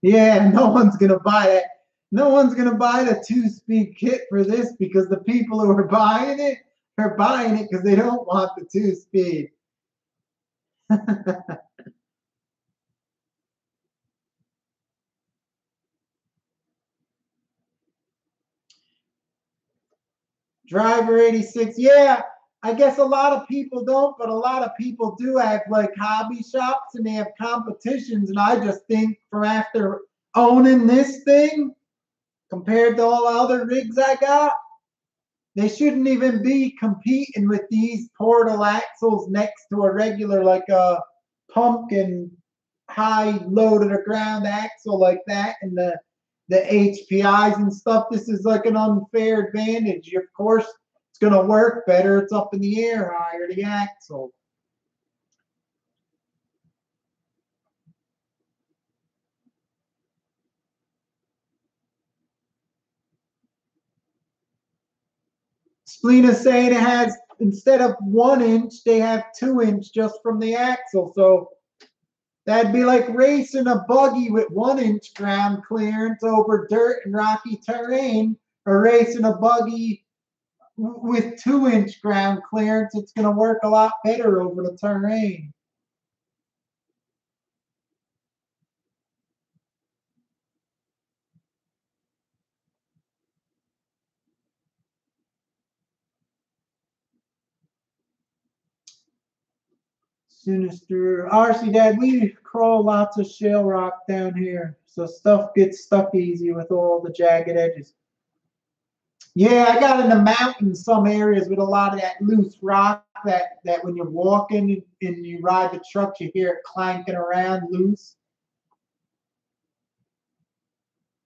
Yeah, no one's gonna buy it. No one's gonna buy the two-speed kit for this, because the people who are buying it are buying it because they don't want the two-speed. Driver 86. Yeah, I guess a lot of people don't, but a lot of people do have like hobby shops and they have competitions. And I just think from after owning this thing compared to all other rigs I got, they shouldn't even be competing with these portal axles next to a regular, like a pumpkin high low to the ground axle like that, and the HPIs and stuff. This is like an unfair advantage. Of course, it's going to work better. It's up in the air higher, the axle. Splina's saying it has, instead of 1 inch, they have 2 inch just from the axle. So that'd be like racing a buggy with 1 inch ground clearance over dirt and rocky terrain, or racing a buggy with 2 inch ground clearance. It's going to work a lot better over the terrain. Sinister. RC Dad, we crawl lots of shale rock down here, so stuff gets stuck easy with all the jagged edges. Yeah, I got in the mountains, some areas with a lot of that loose rock that when you're walking and you ride the truck, you hear it clanking around loose.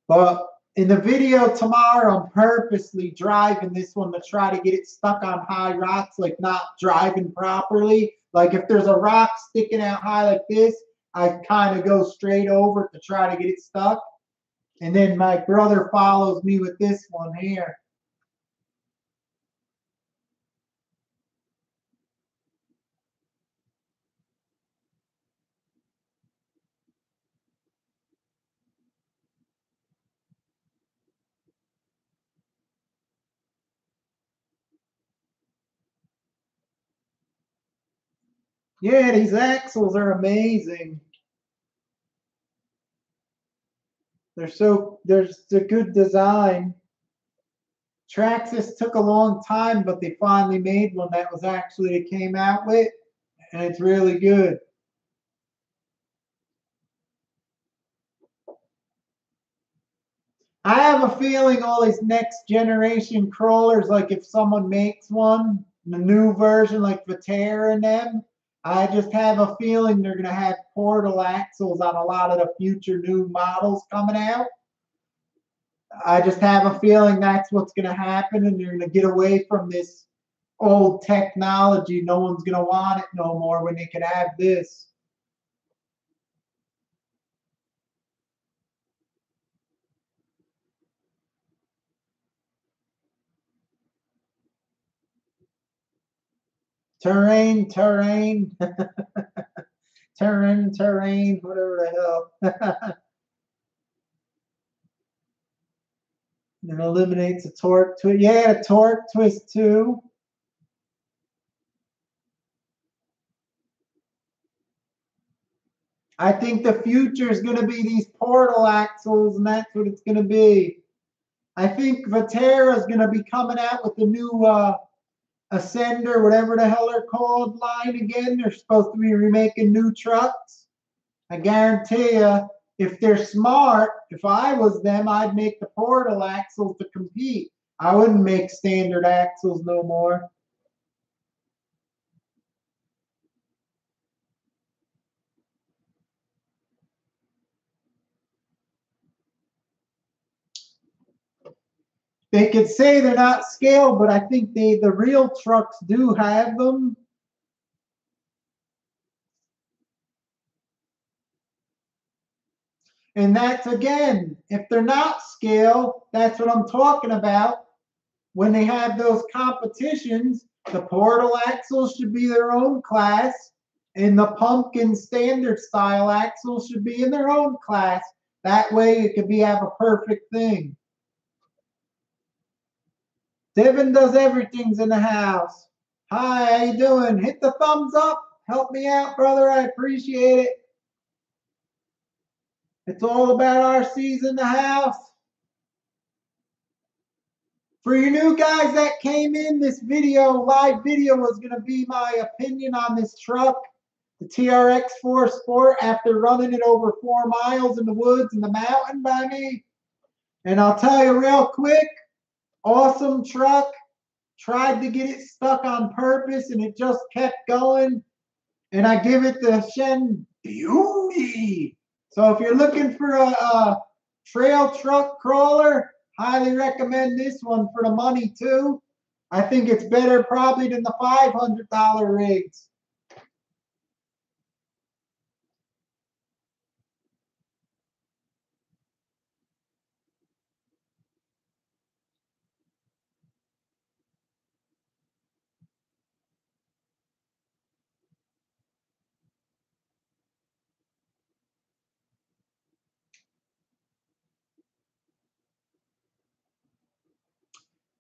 But in the video tomorrow, I'm purposely driving this one to try to get it stuck on high rocks, like not driving properly. Like if there's a rock sticking out high like this, I kind of go straight over to try to get it stuck. And then my brother follows me with this one here. Yeah, these axles are amazing. There's a good design. Traxxas took a long time, but they finally made one that was actually it came out with, and it's really good. I have a feeling all these next generation crawlers, like if someone makes one, the new version like Vatera and them, I just have a feeling they're going to have portal axles on a lot of the future new models coming out. I just have a feeling that's what's going to happen, and they're going to get away from this old technology. No one's going to want it no more when they can have this. Terrain, terrain, whatever the hell. It eliminates a torque twist. Yeah, a torque twist too. I think the future is going to be these portal axles, and that's what it's going to be. I think Vatera is going to be coming out with the new Ascender, whatever the hell they're called, line again. They're supposed to be remaking new trucks. I guarantee you, if they're smart, if I was them, I'd make the portal axles to compete. I wouldn't make standard axles no more. They could say they're not scaled, but I think the real trucks do have them. And that's, again, if they're not scaled, that's what I'm talking about. When they have those competitions, the portal axles should be their own class, and the pumpkin standard style axles should be in their own class. That way it could have a perfect thing. Devin does everything's in the house. Hi, how you doing? Hit the thumbs up. Help me out, brother. I appreciate it. It's all about RC's in the house. For you new guys that came in, this live video was going to be my opinion on this truck, the TRX-4 Sport, after running it over 4 miles in the woods in the mountain by me. And I'll tell you real quick, awesome truck. Tried to get it stuck on purpose, and it just kept going. And I give it the Shen beauty. So if you're looking for a trail truck crawler, highly recommend this one for the money too. I think it's better probably than the $500 rigs.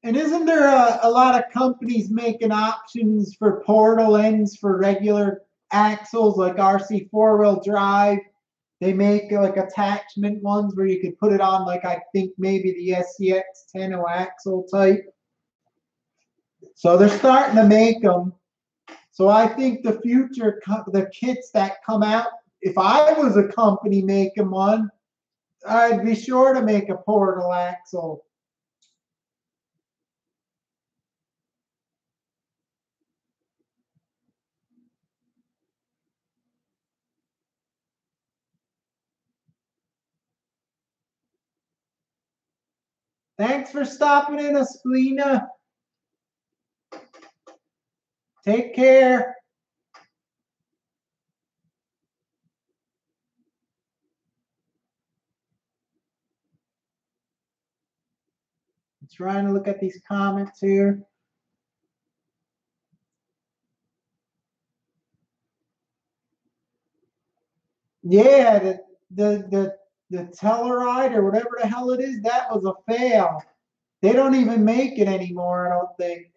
And isn't there a lot of companies making options for portal ends for regular axles like RC four-wheel drive? They make like attachment ones where you could put it on, like I think maybe the SCX 10 axle type. So they're starting to make them. So I think the future, the kits that come out, if I was a company making one, I'd be sure to make a portal axle. Thanks for stopping in, Asplina. Take care. I'm trying to look at these comments here. Yeah, the Telluride or whatever the hell it is, that was a fail. They don't even make it anymore, I don't think.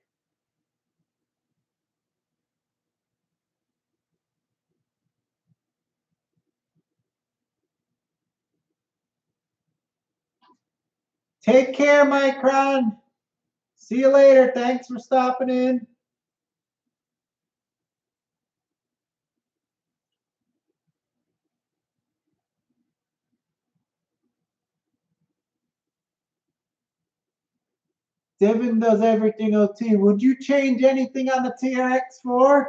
Take care, Micron. See you later. Thanks for stopping in. Devin does everything OT. Would you change anything on the TRX-4?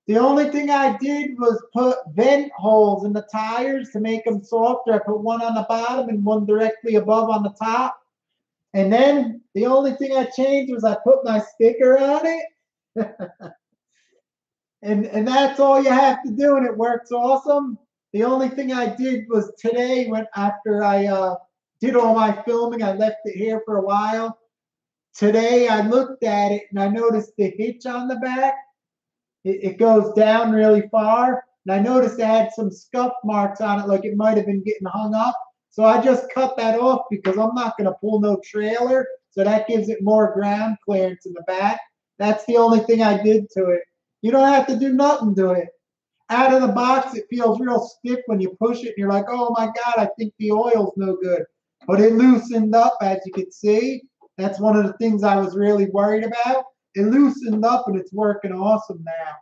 The only thing I did was put vent holes in the tires to make them softer. I put one on the bottom and one directly above on the top. And then the only thing I changed was I put my sticker on it. and that's all you have to do, and it works awesome. The only thing I did was today, when after I did all my filming, I left it here for a while. Today I looked at it and I noticed the hitch on the back. It goes down really far. And I noticed it had some scuff marks on it, like it might have been getting hung up. So I just cut that off because I'm not going to pull no trailer. So that gives it more ground clearance in the back. That's the only thing I did to it. You don't have to do nothing to it. Out of the box, it feels real stiff when you push it. And you're like, oh my God, I think the oil's no good. But it loosened up, as you can see. That's one of the things I was really worried about. It loosened up and it's working awesome now.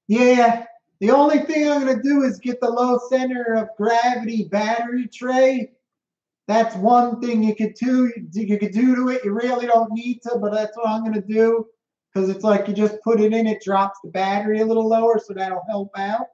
Yeah, the only thing I'm going to do is get the low center of gravity battery tray. That's one thing you could do. You could do to it. You really don't need to, but that's what I'm going to do because it's like you just put it in, it drops the battery a little lower, so that'll help out.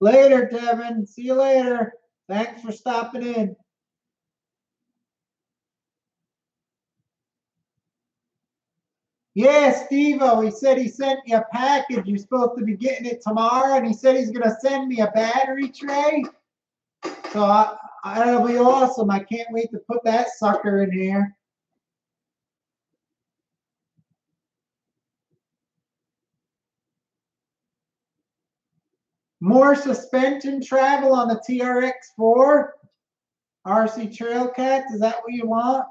Later, Devin. See you later. Thanks for stopping in. Yeah, Steve-O, he said he sent me a package. You're supposed to be getting it tomorrow, and he said he's going to send me a battery tray. So that'll be awesome. I can't wait to put that sucker in here. More suspension travel on the TRX-4 RC Trail Cats. Is that what you want?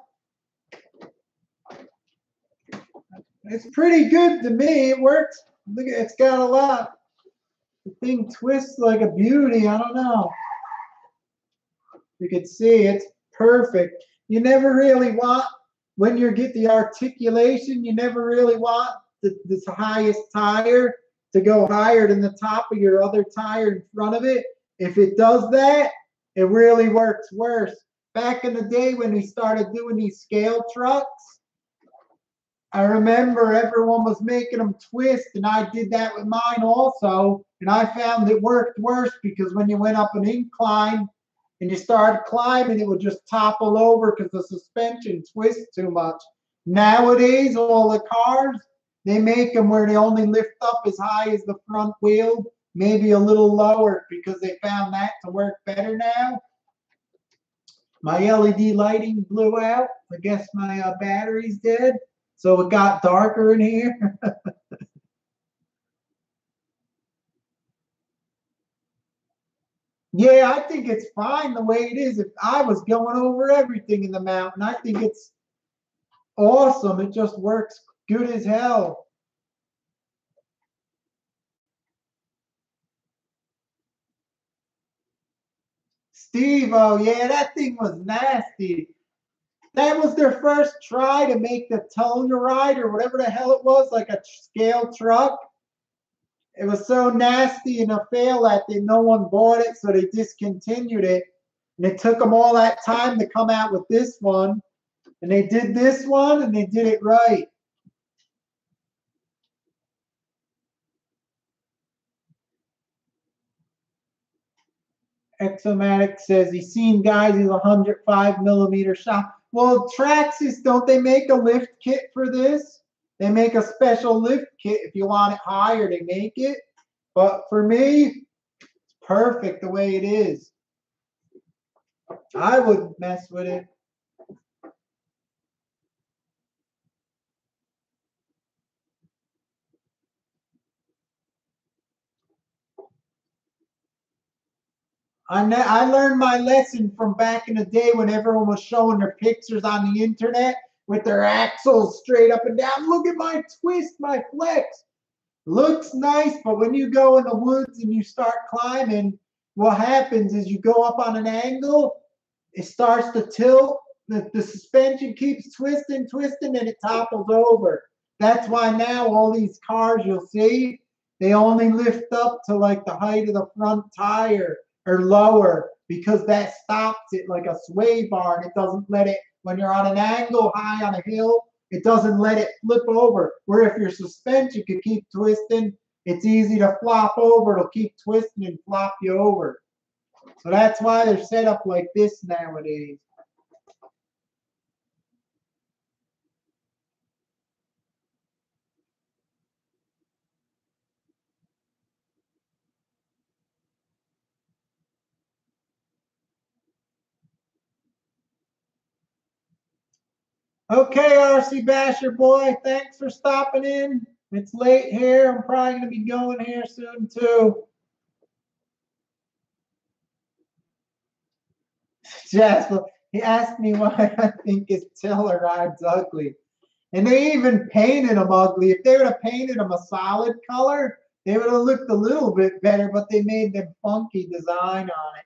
It's pretty good to me. It works. Look, it's got a lot. The thing twists like a beauty. I don't know. You can see it's perfect. You never really want, when you get the articulation, you never really want this highest tire to go higher than the top of your other tire in front of it. If it does that, it really works worse. Back in the day when we started doing these scale trucks, I remember everyone was making them twist, and I did that with mine also, and I found it worked worse because when you went up an incline and you started climbing, it would just topple over because the suspension twists too much. Nowadays, all the cars, they make them where they only lift up as high as the front wheel, maybe a little lower because they found that to work better now. My LED lighting blew out. I guess my batteries did. So it got darker in here. Yeah, I think it's fine the way it is. If I was going over everything in the mountain, I think it's awesome. It just works good as hell. Steve, oh yeah, that thing was nasty. That was their first try to make the Telluride or whatever the hell it was, like a scale truck. It was so nasty and a fail that no one bought it, so they discontinued it. And it took them all that time to come out with this one. And they did this one, and they did it right. Exomatic says he's seen guys, he's 105mm shot. Well, Traxxas, don't they make a lift kit for this? They make a special lift kit. If you want it higher, they make it. But for me, it's perfect the way it is. I would mess with it. I learned my lesson from back in the day when everyone was showing their pictures on the internet with their axles straight up and down. Look at my twist, my flex. Looks nice, but when you go in the woods and you start climbing, what happens is you go up on an angle, it starts to tilt, the suspension keeps twisting, and it topples over. That's why now all these cars you'll see, they only lift up to like the height of the front tire or lower because that stops it like a sway bar and it doesn't let it, when you're on an angle high on a hill, it doesn't let it flip over. Where if your suspension could keep twisting, it's easy to flop over. It'll keep twisting and flop you over. So that's why they're set up like this nowadays. Okay, RC Basher boy, thanks for stopping in. It's late here. I'm probably going to be going here soon too. Jasper, he asked me why I think his Telluride's ugly. And they even painted them ugly. If they would have painted them a solid color, they would have looked a little bit better, but they made them funky design on it.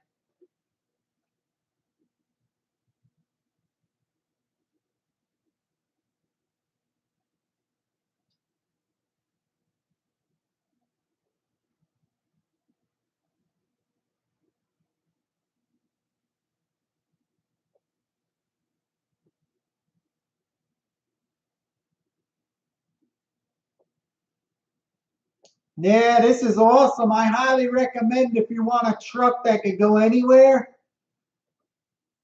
Yeah, this is awesome. I highly recommend if you want a truck that could go anywhere.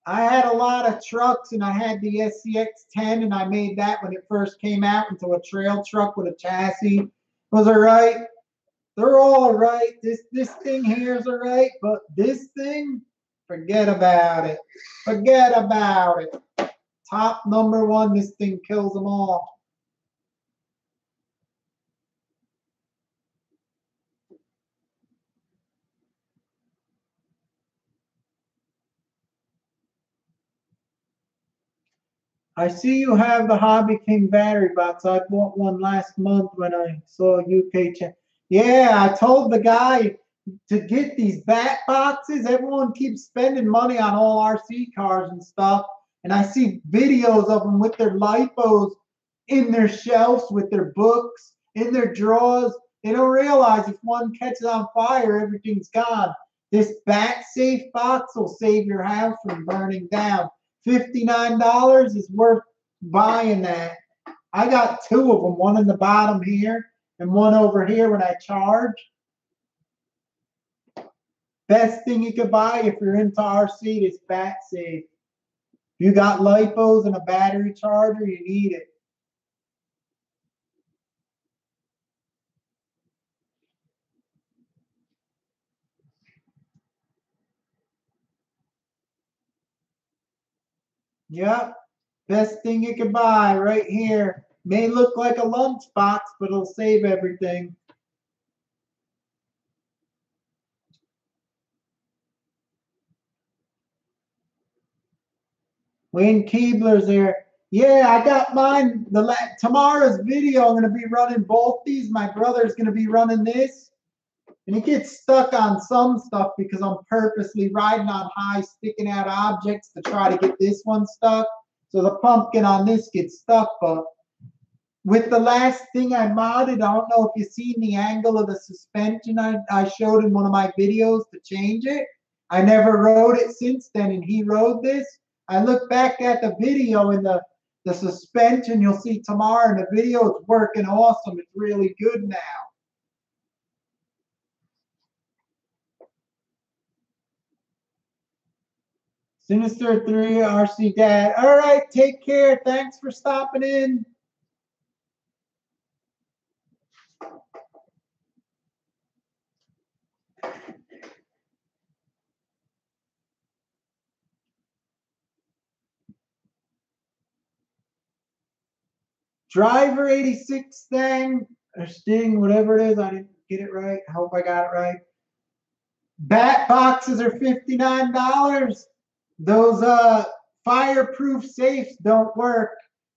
I had a lot of trucks and I had the SCX-10 and I made that when it first came out into a trail truck with a chassis. It was all right. They're all right. This thing here is all right, but this thing, forget about it. Forget about it. Top number one, this thing kills them all. I see you have the Hobby King battery box. I bought one last month when I saw UK chat. Yeah, I told the guy to get these bat boxes. Everyone keeps spending money on all RC cars and stuff. And I see videos of them with their lipos in their shelves, with their books, in their drawers. They don't realize if one catches on fire, everything's gone. This bat safe box will save your house from burning down. $59 is worth buying that. I got two of them, one in the bottom here and one over here when I charge. Best thing you could buy if you're into RC is bat safe. If you got lipos and a battery charger, you need it. Yep. Best thing you can buy right here. May look like a lunchbox, but it'll save everything. Wayne Keebler's there. Yeah, I got mine. Tomorrow's video, I'm going to be running both these. My brother's going to be running this. And he gets stuck on some stuff because I'm purposely riding on high, sticking out objects to try to get this one stuck. So the pumpkin on this gets stuck. But with the last thing I modded, I don't know if you've seen the angle of the suspension I showed in one of my videos to change it. I never rode it since then, and he rode this. I look back at the video and the suspension you'll see tomorrow in the video. It's working awesome. It's really good now. Sinister 3 RC Dad. All right, take care. Thanks for stopping in. Driver 86 thing or Sting, whatever it is. I didn't get it right. I hope I got it right. Bat boxes are $59. Those fireproof safes don't work.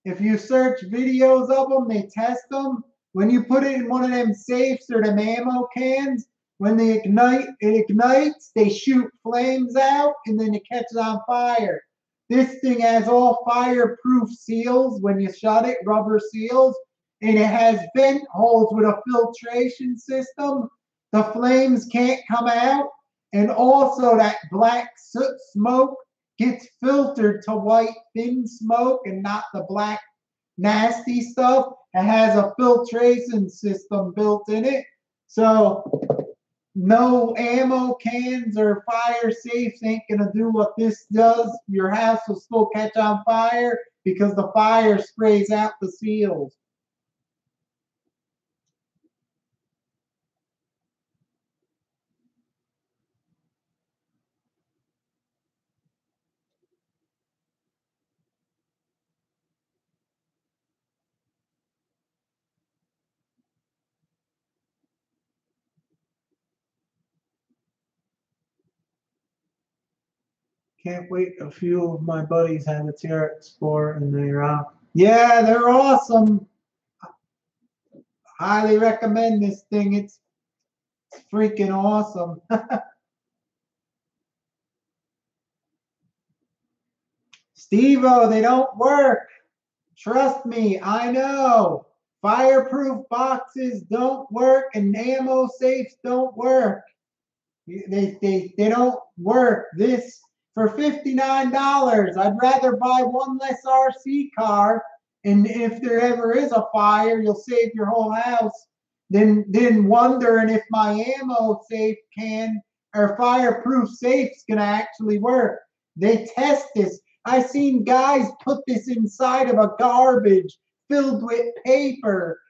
If you search videos of them, they test them. When you put it in one of them safes or them ammo cans, when they ignite, it ignites, they shoot flames out, and then it catches on fire. This thing has all fireproof seals when you shut it, rubber seals, and it has vent holes with a filtration system. The flames can't come out, and also that black soot smoke gets filtered to white thin smoke and not the black nasty stuff. It has a filtration system built in it. So no ammo cans or fire safes ain't gonna do what this does. Your house will still catch on fire because the fire sprays out the seals. Can't wait. A few of my buddies have a TRX-4 and they're out. Yeah, they're awesome. Highly recommend this thing. It's freaking awesome. Steve-O, they don't work. Trust me, I know. Fireproof boxes don't work and ammo safes don't work. They don't work. This for $59. I'd rather buy one less RC car, and if there ever is a fire, you'll save your whole house. Than wondering if my ammo safe can or fireproof safe's gonna actually work. They test this. I seen guys put this inside of a garbage filled with paper,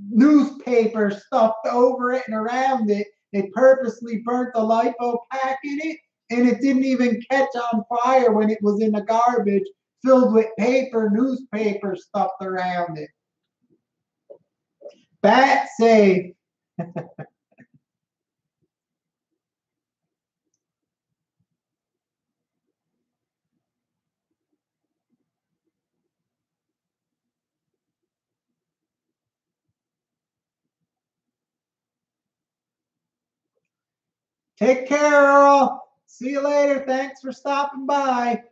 newspaper stuffed over it and around it. They purposely burnt the LiPo pack in it, and it didn't even catch on fire when it was in the garbage filled with paper, newspaper stuffed around it. Bat safe. Take care, Earl. See you later. Thanks for stopping by.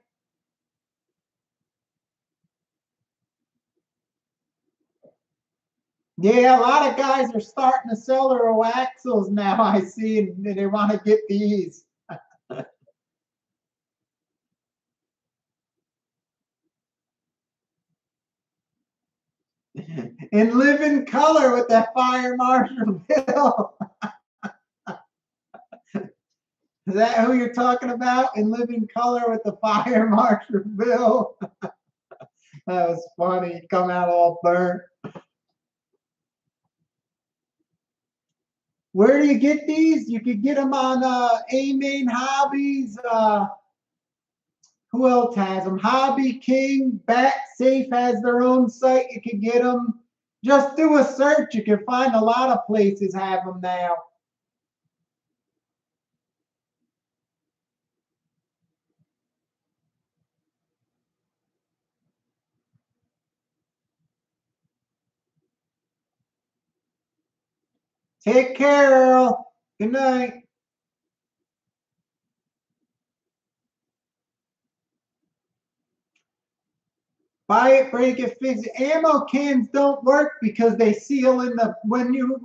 Yeah, a lot of guys are starting to sell their axles now. I see, and they want to get these. And live in color with that fire marshal bill. Is that who you're talking about? And live in color with the fire marshal bill. That was funny. Come out all burnt. Where do you get these? You could get them on A Main Hobbies. Who else has them? Hobby King, Bat Safe has their own site. You can get them. Just do a search. You can find a lot of places have them now. Take care, Earl. Good night. Buy it, break it, fix it. Ammo cans don't work because they seal in the when you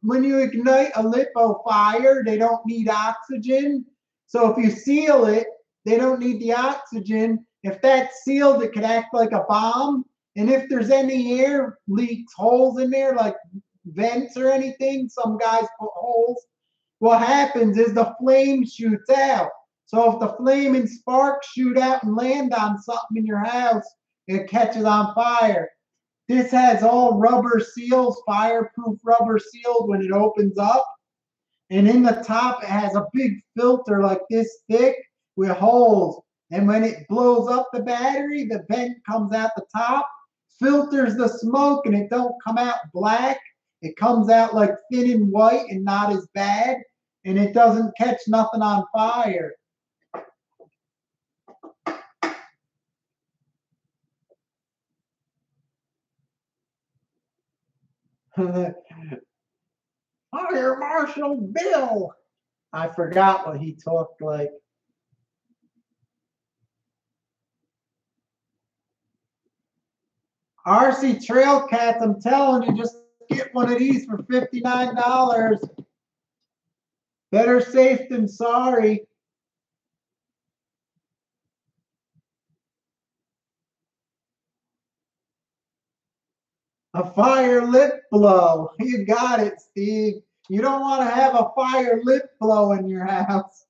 ignite a lipo fire, they don't need oxygen. So if you seal it, they don't need the oxygen. If that's sealed, it could act like a bomb. And if there's any air leaks, holes in there, like vents or anything, some guys put holes. What happens is the flame shoots out. So if the flame and sparks shoot out and land on something in your house, it catches on fire. This has all rubber seals, fireproof rubber sealed when it opens up. And in the top, it has a big filter like this thick with holes. And when it blows up the battery, the vent comes out the top, filters the smoke, and it don't come out black. It comes out like thin and white and not as bad. And it doesn't catch nothing on fire. Fire Marshal Bill. I forgot what he talked like. RC Trail Cats, I'm telling you, just get one of these for $59. Better safe than sorry. A fire lip blow. You got it, Steve. You don't want to have a fire lip blow in your house.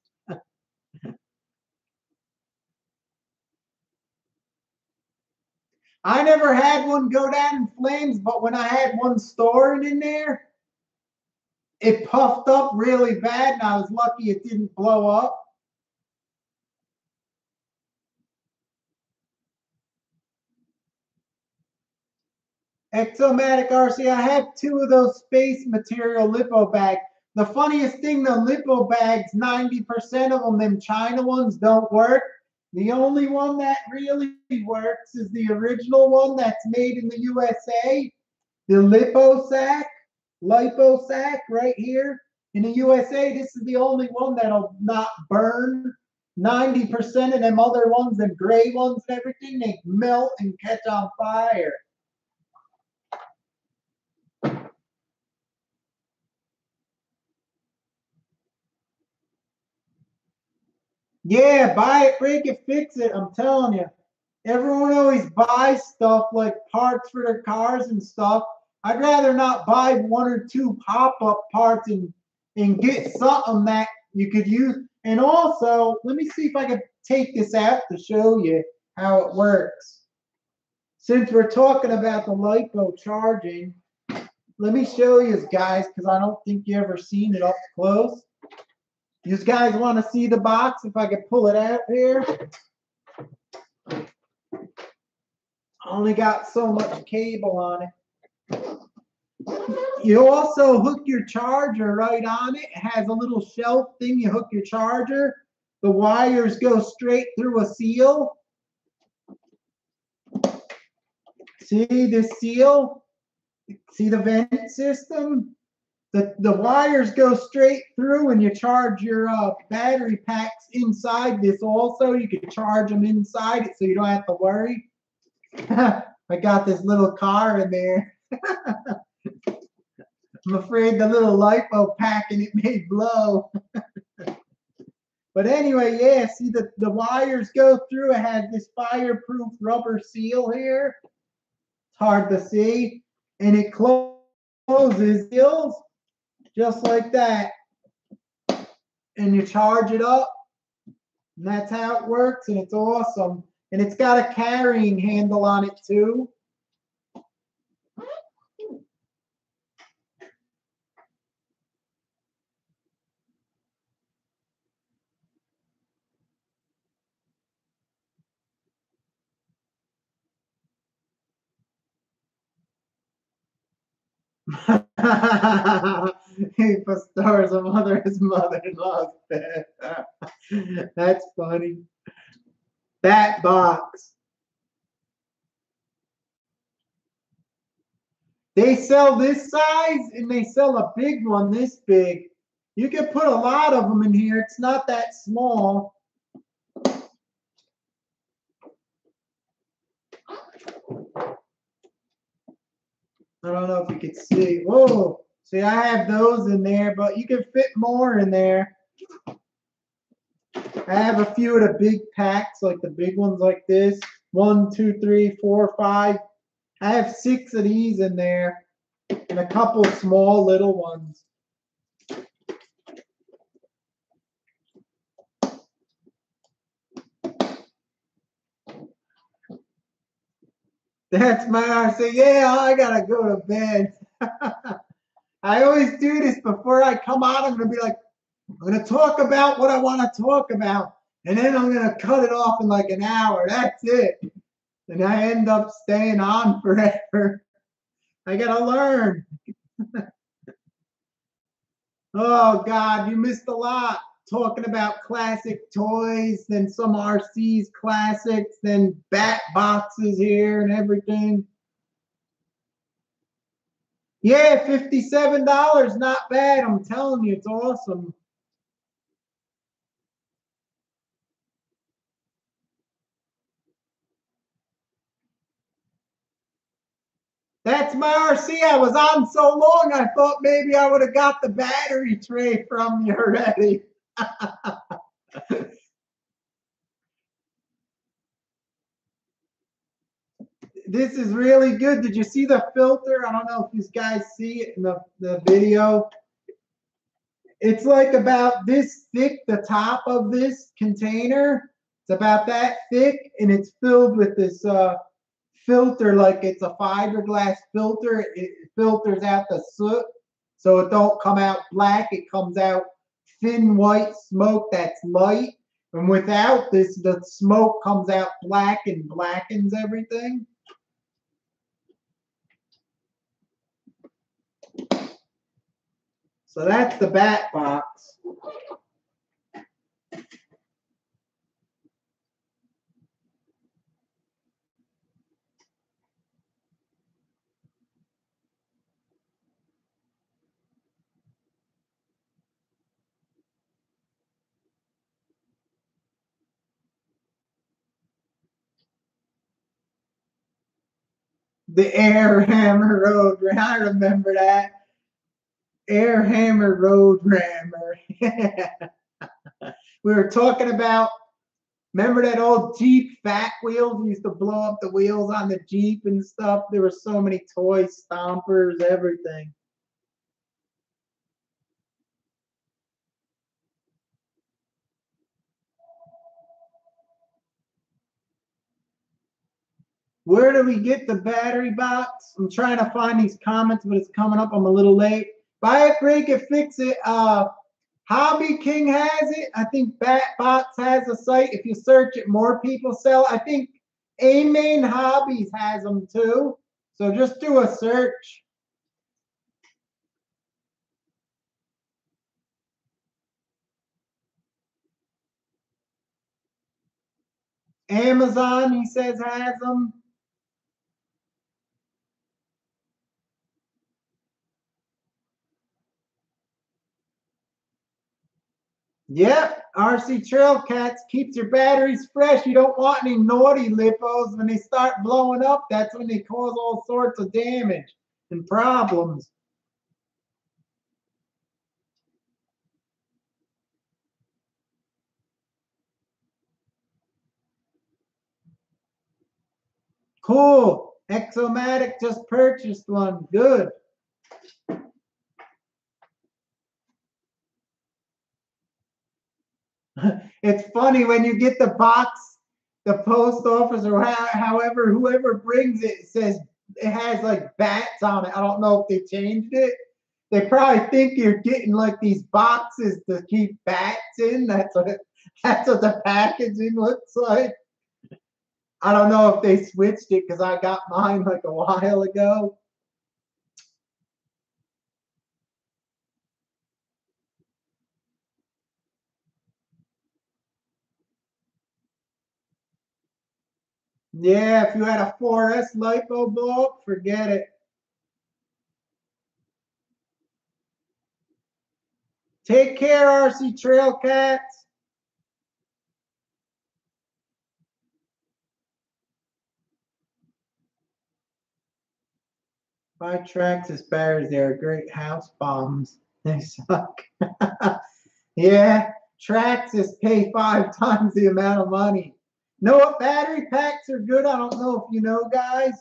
I never had one go down in flames, but when I had one stored in there, it puffed up really bad, and I was lucky it didn't blow up. Exomatic RC, I have two of those space material lipo bags. The funniest thing, the lipo bags, 90% of them, them China ones, don't work. The only one that really works is the original one that's made in the USA. The lipo sack right here in the USA. This is the only one that'll not burn. 90% of them other ones, them gray ones and everything, they melt and catch on fire. Yeah, buy it, break it, fix it. I'm telling you. Everyone always buys stuff like parts for their cars and stuff. I'd rather not buy one or two pop-up parts and get something that you could use. And also, let me see if I can take this out to show you how it works. Since we're talking about the LiPo charging, let me show you guys, because I don't think you ever seen it up close. You guys want to see the box? If I could pull it out here. I only got so much cable on it. You also hook your charger right on it. It has a little shelf thing. You hook your charger. The wires go straight through a seal. See this seal? See the vent system? The wires go straight through, and you charge your battery packs inside this also. You can charge them inside it so you don't have to worry. I got this little car in there. I'm afraid the little LiPo pack in it may blow. But anyway, yeah, see the wires go through. It has this fireproof rubber seal here. It's hard to see. And it closes seals just like that. And you charge it up. And that's how it works. And it's awesome. And it's got a carrying handle on it too. He restores a mother his mother-in-law's bed. That's funny. Bat box. They sell this size and they sell a big one this big. You can put a lot of them in here. It's not that small. I don't know if you can see. Whoa. See, I have those in there, but you can fit more in there. I have a few of the big packs, like the big ones like this. 1, 2, 3, 4, 5. I have 6 of these in there and a couple small little ones. That's my I say, yeah, I gotta go to bed. I always do this before I come out. I'm gonna be like, I'm gonna talk about what I want to talk about, and then I'm gonna cut it off in like an hour. That's it. And I end up staying on forever. I gotta learn. Oh God, you missed a lot. Talking about classic toys, then some RC's classics, then bat boxes here and everything. Yeah, $57, not bad. I'm telling you, it's awesome. That's my RC. I was on so long, I thought maybe I would have got the battery tray from you already. This is really good. Did you see the filter? I don't know if you guys see it in the video. It's like about this thick, the top of this container. It's about that thick, and it's filled with this filter, like it's a fiberglass filter. It filters out the soot, so it don't come out black. It comes out thin white smoke that's light. And without this, the smoke comes out black and blackens everything. So that's the bat box. The Air Hammer Road Rammer. I remember that. Air Hammer Road Rammer. We were talking about, remember that old Jeep fat wheels? We used to blow up the wheels on the Jeep and stuff. There were so many toy stompers, everything. Where do we get the battery box? I'm trying to find these comments, but it's coming up. I'm a little late. Buy it, break it, fix it. Hobby King has it. I think Batbox has a site. If you search it, more people sell. I think A-Main Hobbies has them too. So just do a search. Amazon, he says, has them. Yep, RC Trail Cats keeps your batteries fresh. You don't want any naughty lippos. When they start blowing up, that's when they cause all sorts of damage and problems. Cool. Exomatic just purchased one. Good. It's funny when you get the box, the post office or however, whoever brings it says it has like bats on it. I don't know if they changed it. They probably think you're getting like these boxes to keep bats in. That's what the packaging looks like. I don't know if they switched it because I got mine like a while ago. Yeah, if you had a 4S lipo blow up, forget it. Take care, RC Trail Cats. My Traxxas batteries, they're great house bombs. They suck. Yeah, Traxxas pay 5 times the amount of money. Know what battery packs are good? I don't know if you know, guys.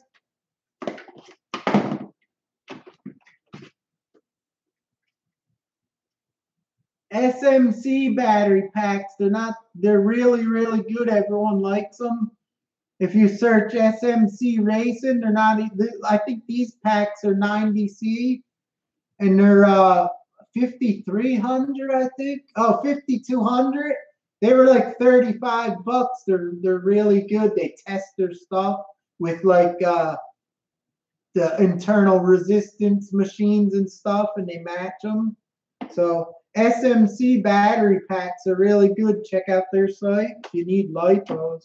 SMC battery packs. They're really, really good. Everyone likes them. If you search SMC Racing, they're not, I think these packs are 90C and they're 5,300, I think. Oh, 5,200. They were like 35 bucks. They're really good. They test their stuff with like the internal resistance machines and stuff, and they match them. So SMC battery packs are really good. Check out their site if you need lipos.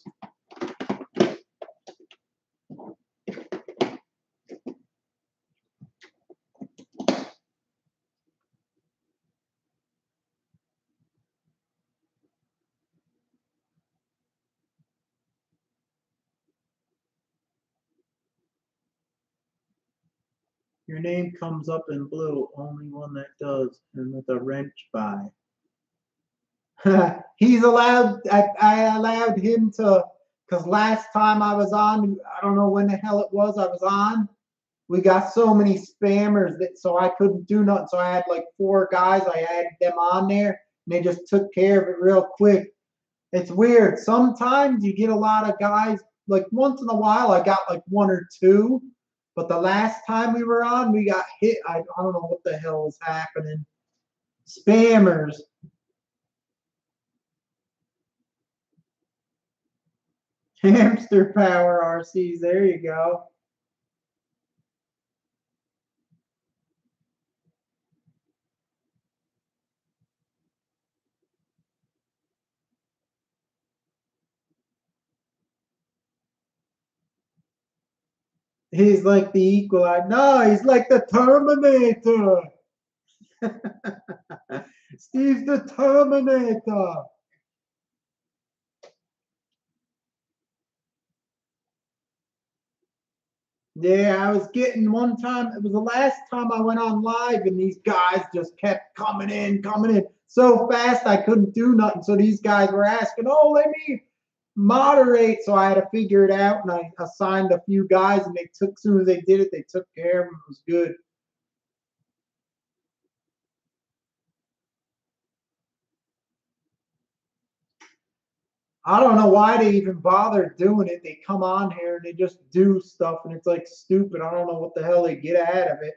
Your name comes up in blue, only one that does, and with a wrench by. He's allowed, I allowed him to, because last time I was on, I don't know when the hell it was I was on, we got so many spammers that so I couldn't do nothing. So I had like 4 guys, I added them on there, and they just took care of it real quick. It's weird. Sometimes you get a lot of guys, like once in a while I got like 1 or 2, but the last time we were on, we got hit. I don't know what the hell was happening. Spammers. Hamster power RCs. There you go. He's like the equalizer. No, he's like the Terminator. Steve's the Terminator. Yeah, I was getting one time. It was the last time I went on live, and these guys just kept coming in so fast I couldn't do nothing. So these guys were asking, "Oh, let me moderate." So I had to figure it out, and I assigned a few guys, and they took. As soon as they did it, they took care of them. It was good. I don't know why they even bother doing it. They come on here and they just do stuff, and it's like stupid. I don't know what the hell they get out of it.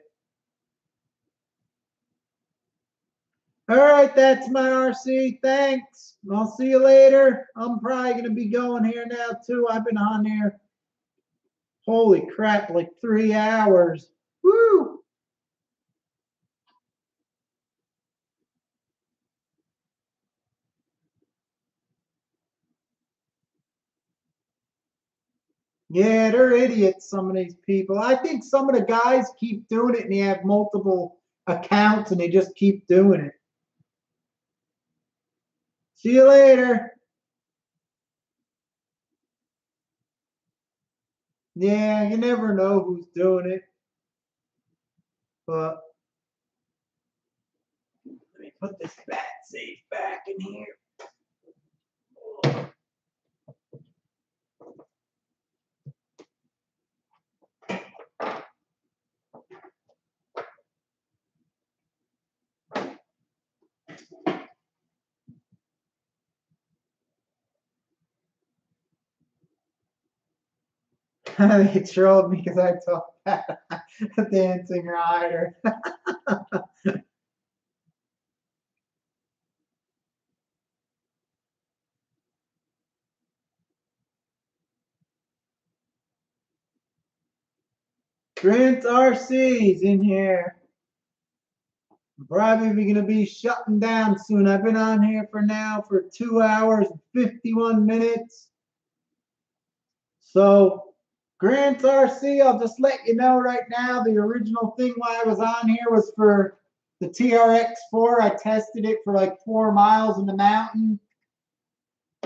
All right, that's my RC. Thanks. I'll see you later. I'm probably going to be going here now, too. I've been on here, holy crap, like 3 hours. Woo! Yeah, they're idiots, some of these people. I think some of the guys keep doing it and they have multiple accounts and they just keep doing it. See you later. Yeah, you never know who's doing it. But let me put this bat safe back in here. They trolled me because I talked about a dancing rider. Grant RC's in here. I'm probably going to be shutting down soon. I've been on here for 2 hours and 51 minutes. So, Grant's RC, I'll just let you know right now, the original thing why I was on here was for the TRX-4. I tested it for like 4 miles in the mountain.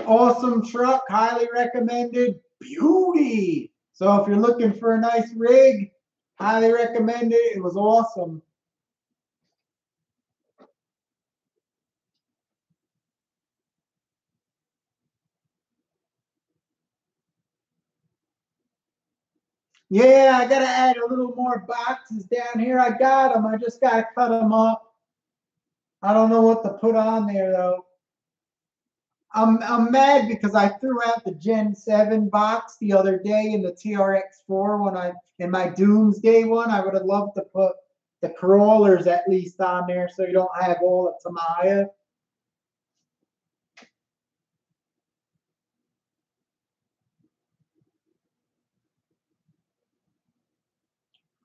Awesome truck, highly recommended. Beauty. So if you're looking for a nice rig, highly recommend it. It was awesome. Yeah, I got to add a little more boxes down here. I got them. I just got to cut them up. I don't know what to put on there, though. I'm mad because I threw out the Gen 7 box the other day in the TRX-4 when in my Doomsday one. I would have loved to put the crawlers at least on there so you don't have all of Tamaya.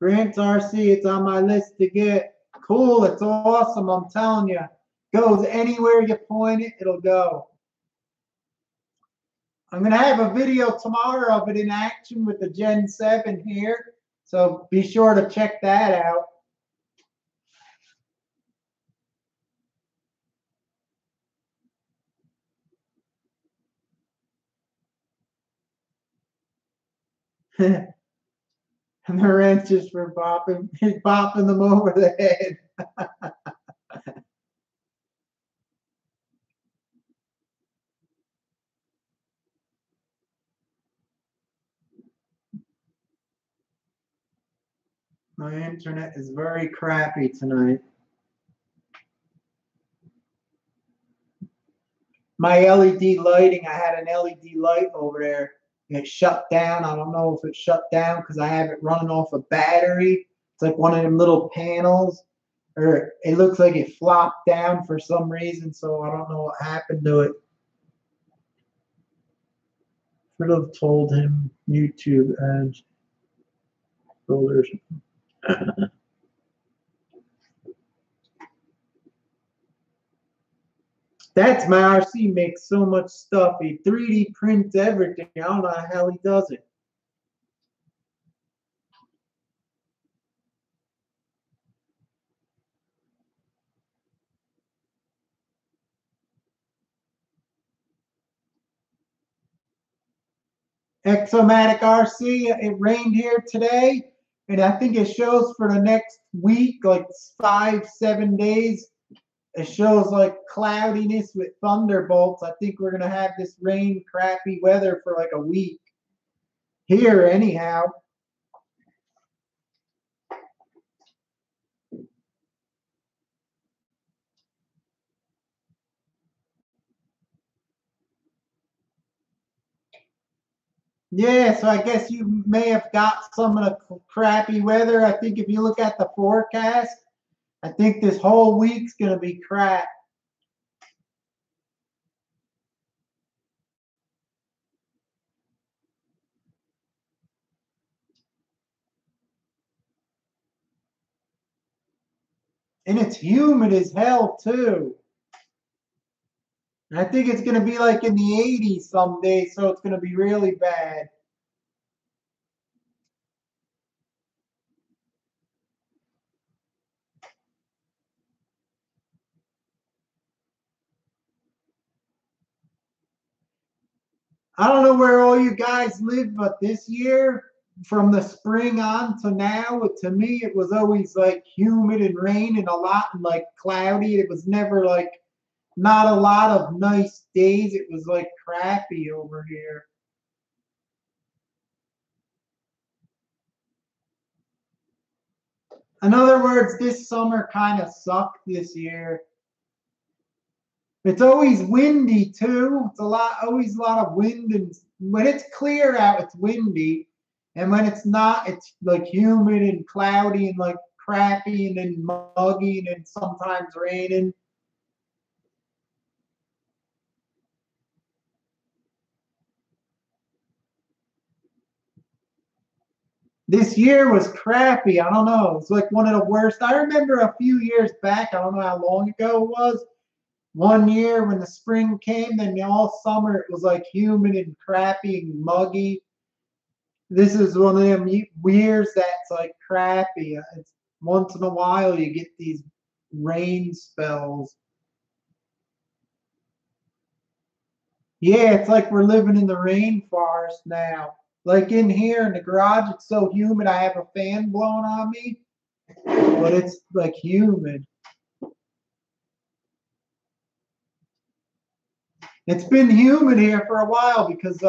Grant's RC, it's on my list to get. Cool, it's awesome, I'm telling you. Goes anywhere you point it, it'll go. I'm going to have a video tomorrow of it in action with the Gen 7 here. So be sure to check that out. And the wrenches for bopping, bopping them over the head. My internet is very crappy tonight. My LED lighting, I had an LED light over there. It shut down. I don't know if it shut down because I have it running off a battery. It's like one of them little panels, or it looks like it flopped down for some reason. So I don't know what happened to it. Should have told him YouTube ads folders. That's my RC makes so much stuff. He 3D prints everything. I don't know how the hell he does it. Exomatic RC, it rained here today, and I think it shows for the next week, like 5, 7 days. It shows like cloudiness with thunderbolts. I think we're gonna have this rain, crappy weather for like a week here, anyhow. Yeah, so I guess you may have got some of the crappy weather. I think if you look at the forecast, I think this whole week's gonna be crap. And it's humid as hell too. And I think it's gonna be like in the 80s some days, so it's gonna be really bad. I don't know where all you guys live, but this year, from the spring on to now, to me, it was always like humid and rain and a lot and like cloudy. It was never like not a lot of nice days. It was like crappy over here. In other words, this summer kind of sucked this year. It's always windy too. It's always a lot of wind, and when it's clear out, it's windy, and when it's not, it's like humid and cloudy and like crappy and then muggy and then sometimes raining. This year was crappy. I don't know. It's like one of the worst. I remember a few years back. I don't know how long ago it was. One year when the spring came, then all summer it was like humid and crappy and muggy. This is one of them years that's like crappy. It's once in a while you get these rain spells. Yeah, it's like we're living in the rainforest now. Like in here in the garage, it's so humid. I have a fan blowing on me, but it's like humid. It's been humid here for a while because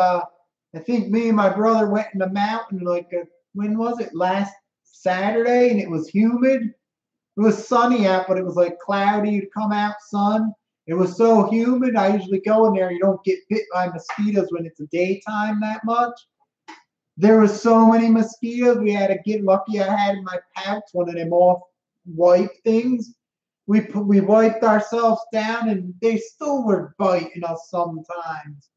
I think me and my brother went in the mountain like when was it? Last Saturday, and it was humid. It was sunny out, but it was like cloudy. You'd come out, sun. It was so humid. I usually go in there. You don't get bit by mosquitoes when it's daytime that much. There was so many mosquitoes. We had to get lucky. I had in my pouch one of them off wipe things. We wiped ourselves down, and they still were biting us sometimes.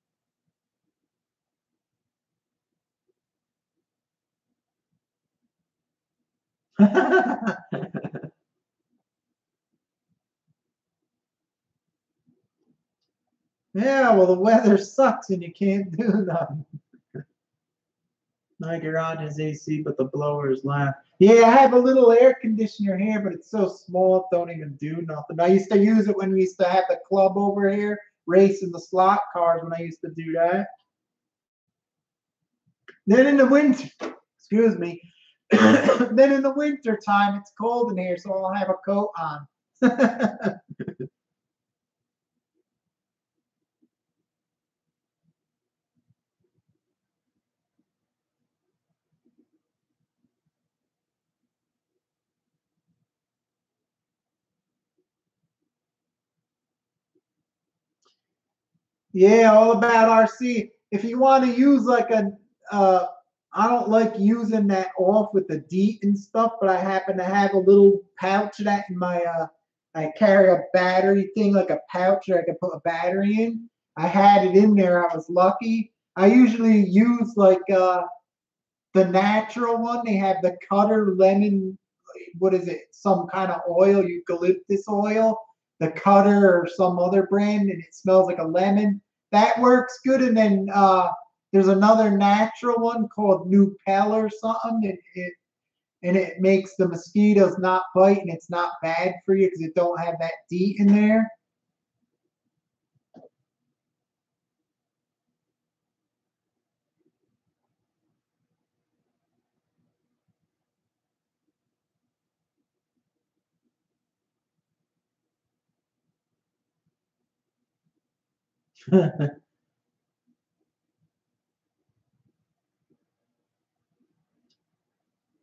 Yeah, well, the weather sucks and you can't do nothing. My garage is AC, but the blower is loud. Yeah, I have a little air conditioner here, but it's so small it don't even do nothing. I used to use it when we used to have the club over here, racing the slot cars when I used to do that. Then in the winter, excuse me, then in the winter time, it's cold in here, so I'll have a coat on. Yeah, all about RC. If you want to use like uh, I don't like using that off with the DEET and stuff, but I happen to have a little pouch of that in my, I carry a battery thing, like a pouch that I can put a battery in. I had it in there. I was lucky. I usually use like the natural one. They have the cutter lemon, what is it? Some kind of oil, eucalyptus oil, the cutter or some other brand, and it smells like a lemon. That works good. And then there's another natural one called New Pel or something. And it makes the mosquitoes not bite, and it's not bad for you because it don't have that DEET in there.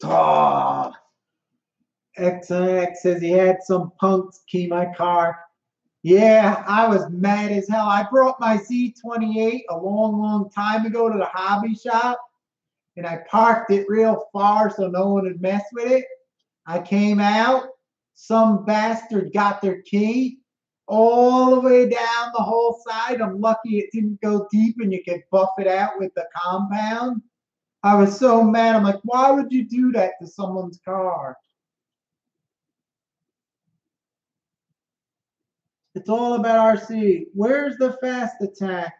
Oh, XX says he had some punks key my car. Yeah, I was mad as hell. I brought my Z28 a long, long time ago to the hobby shop, and I parked it real far so no one would mess with it. I came out, some bastard got their key all the way down the whole side. I'm lucky it didn't go deep and you could buff it out with the compound. I was so mad. I'm like, why would you do that to someone's car? It's all about RC. Where's the fast attack?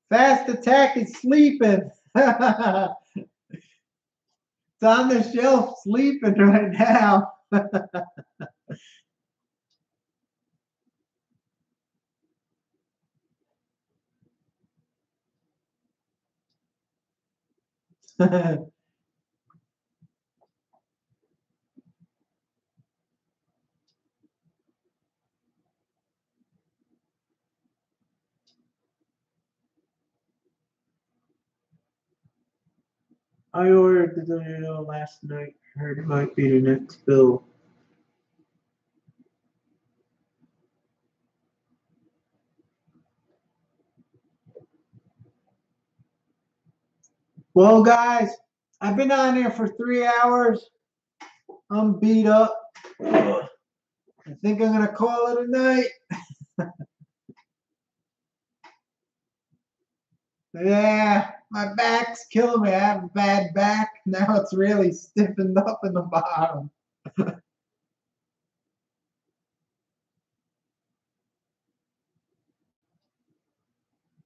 Fast attack is sleeping. It's on the shelf sleeping right now. I ordered the Dorito last night. Heard it might be the next bill. Well, guys, I've been on here for 3 hours. I'm beat up. I think I'm gonna call it a night. Yeah, my back's killing me. I have a bad back. Now it's really stiffened up in the bottom.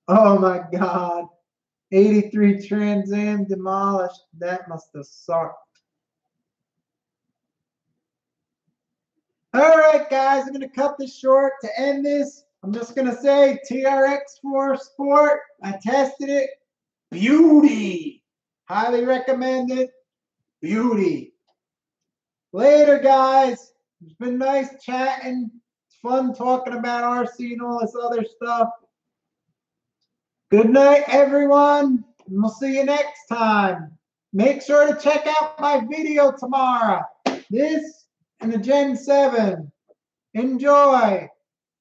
Oh my God. 83 Trans Am demolished. That must have sucked. All right, guys, I'm going to cut this short to end this. I'm just going to say TRX-4 Sport. I tested it. Beauty. Highly recommend it. Beauty. Later, guys. It's been nice chatting. It's fun talking about RC and all this other stuff. Good night, everyone. And we'll see you next time. Make sure to check out my video tomorrow. This and the Gen 7. Enjoy.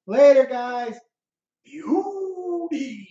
Later, guys. Beauty.